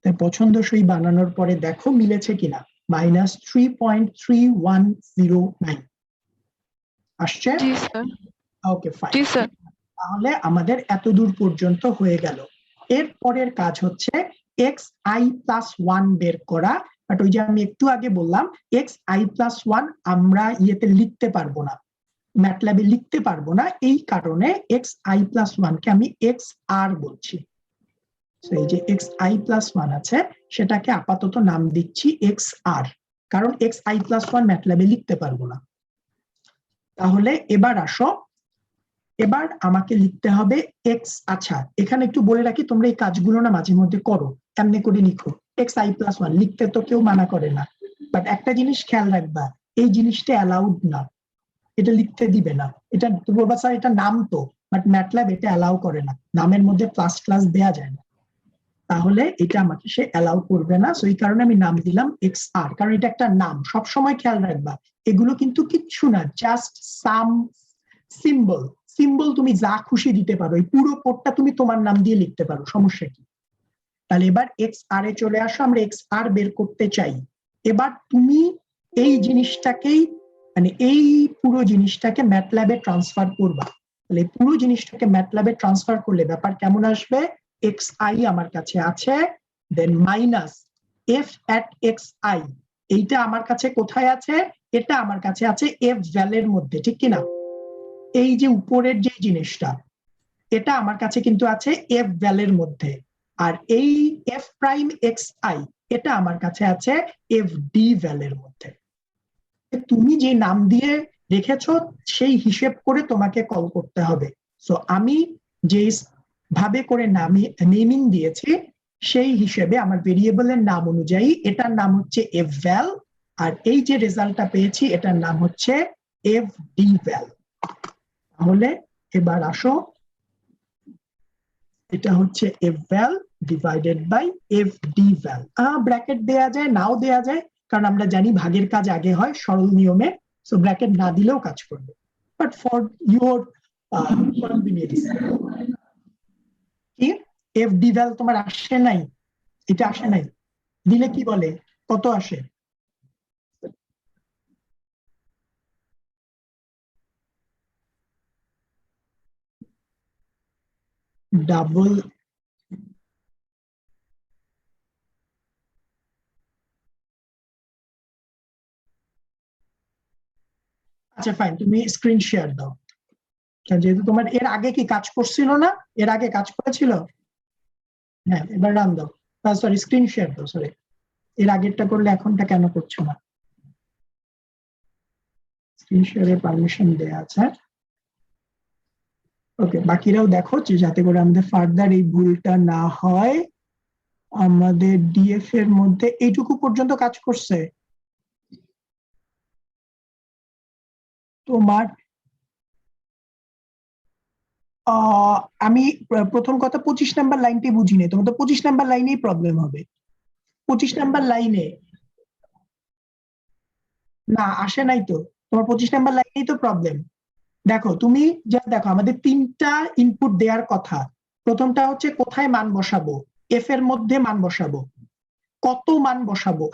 তাই পছন্দসই বানানোর পরে দেখো মিলেছে কিনা। -3.3109 আসছে। জি স্যার। Okay fine. জি স্যার। তাহলে আমাদের এত দূর পর্যন্ত হয়ে গেল। এর পরের কাজ হচ্ছে xi+1 বের করা। বাট ওই যে আমি একটু আগে বললাম xi+1 আমরা ইয়েতে লিখতে পারবো না, ম্যাটল্যাবে লিখতে পারবো না, এই কারণে xi+1 কে আমি xr বলছি। এই যে xi+1 আছে সেটাকে আপাতত নাম দিচ্ছি xr, কারণ xi+1 ম্যাটল্যাবে লিখতে পারবো না। তাহলে এবার আসো, এবার আমাকে লিখতে হবে x। আচ্ছা এখানে একটু বলে রাখি, তোমরা এই কাজগুলো না মাঝে মধ্যে করো, এমনি করে লিখো xi+1 লিখতে তো কেউ মানা করে না, বাট একটা জিনিস খেয়াল রাখবা, এই জিনিসটা অ্যালাউড না, এটা লিখতে দিবে না। এটা বলবা স্যার এটা নাম তো, বাট ম্যাটল্যাব এটা অ্যালাউ করে না, নামের মধ্যে প্লাস প্লাস দেয়া যায় না, তাহলে এটা আমাকে সে অ্যালাউ করবে না। সো এই কারণে আমি নাম দিলাম xr, কারণ এটা একটা নাম। সব সময় খেয়াল রাখবা এগুলো কিন্তু কিচ্ছু না, জাস্ট সাম সিম্বল। সিম্বল তুমি যা খুশি দিতে পারো, এই পুরো কোডটা তুমি তোমার নাম দিয়ে লিখতে পারো, সমস্যা কি? তাহলে এবার xr এ চলে আসো, আমরা xr বের করতে চাই। এবার তুমি এই জিনিসটাকেই মানে এই পুরো জিনিসটাকে ম্যাটল্যাবে ট্রান্সফার করবা। তাহলে পুরো জিনিসটাকে ম্যাটল্যাবে ট্রান্সফার করলে ব্যাপার কেমন আসবে? xi আমার কাছে আছে, দেন মাইনাস f@xi, এইটা আমার কাছে কোথায় আছে? এটা আমার কাছে আছে f ভ্যালের মধ্যে, ঠিক কিনা? এই যে উপরের যে জিনিসটা এটা আমার কাছে কিন্তু আছে f ভ্যালের মধ্যে, আর এই f'(xi) এটা আমার কাছে আছে fd ভ্যালের মধ্যে। তুমি যে নাম দিয়ে রেখেছো সেই হিসেব করে তোমাকে কল করতে হবে। সো আমি যে ভাবে করে নেমিং দিয়েছি সেই হিসেবে আমার ভেরিয়েবলের নাম অনুযায়ী এটার নাম হচ্ছে fval, আর এই যে রেজাল্টটা পেয়েছি এটার নাম হচ্ছে fdval। তাহলে এবার আসো, এটা হচ্ছে fval divided by fdval। Bracket দেয়া যায়, নাও দেয়া যায়, কারণ আমরা জানি ভাগের কাজ আগে হয় সরল নিয়মে, সো ব্র্যাকেট না দিলেও কাজ করবে, বাট ফর ইউর কনভিনিয়েন্স। কি fdval তোমার আসে নাই? এটা আসে নাই, দিলে কি বলে কত আসে? ডাবল আচ্ছা ফাইন, তুমি স্ক্রিন শেয়ার দাও, যেহেতু তোমার এর আগে কি কাজ করছিল না, এর আগে কাজ করেছিল। হ্যাঁ এবার রান দাও, সরি স্ক্রিন শেয়ার দাও, সরি এর আগেরটা করলে এখনটা কেন করছো না? স্ক্রিন শেয়ারের পারমিশন দেয়া আছে। ওকে, বাকিরাও দেখো যে যাতে করে আমাদের ফার্দার এই ভুলটা না হয়। আমাদের ডিএফ এর মধ্যে এইটুকু পর্যন্ত কাজ করছে তোমার। আমি প্রথম কথা 25 নাম্বার লাইনটাই বুঝি নাই, তোমার তো 25 নাম্বার লাইনেই প্রবলেম হবে। 25 নাম্বার লাইনে না আসে নাই তো, তোমার 25 নাম্বার লাইনেই তো প্রবলেম। দেখো তুমি যা দেখো, আমাদের তিনটা ইনপুট দেওয়ার কথা। প্রথমটা হচ্ছে কোথায় মান বসাবো, এফ এর মধ্যে মান বসাবো, কত মান বসাবো,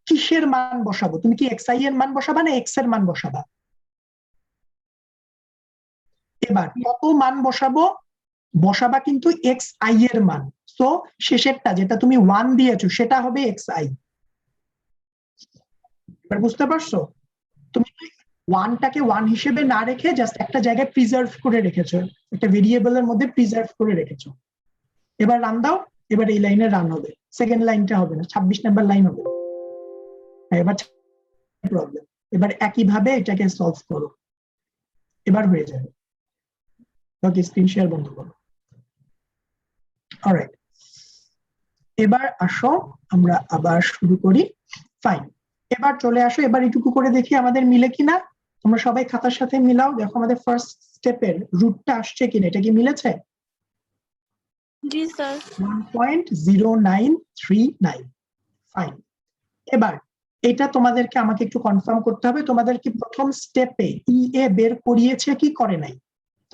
কিসের মান বসাবো, তুমি কি xi এর মান বসাবা না x এর মান বসাবা? এবার কত মান বসাবা কিন্তু xi এর মান। সো শেষেরটা যেটা তুমি 1 দিয়েছো সেটা হবে xi। এবার বুঝতে পারছো? তুমি 1টাকে 1 হিসেবে না রেখে জাস্ট একটা জায়গায় প্রিজার্ভ করে রেখেছো, একটা ভেরিয়েবলের মধ্যে প্রিজার্ভ করে রেখেছো। এবার রান দাও, এবার এই লাইনে রান হবে, সেকেন্ড লাইনটা হবে না, 26 নাম্বার লাইন হবে। এবার প্রবলেম, এবার একইভাবে এটাকে সলভ করো, এবার হয়ে যাবে। ওকে, স্ক্রিন শেয়ার বন্ধ করো। অলরাইট, এবার আসো আমরা আবার শুরু করি। ফাইন, এবার চলে আসো, এবার এটুকু করে দেখি আমাদের মিলে কিনা। তোমরা সবাই খাতার সাথে মিলাও, দেখো আমাদের ফার্স্ট স্টেপের রুটটা আসছে কিনা, এটা কি মিলেছে? জি স্যার। 1.0939। ফাইন, এবার এটা তোমাদেরকে আমাকে একটু কনফার্ম করতে হবে, তোমাদের কি প্রথম স্টেপে ইএ বের করিয়েছে কি করে নাই?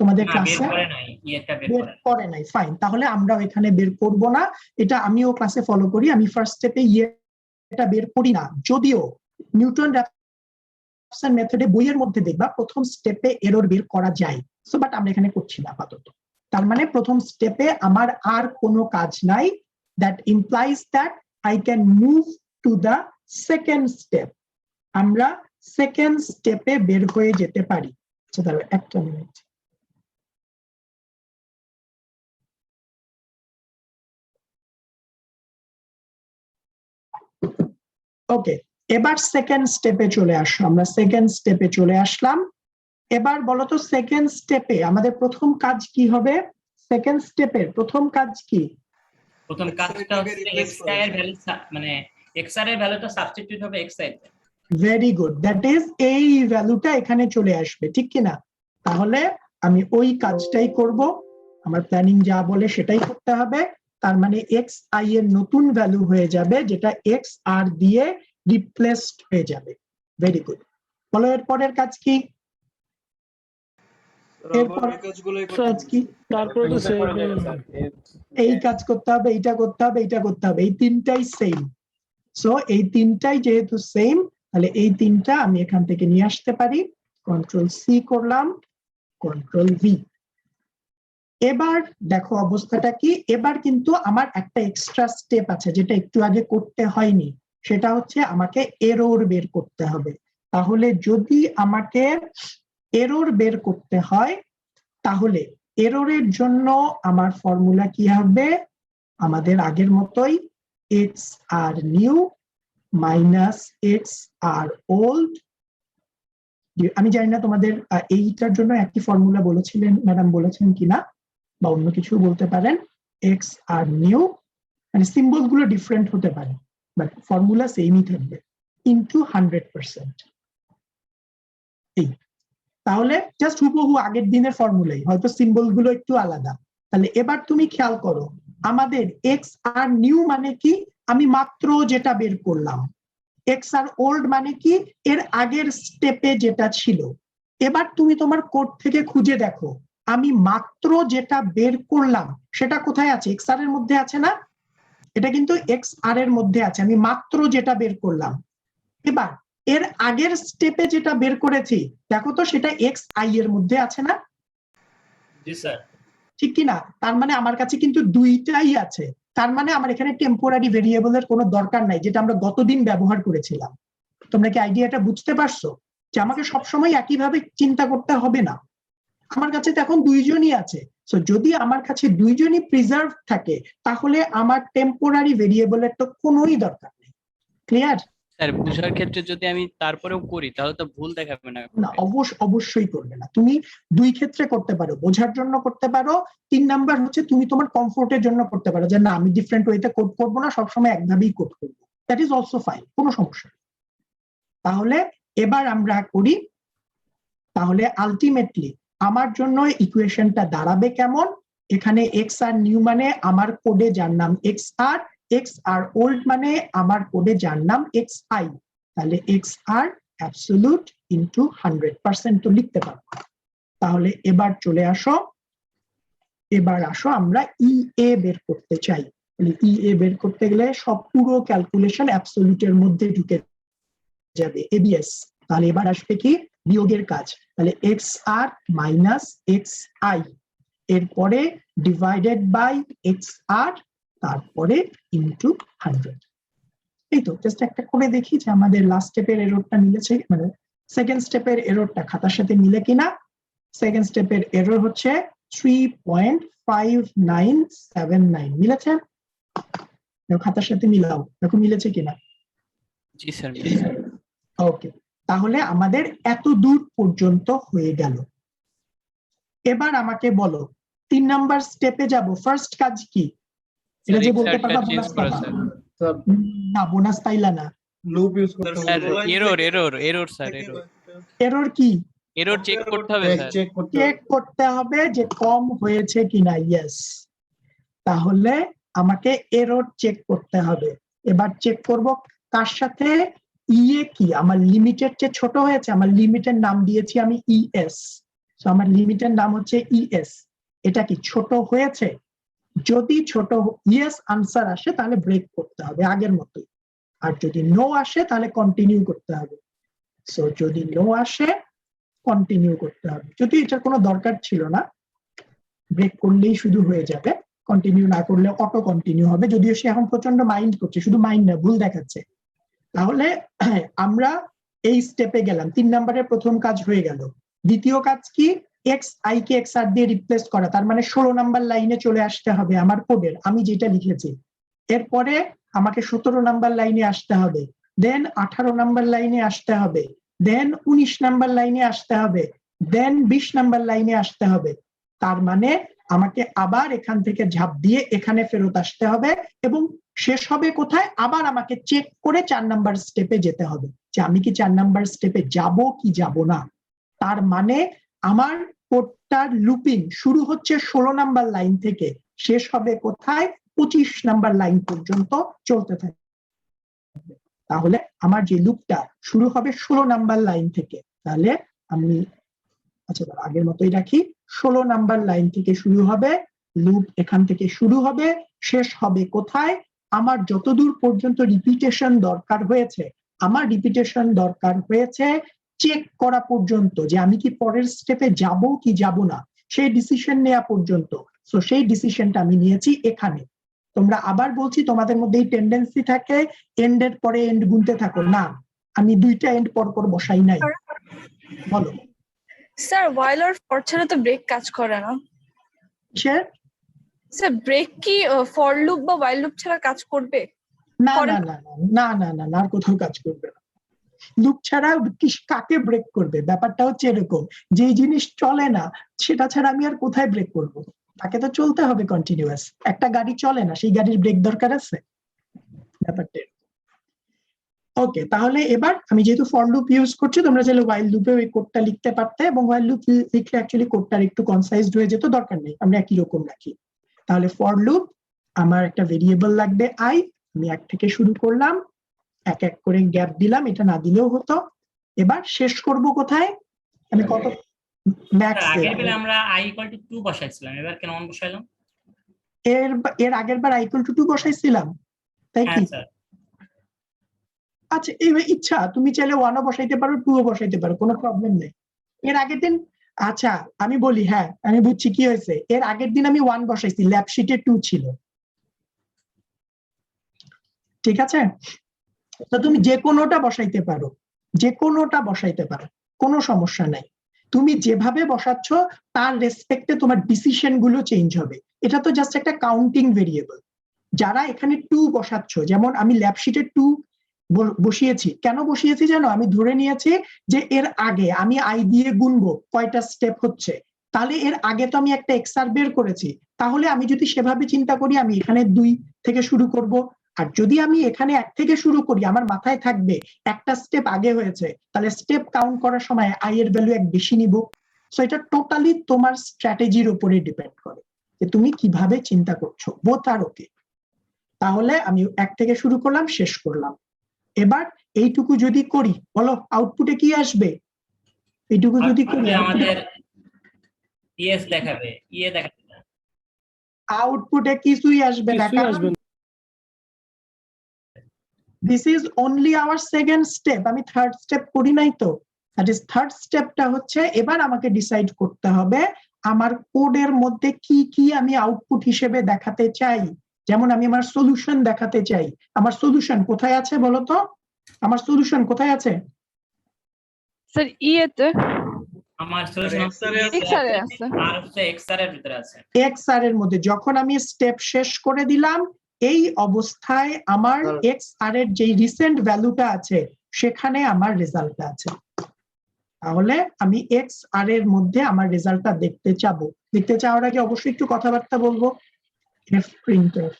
তোমাদের না, বের ক্লাসে করে নাই, ইয়েটা বের বের করে নাই। করে নাই, ফাইন, তাহলে আমরা এখানে বের করব না, এটা আমিও ক্লাসে ফলো করি, আমি ফার্স্ট স্টেপে এটা বের করি না, যদিও নিউটন র্যাপসন মেথডে বইয়ের মধ্যে দেখবা প্রথম স্টেপে এরর বের করা যায়, সো বাট আমরা এখানে করছি না আপাতত। তার মানে প্রথম স্টেপে আমার আর কোনো কাজ নাই, that implies that I can move to the second step, আমরা সেকেন্ড স্টেপে বের হয়ে যেতে পারি। আচ্ছা দাঁড়াও একটা মিনিট, ওকে, এবার সেকেন্ড স্টেপে চলে আসো, আমরা সেকেন্ড স্টেপে চলে আসলাম। এবার বলো তো সেকেন্ড স্টেপে আমাদের প্রথম কাজ কি হবে? সেকেন্ড স্টেপের প্রথম কাজ কি? প্রথম কাজটা হচ্ছে xi এর ভ্যালু, মানে xr এর ভ্যালুটা সাবস্টিটিউট হবে xi তে। ভেরি গুড, দ্যাট ইজ এই ভ্যালুটা এখানে চলে আসবে, ঠিক কি না? তাহলে আমি ওই কাজটাই করব, আমার প্ল্যানিং যা বলে সেটাই করতে হবে। তার মানে xi এর নতুন ভ্যালু হয়ে যাবে, যেটা xr দিয়ে রিপ্লেসড হয়ে যাবে। ভেরি গুড, বলো এর পরের কাজ কি? তারপরে তো সেম এই কাজ করতে হবে, এইটা করতে হবে, এইটা করতে হবে, এই তিনটাই সেম। সো এই তিনটাই যেহেতু সেম, তাহলে এই তিনটা আমি এখান থেকে নিয়ে আসতে পারি, কন্ট্রোল সি করলাম, কন্ট্রোল ভি। এবার দেখো অবস্থাটা কি, এবার কিন্তু আমার একটা এক্সট্রা স্টেপ আছে যেটা একটু আগে করতে হয়নি, সেটা হচ্ছে আমাকে এরর বের করতে হবে। তাহলে যদি আমাকে এরর বের করতে হয়, তাহলে এররের জন্য আমার ফর্মুলা কি হবে? আমাদের আগের মতোই এক্স আর নিউ মাইনাস এক্স আর ওল্ড। আমি জানি না তোমাদের এইটার জন্য একটি ফর্মুলা বলেছিলেন ম্যাডাম, বলেছেন কিনা, বা অন্য কিছু বলতে পারেন। এক্স আর নিউ, মানে সিম্বল গুলো ডিফারেন্ট হতে পারে বাট ফর্মুলা সেমই থাকবে, ইনটু 100%। এই তাহলে জাস্ট হুবহু আগের দিনের ফর্মুলাই, হয়তো সিম্বল গুলো একটু আলাদা। তাহলে এবার তুমি খেয়াল করো, আমাদের এক্স আর নিউ মানে কি? আমি মাত্র যেটা বের করলাম। এক্স আর ওল্ড মানে কি? এর আগের স্টেপে যেটা ছিল। এবার তুমি তোমার কোড থেকে খুঁজে দেখো, আমি মাত্র যেটা বের করলাম সেটা কোথায় আছে? এক্স আর এর মধ্যে আছে না? এটা কিন্তু এক্স আর এর মধ্যে আছে, আমি মাত্র যেটা বের করলাম। এবার এর আগের স্টেপে যেটা বের করেছি দেখো তো, সেটা এক্স আই এর মধ্যে আছে না? জি স্যার। ঠিক কি না? তার মানে আমার কাছে কিন্তু দুইটাই আছে, তার মানে আমার এখানে টেম্পোরারি ভেরিয়েবলের কোনো দরকার নাই, যেটা আমরা গতদিন ব্যবহার করেছিলাম। তোমরা কি আইডিয়াটা বুঝতে পারছো যে আমাকে সবসময় একইভাবে চিন্তা করতে হবে না? আমার কাছে তো এখন দুইজনই আছে, সো যদি আমার কাছে দুইজনই প্রিজার্ভ থাকে, তাহলে আমার টেম্পোরারি ভেরিয়েবলের তো কোনোই dরকার নেই। ক্লিয়ার? স্যার বুঝার ক্ষেত্রে যদি আমি তারপরেও করি তাহলে তো ভুল দেখাবে না। না, অবশ্যই করবে না। তুমি দুই ক্ষেত্রে করতে পারো, বোঝার জন্য করতে পারো, 3 নাম্বার হচ্ছে তুমি তোমার কমফোর্টের জন্য করতে পারো, যে না আমি ডিফারেন্ট ওয়েতে কোড করবো না, সবসময় একভাবেই কোড করবো, দ্যাট ইজ অলসো ফাইন, কোনো সমস্যা নেই। তাহলে এবার আমরা করি, তাহলে আলটিমেটলি আমার জন্য ইকুয়েশনটা দাঁড়াবে কেমন? এখানে এক্স আর নিউ মানে আমার কোডে যার নাম এক্স আর ওল্ড মানে আমার কোডে যার নাম এক্স আই, তাহলে এক্স আর অ্যাবসলিউট ইনটু 100% তো লিখতে পারবো। তাহলে এবার চলে আসো, আমরা ইএ বের করতে চাই। তাহলে ইএ বের করতে গেলে সব পুরো ক্যালকুলেশন অ্যাবসলিউটের মধ্যে ঢুকে যাবে, এবিএস। তাহলে এবার আসবে কি? বিয়োগের কাজ। তাহলে X R minus X I, এরপরে ডিভাইডেড বাই এক্স আর, তারপরে ইনটু 100। এই তো জাস্ট একটা করে দেখি যে আমাদের লাস্ট স্টেপের এররটা মিলেছে, মানে সেকেন্ড স্টেপের এররটা খাতার সাথে মিলে কিনা। সেকেন্ড স্টেপের এরর হচ্ছে 3.5979, মিলেছে? খাতার সাথে মিলাও, দেখো মিলেছে কিনা। জি স্যার। ওকে, তাহলে আমাদের এত দূর পর্যন্ত হয়ে গেল। এবার আমাকে বলো 3 নাম্বার স্টেপে যাব, ফার্স্ট কাজ কি? এটা যে বলতে পারবা বোনাস পাবা না, বোনাস পাইলা না। লুপ ইউজ করতে হবে। স্যার এরর স্যার, এরর কি? এরর চেক করতে হবে স্যার, চেক করতে হবে যে কম হয়েছে কিনা। ইয়েস, তাহলে আমাকে এরর চেক করতে হবে। এবার চেক করব কার সাথে? ইএ কি আমার লিমিটের চেয়ে ছোট হয়েছে, আমার লিমিটের নাম দিয়েছি আমি ইএস, সো আমার লিমিটের নাম হচ্ছে ইএস। এটা কি ছোট হয়েছে? যদি ছোট ইয়েস আনসার আসে তাহলে ব্রেক করতে হবে আগের মতোই, আর যদি নো আসে তাহলে কন্টিনিউ করতে হবে। সো যদি নো আসে কন্টিনিউ করতে হবে, যদি এটার কোনো দরকার ছিল না, ব্রেক করলেই শুধু হয়ে যাবে, কন্টিনিউ না করলে অটো কন্টিনিউ হবে, যদিও সে এখন প্রচন্ড মাইন্ড করছে, শুধু মাইন্ড না ভুল দেখাচ্ছে। তাহলে আমরা এই স্টেপে গেলাম, 3 নম্বরের প্রথম কাজ হয়ে গেল। দ্বিতীয় কাজ কি? এক্স আই কে এক্স আর দিয়ে রিপ্লেস করা, তার মানে 16 নাম্বার লাইনে চলে আসতে হবে আমার কোডের, আমি যেটা লিখেছি। এরপরে আমাকে 17 নাম্বার লাইনে আসতে হবে, দেন 18 নাম্বার লাইনে আসতে হবে, দেন 19 নাম্বার লাইনে আসতে হবে, দেন 20 নাম্বার লাইনে আসতে হবে। তার মানে আমাকে আবার এখান থেকে ঝাঁপ দিয়ে এখানে ফেরত আসতে হবে, এবং শেষ হবে কোথায়? আবার আমাকে চেক করে 4 নাম্বার স্টেপে যেতে হবে, যে আমি কি 4 নাম্বার স্টেপে যাব কি যাব না। তার মানে আমার কোডটার লুপিং শুরু হচ্ছে 16 নাম্বার লাইন থেকে, শেষ হবে কোথায়? 25 নাম্বার লাইন পর্যন্ত চলতে থাকে। তাহলে আমার যে লুপটা শুরু হবে 16 নাম্বার লাইন থেকে, তাহলে আমি আচ্ছা আগের মতোই রাখি, 16 নাম্বার লাইন থেকে শুরু হবে লুপ, এখান থেকে শুরু হবে, শেষ হবে কোথায়? আমার যতদূর পর্যন্ত রিপিটেশন দরকার হয়েছে, আমার রিপিটেশন দরকার হয়েছে চেক করা পর্যন্ত, যে আমি কি পরের স্টেপে যাব কি যাব না, সেই ডিসিশন নেওয়া পর্যন্ত। সো সেই ডিসিশনটা আমি নিয়েছি এখানে। তোমরা আবার বলছি, তোমাদের মধ্যে এই টেন্ডেন্সি থাকে এন্ডের পরে এন্ড গুনতে থাকো, না আমি 2টা এন্ড পর পর বসাই নাই। বলো স্যার, while আর for ছাড়া তো ব্রেক কাজ করে না। স্যার ব্রেক কি ফর লুপ বা while লুপ ছাড়া কাজ করবে? না না না না না না না, আর কোথাও কাজ করবে না। লুপ ছাড়া কাকে ব্রেক করবে? ব্যাপারটা হচ্ছে এরকম, যে জিনিস চলে না সেটা ছাড়া আমি আর কোথায় ব্রেক করব? তাকে তো চলতে হবে কন্টিনিউয়াস। একটা গাড়ি চলে না, সেই গাড়ির ব্রেক দরকার আছে? ব্যাপারটা ওকে। তাহলে এবার আমি যেহেতু ফর লুপ ইউজ করছি, তোমরা চাইলে while লুপে ওই কোডটা লিখতে পারতে, এবং while লুপ লিখলে অ্যাকচুয়ালি কোডটার একটু কনসাইজড হয়ে যেত, দরকার নেই, আমরা একই রকম রাখি। তাহলে ফর লুপ আমার একটা ভেরিয়েবল লাগবে আই, আমি 1 থেকে শুরু করলাম, এক এক করে গ্যাপ দিলাম, এটা না দিলেও হতো। এবার শেষ করব কোথায়? আমি কত ম্যাক্স আগের বেলা আমরা i = 2 বসাইছিলাম, এবার কেন 1 বসাইলাম? এর আগের বার i = 2 বসাইছিলাম, তাই কি? আচ্ছা এই ইচ্ছা, তুমি চাইলে 1ও বসাইতে পারো, 2ও বসাইতে পারো, কোনো প্রবলেম নেই। এর আগের দিন আচ্ছা আমি বলি, হ্যাঁ আমি বুঝছি কি হয়েছে। এর আগের দিন আমি 1 বসাইছি, ল্যাব শিটে 2 ছিল, ঠিক আছে? তো তুমি যে কোনোটা বসাইতে পারো, যে কোনোটা বসাইতে পারো, কোনো সমস্যা নাই। তুমি যেভাবে বসাচ্ছ তার রেসপেক্টে তোমার ডিসিশন গুলো চেঞ্জ হবে। এটা তো জাস্ট একটা কাউন্টিং ভেরিয়েবল। যারা এখানে 2 বসাচ্ছ, যেমন আমি ল্যাব শিটে 2 বসিয়েছি, কেন বসিয়েছি জানো? আমি ধরে নিয়েছি যে এর আগে আমি আই দিয়ে গুনবো কয়টা স্টেপ হচ্ছে, তাহলে এর আগে তো আমি একটা এক্সআর বের করেছি, তাহলে আমি যদি সেভাবে চিন্তা করি আমি এখানে 2 থেকে শুরু করব। আর যদি আমি এখানে 1 থেকে শুরু করি, আমার মাথায় থাকবে একটা স্টেপ আগে হয়েছে, তাহলে স্টেপ কাউন্ট করার সময় আই এর ভ্যালু 1 বেশি নিব। সো এটা টোটালি তোমার স্ট্র্যাটেজির উপরে ডিপেন্ড করে যে তুমি কিভাবে চিন্তা করছো, বোথ আর ওকে। তাহলে আমি 1 থেকে শুরু করলাম, শেষ করলাম। এবার এইটুকু যদি করি, বলো আউটপুটে কি আসবে? এইটুকু যদি করি আমাদের ইএস দেখাবে, ইএ দেখাবে না, আউটপুটে কিছুই আসবে না, কারণ this is only our second step, আমি থার্ড স্টেপ করি নাই তো। দ্যাট ইজ থার্ড স্টেপটা হচ্ছে এবার আমাকে ডিসাইড করতে হবে আমার কোডের মধ্যে কি কি আমি আউটপুট হিসেবে দেখাতে চাই। যেমন আমি আমার সলিউশন দেখাতে চাই, আমার সলিউশন কোথায় আছে বলো তো? আমার সলিউশন কোথায় আছে? স্যার ইয়েতে আমার সলিউশন এক্সআর এ আছে, আর হচ্ছে এক্সআর এর ভিতরে আছে। এক্সআর এর মধ্যে যখন আমি স্টেপ শেষ করে দিলাম, এই অবস্থায় আমার এক্সআর এর যে রিসেন্ট ভ্যালুটা আছে সেখানে আমার রেজাল্টটা আছে। তাহলে আমি এক্সআর এর মধ্যে আমার রেজাল্টটা দেখতে চাবো। দেখতে চাওয়ার আগে অবশ্যই একটু কথাবার্তা বলবো। এফ প্রিন্টএফ,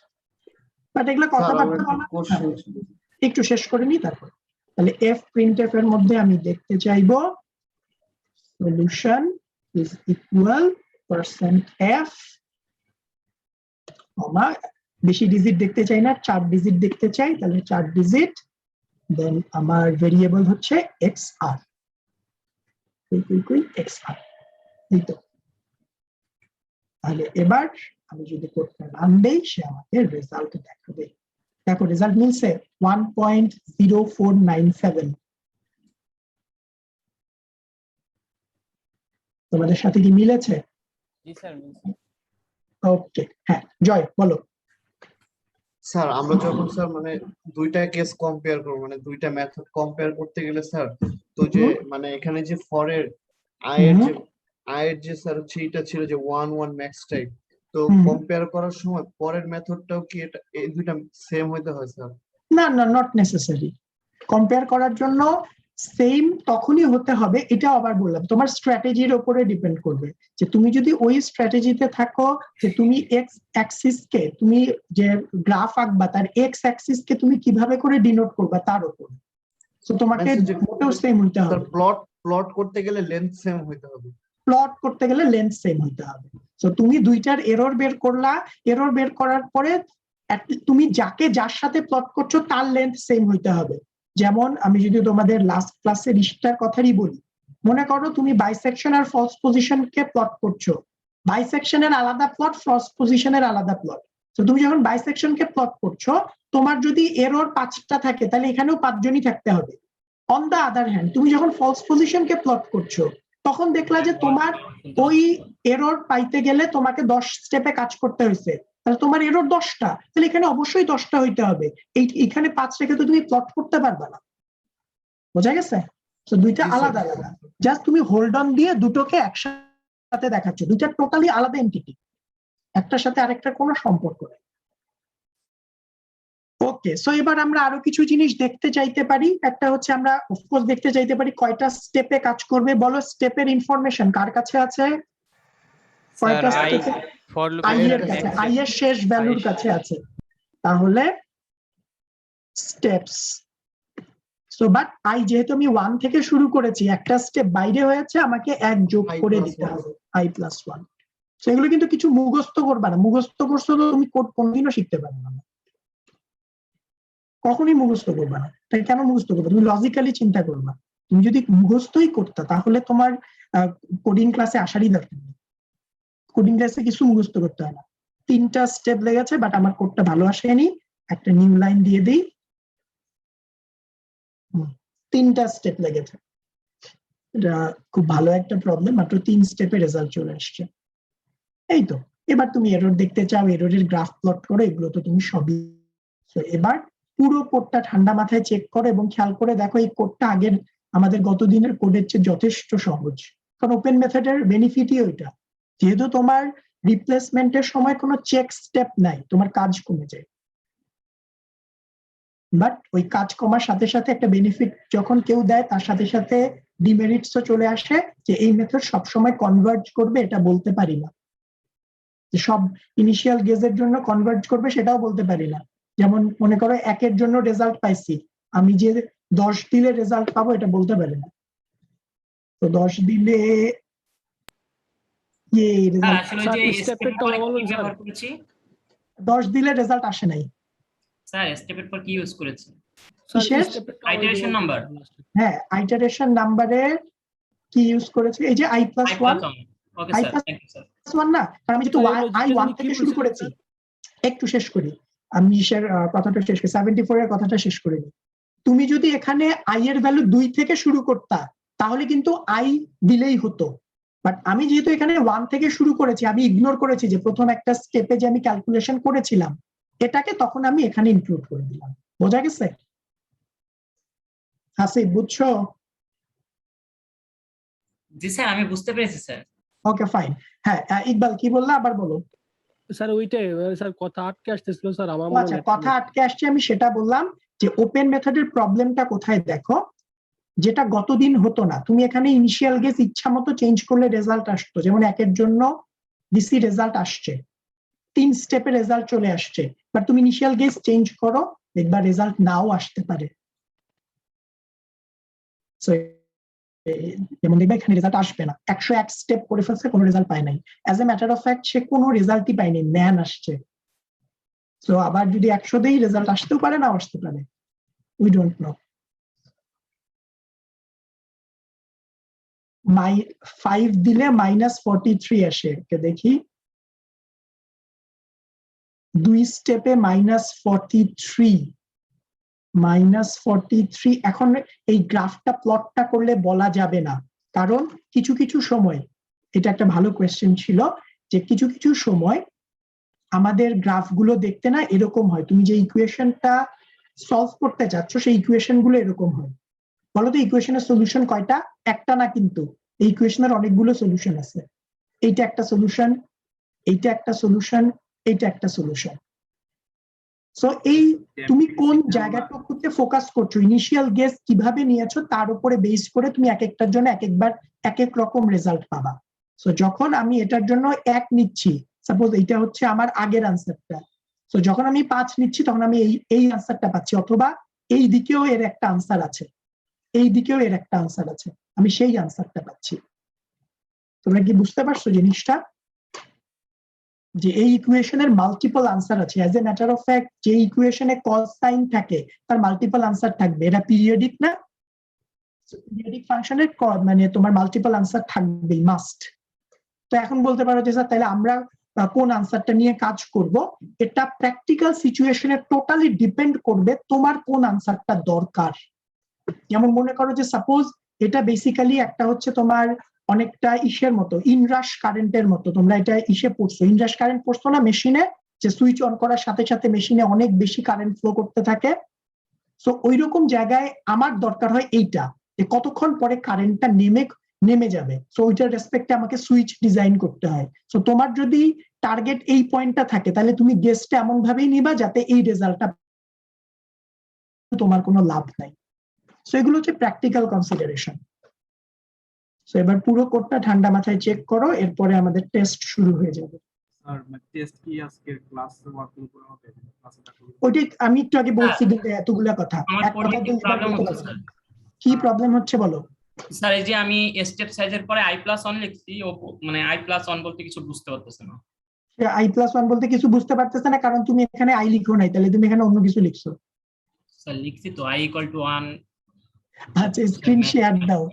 বাট এগুলো কথাবার্তা একটু শেষ করে নি তারপর। তাহলে এফ প্রিন্টএফ এর মধ্যে আমি দেখতে চাইবো solution is equal %f, বেশি ডিজিট দেখতে চাই না, 4 ডিজিট দেখতে চাই, তাহলে 4 ডিজিট। দেন আমার ভেরিয়েবল হচ্ছে xr, xr। এই তো। তাহলে এবার আমি যদি কোডটা রান দেই সে আমাকে রেজাল্ট দেখাবে। দেখো রেজাল্ট মিলছে 1.0497। তোমাদের সাথে কি মিলেছে? জি স্যার। ওকে, হ্যাঁ জয় বলো। স্যার আমরা যখন স্যার মানে দুইটা কেস কম্পেয়ার করবো, মানে দুইটা মেথড কম্পেয়ার করতে গেলে স্যার, তো যে মানে এখানে যে ফরের আয়ের যে স্যার হচ্ছে এটা ছিল যে 1 ম্যাক্স টাইপ, তো কম্পেয়ার করার সময় পরের মেথডটাও কি এটা এই দুইটা সেম হইতে হয় স্যার? না না, নট নেসেসারি। কম্পেয়ার করার জন্য সেম তখনই হতে হবে, এটা আবার বললাম তোমার স্ট্র্যাটেজির উপরে ডিপেন্ড করবে, যে তুমি যদি ওই স্ট্র্যাটেজিতে থাকো যে তুমি এক্স অ্যাক্সিস কে তুমি যে গ্রাফ আঁকবা তার এক্স অ্যাক্সিস কে তুমি কিভাবে করে ডিনোট করবা তার উপর। তো তোমাকে মোটেও সেম হইতে হবে। প্লট করতে গেলে লেন্থ সেম হইতে হবে। প্লট করতে গেলে লেন্থ সেম হইতে হবে। তো তুমি দুইটার এরর বের করলা, এরর বের করার পরে তুমি যার সাথে প্লট করছো তার লেন্থ সেম হইতে হবে। যেমন আমি যদি তোমাদের লাস্ট ক্লাসের ইস্টার কথাই বলি, মনে করো তুমি বাইসেকশন আর ফলস পজিশনকে প্লট করছো, বাইসেকশনের আলাদা প্লট, ফলস পজিশনের আলাদা প্লট। তো তুমি যখন বাইসেকশনকে প্লট করছো, তোমার যদি এরর 5টা থাকে তাহলে এখানেও 5 জনই থাকতে হবে। অন দা আদার হ্যান্ড তুমি যখন ফলস পজিশনকে প্লট করছো তখন দেখলা যে তোমার ওই এরর পাইতে গেলে তোমাকে 10 স্টেপে কাজ করতে হয়েছে, তাহলে তোমার এরর 10টা, তাহলে এখানে অবশ্যই 10টা হইতে হবে। এখানে 5 রেখে তো তুমি প্লট করতে পারবে না। বোঝা গেছে? তো দুইটা আলাদা আলাদা, জাস্ট তুমি হোল্ড অন দিয়ে দুটোকে একসাথে দেখাচ্ছ, দুইটা টোটালি আলাদা এন্টিটি, একটার সাথে আরেকটার কোনো সম্পর্ক নেই। ওকে, সো এবার আমরা আরো কিছু জিনিস দেখতে চাইতে পারি। একটা হচ্ছে আমরা অফকোর্স দেখতে চাইতে পারি কয়টা স্টেপে কাজ করবে। বলো স্টেপের ইনফরমেশন কার কাছে আছে? কয়টা স্টেপে? আই এর কাছে, আই এর শেষ ভ্যালুর কাছে আছে। তাহলে স্টেপস, সো বাট আই যেহেতু আমি 1 থেকে শুরু করেছি, একটা স্টেপ বাইরে হয়েছে, আমাকে 1 যোগ করে দিতে হবে, i+1। সো এগুলো কিন্তু কিছু মুখস্থ করবা না, মুখস্থ করছো তো তুমি কোড কোনদিনও শিখতে পারবে না, কখনই মুখস্থ করবে না। তাই কেন মুখস্থ করবে? তুমি লজিক্যালি চিন্তা করবা। তুমি যদি মুখস্থই করতে তাহলে তোমার কোডিং ক্লাসে আসারই দরকার নেই। কোডিং ক্লাসে কিছু মুখস্থ করতে হয় না। 3টা স্টেপ লেগেছে, বাট আমার কোডটা ভালো আসেনি, একটা নিউ লাইন দিয়ে দিই। 3টা স্টেপ লেগেছে, এটা খুব ভালো একটা প্রবলেম, মাত্র 3 স্টেপে রেজাল্ট চলে আসছে। এই তো, এবার তুমি এরর দেখতে চাও, এররের গ্রাফ প্লট করো, এগুলো তো তুমি সবই। এবার পুরো কোডটা ঠান্ডা মাথায় চেক করো এবং খেয়াল করে দেখো এই কোডটা আগের আমাদের গত দিনের কোডের চেয়ে যথেষ্ট সহজ। কারণ ওপেন মেথডের বেনিফিটই ওইটা, যেহেতু তোমার রিপ্লেসমেন্টের সময় কোনো চেক স্টেপ নাই, তোমার কাজ কমে যায়। বাট ওই কাজ কমার সাথে সাথে একটা বেনিফিট যখন কেউ দেয়, তার সাথে সাথে ডিমেরিটসও চলে আসে, যে এই মেথড সবসময় কনভার্জ করবে এটা বলতে পারি না, যে সব ইনিশিয়াল গেজের জন্য কনভার্জ করবে সেটাও বলতে পারি না। যেমন মনে করো 1 জন্য রেজাল্ট পাইছি, আমি যে 10 দিলে রেজাল্ট পাবো এটা বলতে পারি না। তো 10 দিলে 10 দিলে রেজাল্ট আসে নাই স্যার। স্টেপের পর কি ইউজ করেছেন? Iteration number. হ্যাঁ, আইটারেশন নাম্বারে কি ইউজ করেছে? এই যে i+1। Okay sir, thank you sir. i+1 না, কারণ আমি যেহেতু i1 থেকে শুরু করেছি। একটু শেষ করি, আমি কথাটা শেষ করি, 74 এর কথাটা শেষ করে নিই। তুমি যদি এখানে i এর ভ্যালু 2 থেকে শুরু করতা তাহলে কিন্তু i দিলেই হতো, বাট আমি যেহেতু এখানে 1 থেকে শুরু করেছি, আমি ইগনোর করেছি যে প্রথম একটা স্টেপে যে আমি ক্যালকুলেশন করেছিলাম এটাকে, তখন আমি এখানে ইনক্লুড করে দিলাম। বোঝা গেছে? হাসিব, বুঝছো? জি স্যার, আমি বুঝতে পেরেছি স্যার। Okay fine. হ্যাঁ ইকবাল কি বললা, আবার বলো। স্যার ওইটাই স্যার, কথা আটকে আসতেছিল স্যার আমার। আচ্ছা, কথা আটকে আসছে, আমি সেটা বললাম যে ওপেন মেথডের প্রবলেমটা কোথায় দেখো, যেটা গতদিন হতো না। তুমি এখানে ইনিশিয়াল গেস ইচ্ছা মতো চেঞ্জ করলে রেজাল্ট আসতো, যেমন 1 জন্য ডিসি রেজাল্ট আসছে, 3 স্টেপে রেজাল্ট চলে আসছে, বাট তুমি ইনিশিয়াল গেস চেঞ্জ করো, দেখবা রেজাল্ট নাও আসতে পারে। যেমন দেখবে এখানে রেজাল্ট আসবে না, 101 স্টেপ করে ফেলছে, কোনো রেজাল্ট পায় নাই। As a matter of fact সে কোনো রেজাল্টই পায়নি, ম্যান আসছে। সো আবার যদি 100 দেই রেজাল্ট আসতেও পারে, না আসতে পারে, উই ডোন্ট নো। 5 দিলে -43 আসে, দেখি 2 স্টেপে -43 এখন এই গ্রাফটা প্লটটা করলে বলা যাবে না, কারণ কিছু কিছু সময়, এটা একটা ভালো কোয়েশ্চেন ছিল, যে কিছু কিছু সময় আমাদের গ্রাফগুলো দেখতে না এরকম হয়, তুমি যে ইকুয়েশনটা সলভ করতে চাচ্ছ সেই ইকুয়েশন গুলো এরকম হয়। বলো তো ইকুয়েশনের সলিউশন কয়টা? একটা না, কিন্তু এই ইকুয়েশনের অনেকগুলো সলিউশন আছে। এইটা একটা সলিউশন, এইটা একটা সলিউশন, এইটা একটা সলিউশন। সো এই তুমি কোন জায়গাটুকুতে ফোকাস করছো, ইনিশিয়াল গেস কিভাবে নিয়েছো তার উপরে বেস করে তুমি এক একটার জন্য এক একবার এক এক রকম রেজাল্ট পাবা। সো যখন আমি এটার জন্য 1 নিচ্ছি, সাপোজ এইটা হচ্ছে আমার আগের আনসারটা, সো যখন আমি 5 নিচ্ছি তখন আমি এই আনসারটা পাচ্ছি, অথবা এই দিকেও এর একটা আনসার আছে, এই দিকেও এর একটা আনসার আছে, আমি সেই আনসারটা পাচ্ছি। তোমরা কি বুঝতে পারছো জিনিসটা, যে এই ইকুয়েশনের মাল্টিপল আনসার আছে। As a matter of fact, যে ইকুয়েশনে কজ সাইন থাকে তার মাল্টিপল আনসার থাকবে, এটা পিরিয়ডিক না, পিরিয়ডিক ফাংশনের মানে তোমার মাল্টিপল আনসার থাকবেই, মাস্ট। তো এখন বলতে পারো যে স্যার তাহলে আমরা কোন আনসারটা নিয়ে কাজ করব, এটা প্র্যাকটিক্যাল সিচুয়েশনে টোটালি ডিপেন্ড করবে তোমার কোন আনসারটা দরকার। যেমন মনে করো যে সাপোজ এটা বেসিক্যালি একটা হচ্ছে তোমার অনেকটা ইসের মতো, ইনরাশ কারেন্টের মতো, তোমরা এটা ইসে পড়ছো, ইনরাশ কারেন্ট পড়ছো না মেশিনে, যে সুইচ অন করার সাথে সাথে মেশিনে অনেক বেশি কারেন্ট ফ্লো করতে থাকে। সো ওই রকম জায়গায় আমার দরকার হয় এইটা, যে কতক্ষণ পরে কারেন্টটা নেমে যাবে, সো ওইটার রেসপেক্টে আমাকে সুইচ ডিজাইন করতে হয়। সো তোমার যদি টার্গেট এই পয়েন্টটা থাকে তাহলে তুমি গেসটা এমন ভাবেই নিবা যাতে এই রেজাল্টটা, তোমার কোনো লাভ নাই। সো এগুলো হচ্ছে প্র্যাকটিক্যাল কনসিডারেশন। সো এবার পুরো কোডটা ঠান্ডা মাথায় চেক করো, এরপরে আমাদের টেস্ট শুরু হয়ে যাবে। স্যার টেস্ট কি আজকে ক্লাসে ওয়ার্কিং করে হবে? ওইটাই আমি একটু আগে বলছি, কিন্তু এতগুলা কথা এক কথা প্রবলেম হচ্ছে স্যার। কি প্রবলেম হচ্ছে বলো? স্যার এই যে আমি স্টেপ সাইজের পরে i+1 লিখছি, ও মানে i+1 বলতে কিছু বুঝতে পারতেছে না। i+1 বলতে কিছু বুঝতে পারতেছে না, কারণ তুমি এখানে i লিখো নাই, তাহলে তুমি এখানে অন্য কিছু লিখছো। স্যার লিখছি তো i=1। আচ্ছা স্ক্রিন শেয়ার দাও,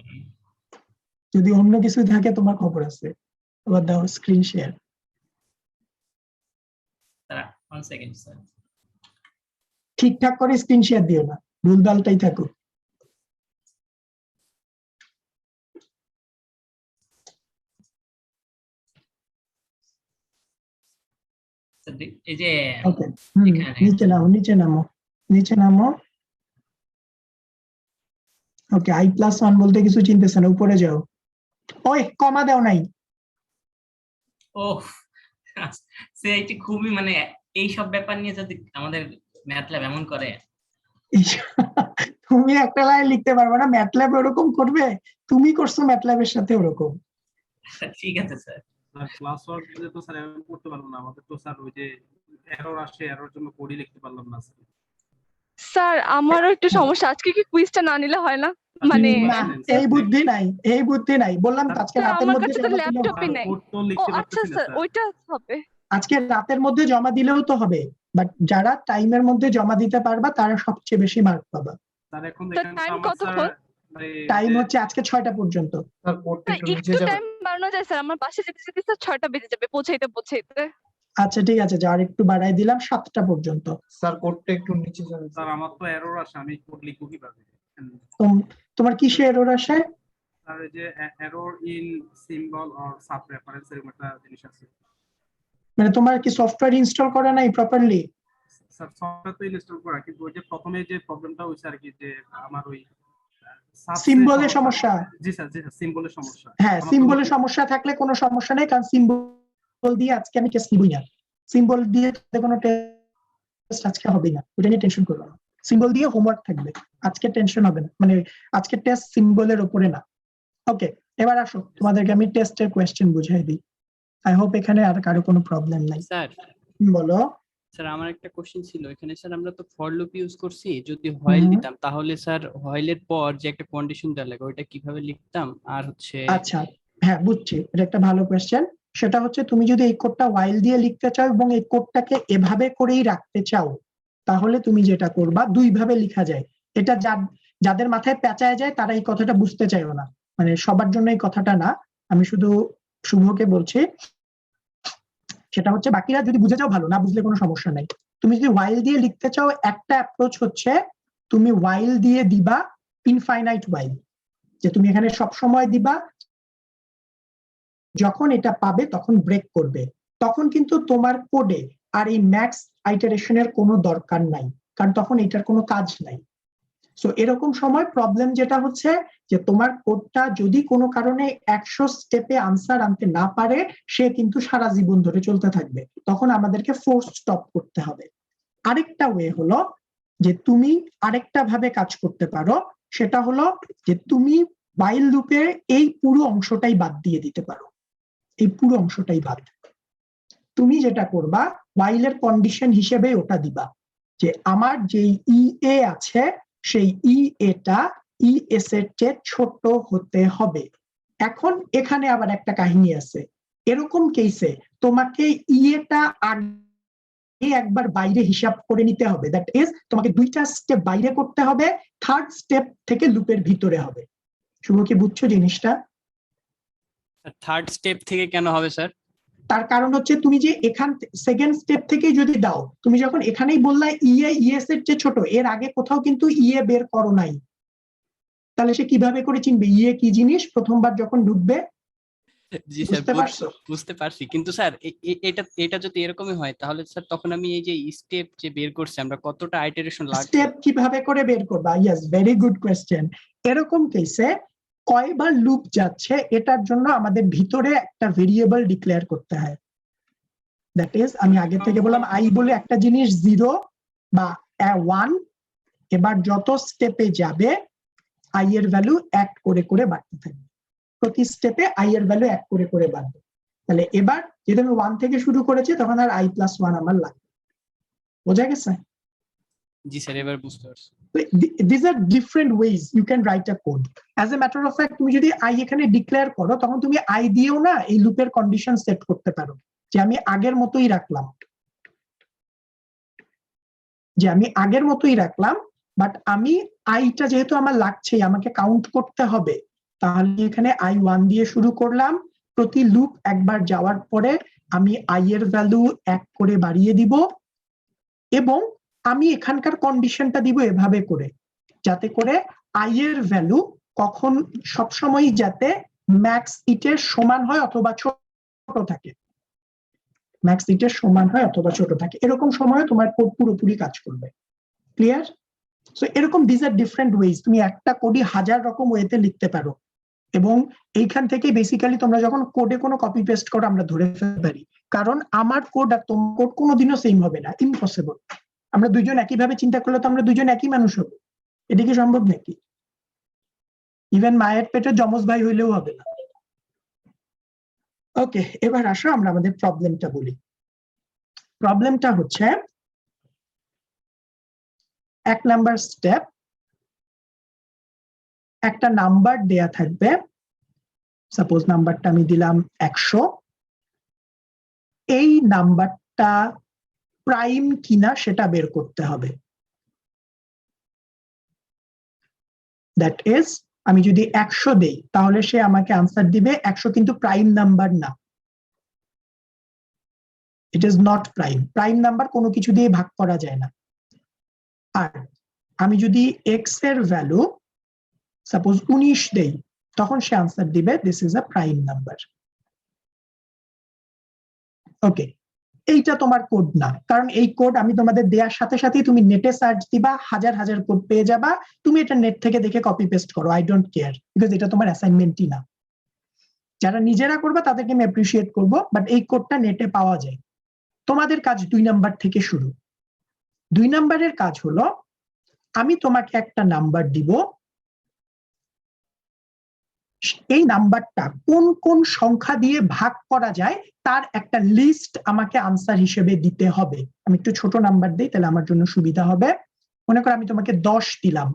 যদি অন্য কিছু থাকে তোমার খবর আছে, আবার দাও screen share. Sir 1 second sir. ঠিকঠাক করে স্ক্রিন শেয়ার দিও না, ভুলভালটাই থাকো। এই যে ওকে, নিচে নামো। ওকে, i+1 বলতে কিছু চিনতেছে না, উপরে যাও। ওই কমা দাও নাই। ওহ সেইটি খুবই মানে এই সব ব্যাপার নিয়ে যদি আমাদের ম্যাথল্যাব এমন করে, তুমি একটা লাইন লিখতে পারবে না, ম্যাথল্যাব ওরকম করবে? তুমি করছো ম্যাথল্যাবের সাথে ওরকম। ঠিক আছে স্যার। ক্লাস ওয়ার্ক দিলে তো স্যার এমন করতে পারবো না, আমাদের তো স্যার ওই যে এরর আসে, এরর জন্য কোডই লিখতে পারলাম না স্যার আমারও একটু সমস্যা, আজকে কি কুইজটা না নিলে হয় না? মানে এই বুদ্ধি নাই বললাম তো, আজকে রাতের আমার মধ্যে কাছে তো ল্যাপটপই নাই। ও আচ্ছা স্যার ওইটা হবে, আজকে রাতের মধ্যে জমা দিলেও তো হবে, বাট যারা টাইমের মধ্যে জমা দিতে পারবা তারা সবচেয়ে বেশি মার্ক পাবা। স্যার এখন টাইম কতক্ষণ? টাইম হচ্ছে আজকে 6টা পর্যন্ত। স্যার কোডটা একটু নিচে একটু যাবে। টাইম বাড়ানো যায় স্যার, আমার বাসে যেতে যেতে স্যার 6টা বেজে যাবে পৌঁছাইতে। আচ্ছা ঠিক আছে, যার একটু বাড়াই দিলাম 7টা পর্যন্ত। স্যার কোডটা একটু নিচে যাবে। স্যার আমার তো এরর আসে, আমি কোড লিখবো কিভাবে? তোমার কিসে এরর আসে? স্যার এই যে error in symbol or sub reference এর একটা জিনিস আছে। মানে তোমার কি সফটওয়্যার ইনস্টল করা নাই প্রপারলি? স্যার সফটওয়্যার তো ইনস্টল করা, কিন্তু ওই যে প্রথমে যে প্রবলেমটা হইছে আর কি, যে আমার ওই সিম্বলের সমস্যা। জি স্যার সিম্বলের সমস্যা। হ্যাঁ, সিম্বলের সমস্যা থাকলে কোনো সমস্যা নেই, কারণ সিম্বল দিয়ে আজকে আমি টেস্ট নিবই না। সিম্বল দিয়ে কোনো টেস্ট আজকে হবে না, ওটা নিয়ে টেনশন করবে না। সিম্বল দিয়ে হোমওয়ার্ক থাকবে, আজকে টেনশন হবে না, মানে আজকে টেস্ট সিম্বলের উপরে না। ওকে, এবার আসো তোমাদেরকে আমি টেস্টের কোয়েশ্চেন বুঝাই দিই। আই হোপ এখানে আর কারো কোনো প্রবলেম নাই। স্যার বলো। স্যার আমার একটা কোশ্চেন ছিল, এখানে স্যার আমরা তো ফর লুপ ইউজ করছি, যদি হোয়াইল দিতাম তাহলে স্যার হোয়াইলের পর যে একটা কন্ডিশন দেওয়া লাগে ওইটা কিভাবে লিখতাম? আর হচ্ছে আচ্ছা হ্যাঁ বুঝছি, এটা একটা ভালো কোয়েশ্চেন। সেটা হচ্ছে তুমি যদি এই কোডটা হোয়াইল দিয়ে লিখতে চাও এবং এই কোডটাকে এভাবে করেই রাখতে চাও, তাহলে তুমি যেটা করবা, দুই ভাবে লেখা যায়। এটা যাদের মাথায় পেঁচায় যায় তারা এই কথাটা বুঝতে চাইও না। মানে সবার জন্য এই কথাটা না, আমি শুধু শুভকে বলছি, সেটা হচ্ছে বাকিরা যদি বুঝে যাও ভালো, না বুঝলে কোনো সমস্যা নাই। তুমি যদি while দিয়ে লিখতে চাও, একটা অ্যাপ্রোচ হচ্ছে তুমি while দিয়ে দিবা ইনফাইনাইট while, যে তুমি এখানে সব সময় দিবা, যখন এটা পাবে তখন ব্রেক করবে, তখন কিন্তু তোমার কোডে আর এই ম্যাক্স আইটারেশনের কোনো দরকার নাই, কারণ তখন এটার কোনো কাজ নাই। সো এরকম সময় প্রবলেম যেটা হচ্ছে যে তোমার কোডটা যদি কোনো কারণে 100 স্টেপে আনসার আনতে না পারে, সে কিন্তু সারা জীবন ধরে চলতে থাকবে, তখন আমাদেরকে ফোর্স স্টপ করতে হবে। আরেকটা ওয়ে হলো যে তুমি আরেকটা ভাবে কাজ করতে পারো, সেটা হলো যে তুমি while লুপে এই পুরো অংশটাই বাদ দিয়ে দিতে পারো, এই পুরো অংশটাই বাদ। তুমি যেটা করবা, while এর কন্ডিশন হিসেবে ওটা দিবা যে আমার যেই ইএ আছে সেই ইএটা ইএস এর চেয়ে ছোট হতে হবে। এখন এখানে আবার একটা কাহিনী আছে, এরকম কেসে তোমাকে ইএটা আগে একবার বাইরে হিসাব করে নিতে হবে, দ্যাট ইজ তোমাকে 2টা স্টেপ বাইরে করতে হবে, 3rd স্টেপ থেকে লুপের ভিতরে হবে। শুভ কি বুঝছো জিনিসটা? 3rd স্টেপ থেকে কেন হবে স্যার? তার কারণ হচ্ছে তুমি যে এখান 2nd স্টেপ থেকে যদি দাও, তুমি যখন এখানেই বললা ইএ ইএস এর চেয়ে ছোট, এর আগে কোথাও কিন্তু ইএ বের করো নাই, তাহলে সে কিভাবে করে চিনবে ইএ কি জিনিস প্রথমবার যখন ঢুকবে? জি স্যার, বুঝতে পারছো? বুঝতে পারছি, কিন্তু স্যার এটা যদি এরকমই হয় তাহলে স্যার তখন আমি এই যে স্টেপ যে বের করছি আমরা, কতটা আইটারেশন লাগবে? স্টেপ কিভাবে করে বের করবা? Yes, very good question. এরকম কেসে কয়বার লুপ যাচ্ছে এটার জন্য আমাদের ভিতরে একটা ভেরিয়েবল ডিক্লেয়ার করতে হয়, দ্যাট ইজ আমি আগে থেকে বললাম আই বলে একটা জিনিস 0 বা 1, এবার যত স্টেপে যাবে আই এর ভ্যালু 1 করে করে বাড়তে থাকবে, প্রতি স্টেপে আই এর ভ্যালু 1 করে করে বাড়বে। তাহলে এবার যেহেতু আমি 1 থেকে শুরু করেছি, তখন আর i+1 আমার লাগবে। বোঝা গেছে? জি স্যার, এবার বুঝতে পারছি। These are different ways you can write a code. As a matter of fact, তুমি যদি i এখানে ডিক্লেয়ার করো, তখন তুমি i দিয়েও না এই লুপের কন্ডিশন সেট করতে পারো, যে আমি আগের মতোই রাখলাম, বাট আমি আইটা যেহেতু আমার লাগছে, আমাকে কাউন্ট করতে হবে, তাহলে এখানে i1 দিয়ে শুরু করলাম, প্রতি লুপ একবার যাওয়ার পরে আমি i এর ভ্যালু 1 করে বাড়িয়ে দিব, এবং আমি এখানকার কন্ডিশনটা দিব এভাবে করে, যাতে করে আই এর ভ্যালু কখন সবসময় যাতে ম্যাক্স ইটের সমান হয় অথবা ছোট থাকে, ম্যাক্স ইটের সমান হয় অথবা ছোট থাকে, এরকম সময় তোমার কোড পুরোপুরি কাজ করবে। ক্লিয়ার? সো এরকম দিস আর ডিফারেন্ট ওয়েজ, তুমি একটা কোডই 1000 রকম ওয়েতে লিখতে পারো, এবং এইখান থেকে বেসিক্যালি তোমরা যখন কোডে কোনো কপি পেস্ট করো আমরা ধরে ফেলতে পারি, কারণ আমার কোড আর তোমার কোড কোনোদিনও সেম হবে না, ইম্পসিবল। আমরা দুইজন একইভাবে চিন্তা করলে তো আমরা দুইজন একই মানুষ হবো, এটা কি সম্ভব নাকি? ইভেন মায়ের পেটে যমজ ভাই হইলেও হবে না। ওকে, এবার আসো আমরা আমাদের প্রবলেমটা বলি। প্রবলেমটা হচ্ছে 1 নাম্বার স্টেপ, একটা নাম্বার দেয়া থাকবে, সাপোজ নাম্বারটা আমি দিলাম 100, এই নাম্বারটা প্রাইম কিনা সেটা বের করতে হবে। দ্যাট ইজ আমি যদি 100 দেই তাহলে সে আমাকে আনসার দিবে 100 কিন্তু প্রাইম নাম্বার না, it is not prime. Prime number কোনো কিছু দিয়ে ভাগ করা যায় না। আর আমি যদি এক্স এর ভ্যালু সাপোজ 19 দেই, তখন সে আনসার দিবে this is a prime number. Okay, এইটা তোমার কোড না, কারণ এই কোড আমি তোমাদের দেওয়ার সাথে সাথেই তুমি নেটে সার্চ দিবা, হাজার হাজার কোড পেয়ে যাবা, তুমি এটা নেট থেকে দেখে কপি পেস্ট করো, আই ডোন্ট কেয়ার, বিকজ এটা তোমার অ্যাসাইনমেন্টই না। যারা নিজেরা করবে তাদেরকে আমি অ্যাপ্রিসিয়েট করবো, বাট এই কোডটা নেটে পাওয়া যায়। তোমাদের কাজ 2 নাম্বার থেকে শুরু। 2 নাম্বারের কাজ হলো আমি তোমাকে একটা নাম্বার দিব, এই নাম্বারটা কোন কোন সংখ্যা দিয়ে ভাগ করা যায় তার একটা লিস্ট আমাকে আনসার হিসেবে দিতে হবে। আমি একটু ছোট নাম্বার দিই, তাহলে আমার জন্য সুবিধা হবে। মনে করো আমি তোমাকে 10 দিলাম,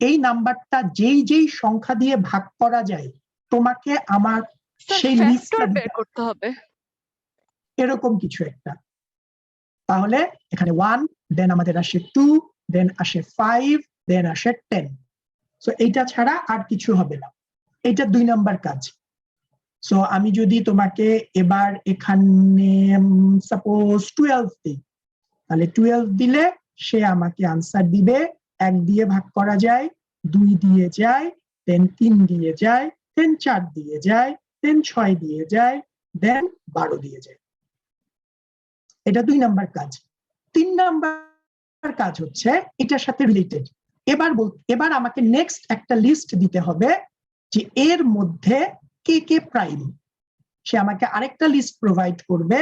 এই নাম্বারটা যেই যেই সংখ্যা দিয়ে ভাগ করা যায় তোমাকে আমার সেই লিস্টটা বের করতে হবে, এরকম কিছু একটা। তাহলে এখানে 1, দেন আমাদের আসে 2, দেন আসে 5, দেন আসে 10। সো এইটা ছাড়া আর কিছু হবে না। এটা 2 নাম্বার কাজ। সো আমি যদি তোমাকে এবার এখানে সাপোজ 12 দিই, তাহলে 12 দিলে সে আমাকে আনসার দিবে 1 দিয়ে ভাগ করা যায়, 2 দিয়ে যায়, দেন 3 দিয়ে যায়, দেন 4 দিয়ে যায়, দেন 6 দিয়ে যায়, দেন 12 দিয়ে যায়। এটা 2 নাম্বার কাজ। 3 নাম্বার কাজ হচ্ছে এটার সাথে রিলেটেড। এবার আমাকে নেক্সট একটা লিস্ট দিতে হবে যে এর মধ্যে কে কে প্রাইম। সে আমাকে আরেকটা লিস্ট প্রোভাইড করবে,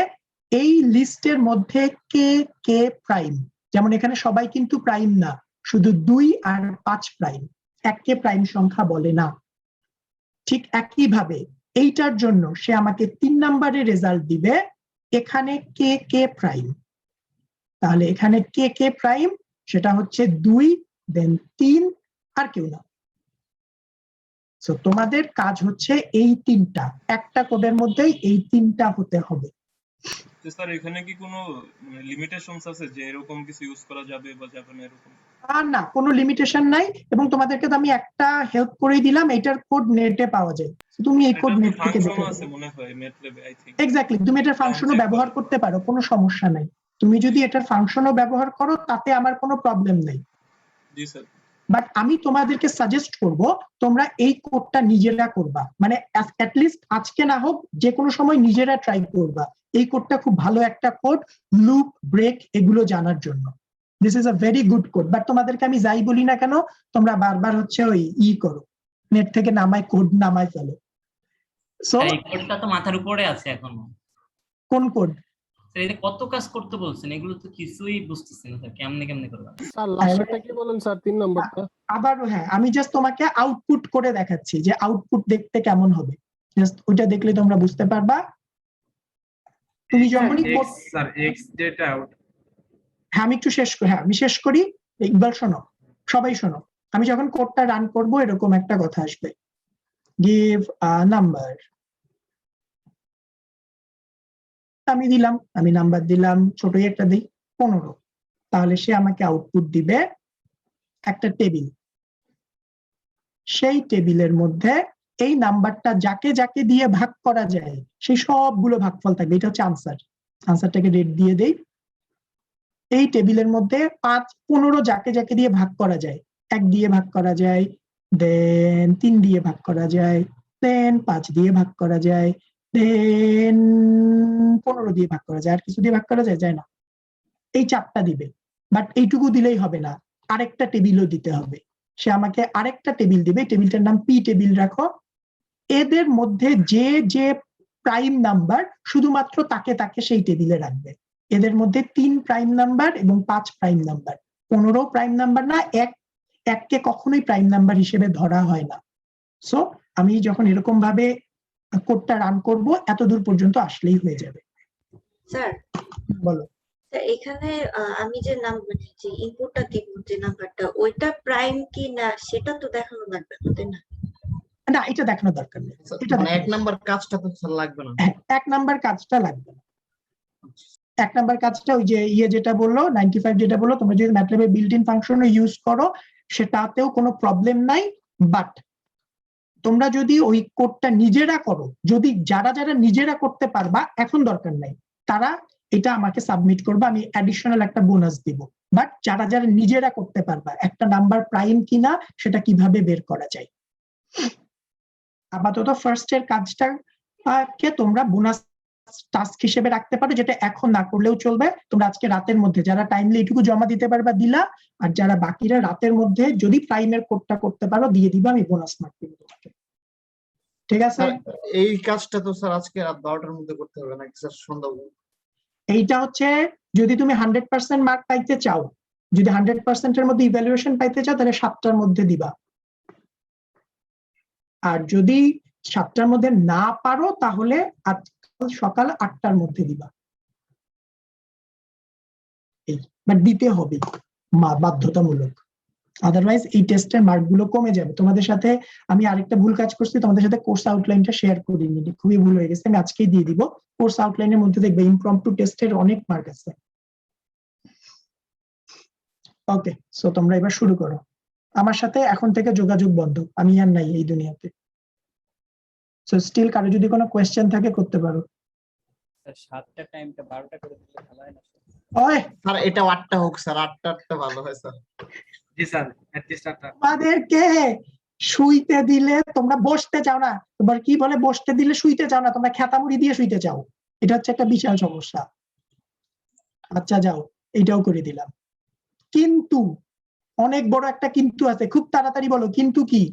এই লিস্টের মধ্যে কে কে প্রাইম। যেমন এখানে সবাই কিন্তু প্রাইম না, শুধু 2 আর 5 প্রাইম, 1 কে প্রাইম সংখ্যা বলে না। ঠিক একইভাবে এইটার জন্য সে আমাকে 3 নাম্বারের রেজাল্ট দিবে, এখানে কে কে প্রাইম। তাহলে এখানে কে কে প্রাইম সেটা হচ্ছে 2, দেন 3 আর কেউ না। সো তোমাদের কাজ হচ্ছে এই 3টা, একটা কোডের মধ্যেই এই 3টা হতে হবে। স্যার এখানে কি কোনো লিমিটেশনস আছে যে এরকম কিছু ইউজ করা যাবে বা যাবে না এরকম? না, কোনো লিমিটেশন নাই, এবং তোমাদেরকে তো আমি একটা হেল্প করে দিলাম, এটার কোড নেটে পাওয়া যায়, তুমি এই কোড নেট থেকে দেখে আছে মনে হয় ম্যাটল্যাবে আই থিংক। এক্স্যাক্টলি, তুমি এটার ফাংশনও ব্যবহার করতে পারো, কোনো সমস্যা নাই। তুমি যদি এটার ফাংশনও ব্যবহার করো তাতে আমার কোনো প্রবলেম নাই। জি স্যার। বাট আমি তোমাদেরকে সাজেস্ট করব তোমরা এই কোডটা নিজেরা করবা, মানে অ্যাটলিস্ট আজকে না হোক যে কোনো সময় নিজেরা ট্রাই করবা। এই কোডটা খুব ভালো একটা কোড, লুপ, ব্রেক এগুলো জানার জন্য। This is a very good code. But তোমাদেরকে আমি যাই বলি না কেন, তোমরা বারবার হচ্ছে ওই করো, নেট থেকে নামায় কোড নামায় ফেলো। সো এই কোডটা তো মাথার উপরে আছে এখনো। কোন কোড? এই যে কত কাজ করতে বলছেন, এগুলো তো কিছুই বুঝতেছি না স্যার, কেমনে করলাম। স্যার লাস্টটা কি বলেন স্যার, 3 নাম্বারটা? আবারও হ্যাঁ, আমি জাস্ট তোমাকে আউটপুট করে দেখাচ্ছি যে আউটপুট দেখতে কেমন হবে। জাস্ট ওইটা দেখলে তোমরা বুঝতে পারবা। তুমি যখনই স্যার এক্স ডেটা আউট। হ্যাঁ, আমি শেষ করি। ইকবাল শোনো, সবাই শোনো, আমি যখন কোডটা রান করব এরকম একটা কথা আসবে, গিভ আ নাম্বার। আমি নাম্বার দিলাম, ছোটই একটা দিই 15। তাহলে সে আমাকে আউটপুট দিবে একটা টেবিল। সেই টেবিলের মধ্যে এই নাম্বারটা যাকে যাকে দিয়ে ভাগ করা যায় সেই সবগুলো ভাগফল থাকবে। এটা হচ্ছে আনসার। আনসারটাকে রেট দিয়ে দেই। এই টেবিলের মধ্যে 5, 15 যাকে যাকে দিয়ে ভাগ করা যায়, 1 দিয়ে ভাগ করা যায়, দেন 3 দিয়ে ভাগ করা যায়, দেন 5 দিয়ে ভাগ করা যায়, দেন 15 দিয়ে ভাগ করা যায়। আর কিছু দিয়ে ভাগ করা যায় না। এই 4টা দিবে। বাট এইটুকু দিলেই হবে না, আরেকটা টেবিলও দিতে হবে। সে আমাকে আরেকটা টেবিল দিবে, টেবিলটার নাম পি টেবিল রাখো। এদের মধ্যে যে যে প্রাইম নাম্বার শুধুমাত্র তাকে তাকে সেই টেবিলে রাখবে। এদের মধ্যে 3 প্রাইম নাম্বার এবং 5 প্রাইম নাম্বার, 15 প্রাইম নাম্বার না, এককে কখনোই প্রাইম নাম্বার হিসেবে ধরা হয় না। সো আমি যখন এরকম ভাবে কোডটা রান করব, এত দূর পর্যন্ত আসলেই হয়ে যাবে। স্যার বলো। এখানে আমি যে যে ইনপুটটা দিব, যে নাম্বারটা, ওইটা প্রাইম কি না সেটা তো দেখানো লাগবে না, তাই না? না, এটা দেখানো দরকার নেই। এটা মানে 1 নাম্বার কাজটা তো স্যার লাগবে না। 1 নাম্বার কাজটা লাগবে না। 1 নাম্বার কাজটা ওই যে যেটা বললো 95 যেটা বললো, তোমরা যদি ম্যাটল্যাবে বিল্ট ইন ফাংশন ইউজ করো সেটাতেও কোনো প্রবলেম নাই। বাট তোমরা যদি ওই কোডটা নিজেরা করো, যদি যারা নিজেরা করতে পারবা, এখন দরকার নাই, তারা এটা আমাকে সাবমিট করবে, আমি অ্যাডিশনাল একটা বোনাস দিব। বাট যারা নিজেরা করতে পারবা, একটা নাম্বার প্রাইম কিনা সেটা কিভাবে বের করা যায়, আপাতত ফার্স্ট এর কাজটা কে তোমরা বোনাস টাস্ক হিসেবে রাখতে পারো, যেটা এখন না করলেও চলবে। তোমরা আজকে রাতের মধ্যে যারা টাইমলি এটুকু জমা দিতে পারবা দিলা, আর যারা বাকিরা রাতের মধ্যে যদি প্রাইমের কোডটা করতে পারো দিয়ে দিবা, আমি বোনাস মার্ক দিব তোমাকে। ঠিক আছে? এই কাজটা তো স্যার আজকে রাত 12টার মধ্যে করতে হবে নাকি স্যার সন্ধ্যা? এইটা হচ্ছে যদি তুমি 100% মার্ক পাইতে চাও, যদি 100% এর মধ্যে ইভ্যালুয়েশন পাইতে চাও, তাহলে 7টার মধ্যে দিবা। আর যদি 7টার মধ্যে না পারো তাহলে সকাল 8টার মধ্যে দিবা। বাট দিতে হবে বাধ্যতামূলক, আদারওয়াইজ এই টেস্টের মার্ক গুলো কমে যাবে। তোমাদের সাথে আমি আরেকটা ভুল কাজ করছি, তোমাদের সাথে কোর্স আউটলাইনটা শেয়ার করিনি, খুবই ভুল হয়ে গেছে। আমি আজকেই দিয়ে দিব। কোর্স আউটলাইনের মধ্যে দেখবে ইমপ্রম্পটু টেস্টের অনেক মার্ক আছে। ওকে, সো তোমরা এবার শুরু করো। আমার সাথে এখন থেকে যোগাযোগ বন্ধ, আমি আর নাই এই দুনিয়াতে। সো স্টিল কারো যদি কোনো কোয়েশ্চেন থাকে করতে পারো। স্যার 7টা টাইমটা 12টা করে দিলে ভালো হয় না স্যার? ওই স্যার এটা 8টা হোক স্যার, 8টা ভালো হয় স্যার। জি স্যার, অ্যাটলিস্ট একটা তোমাদেরকে শুইতে দিলে তোমরা বসতে চাও না, তোমার কি বলে বসতে দিলে শুইতে চাও না, তোমরা খেতামুড়ি দিয়ে শুইতে চাও, এটা হচ্ছে একটা বিশাল সমস্যা। আচ্ছা যাও, এটাও করে দিলাম। কিন্তু অনেক বড় একটা কিন্তু আছে, খুব তাড়াতাড়ি বলো কিন্তু কি?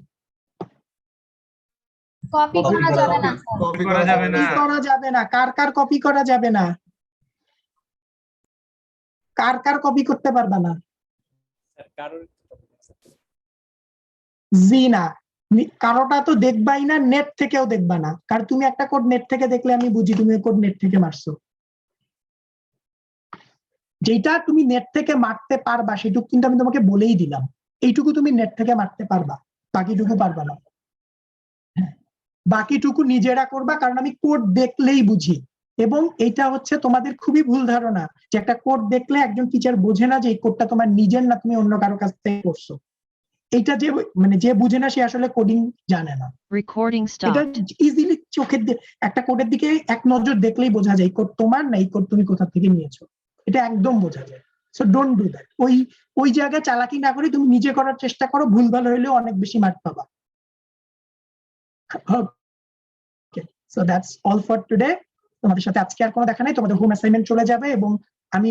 কপি করা যাবে না কপি করা যাবে না। কপি করা যাবে না। কার কার কপি করা যাবে না? কার কার কপি করতে পারবা না? স্যার কারোর জি না, কারোটা তো দেখবাই না, নেট থেকেও দেখবা না। কারণ তুমি একটা কোড নেট থেকে দেখলে আমি বুঝি তুমি কোড নেট থেকে মারছো। যেটা তুমি নেট থেকে মারতে পারবা সেটুকু কিন্তু আমি তোমাকে বলেই দিলাম, এইটুকু তুমি নেট থেকে মারতে পারবা, বাকিটুকু পারবা না। বাকিটুকু নিজেরা করবা, কারণ আমি কোড দেখলেই বুঝি। এবং এটা হচ্ছে তোমাদের খুবই ভুল ধারণা যে একটা কোড দেখলে একজন টিচার বোঝে না যে এই কোডটা তোমার নিজের না, তুমি অন্য কারো কাছ থেকে করছো। এটা যে মানে যে বুঝে না সে আসলে কোডিং জানে না। Recording এটা stopped. ইজিলি চোখের একটা কোডের দিকে এক নজর দেখলেই বোঝা যায় কোড তোমার না, এই কোড তুমি কোথা থেকে নিয়েছো, এটা একদম বোঝা যায়। So don't do that. ওই জায়গায় চালাকি না করে তুমি নিজে করার চেষ্টা করো, ভুলভাল হইলেও অনেক বেশি মার্ক পাবা। Okay, so that's all for today. তোমাদের সাথে আজকে আর কোনো দেখা নাই, তোমাদের হোম অ্যাসাইনমেন্ট চলে যাবে এবং আমি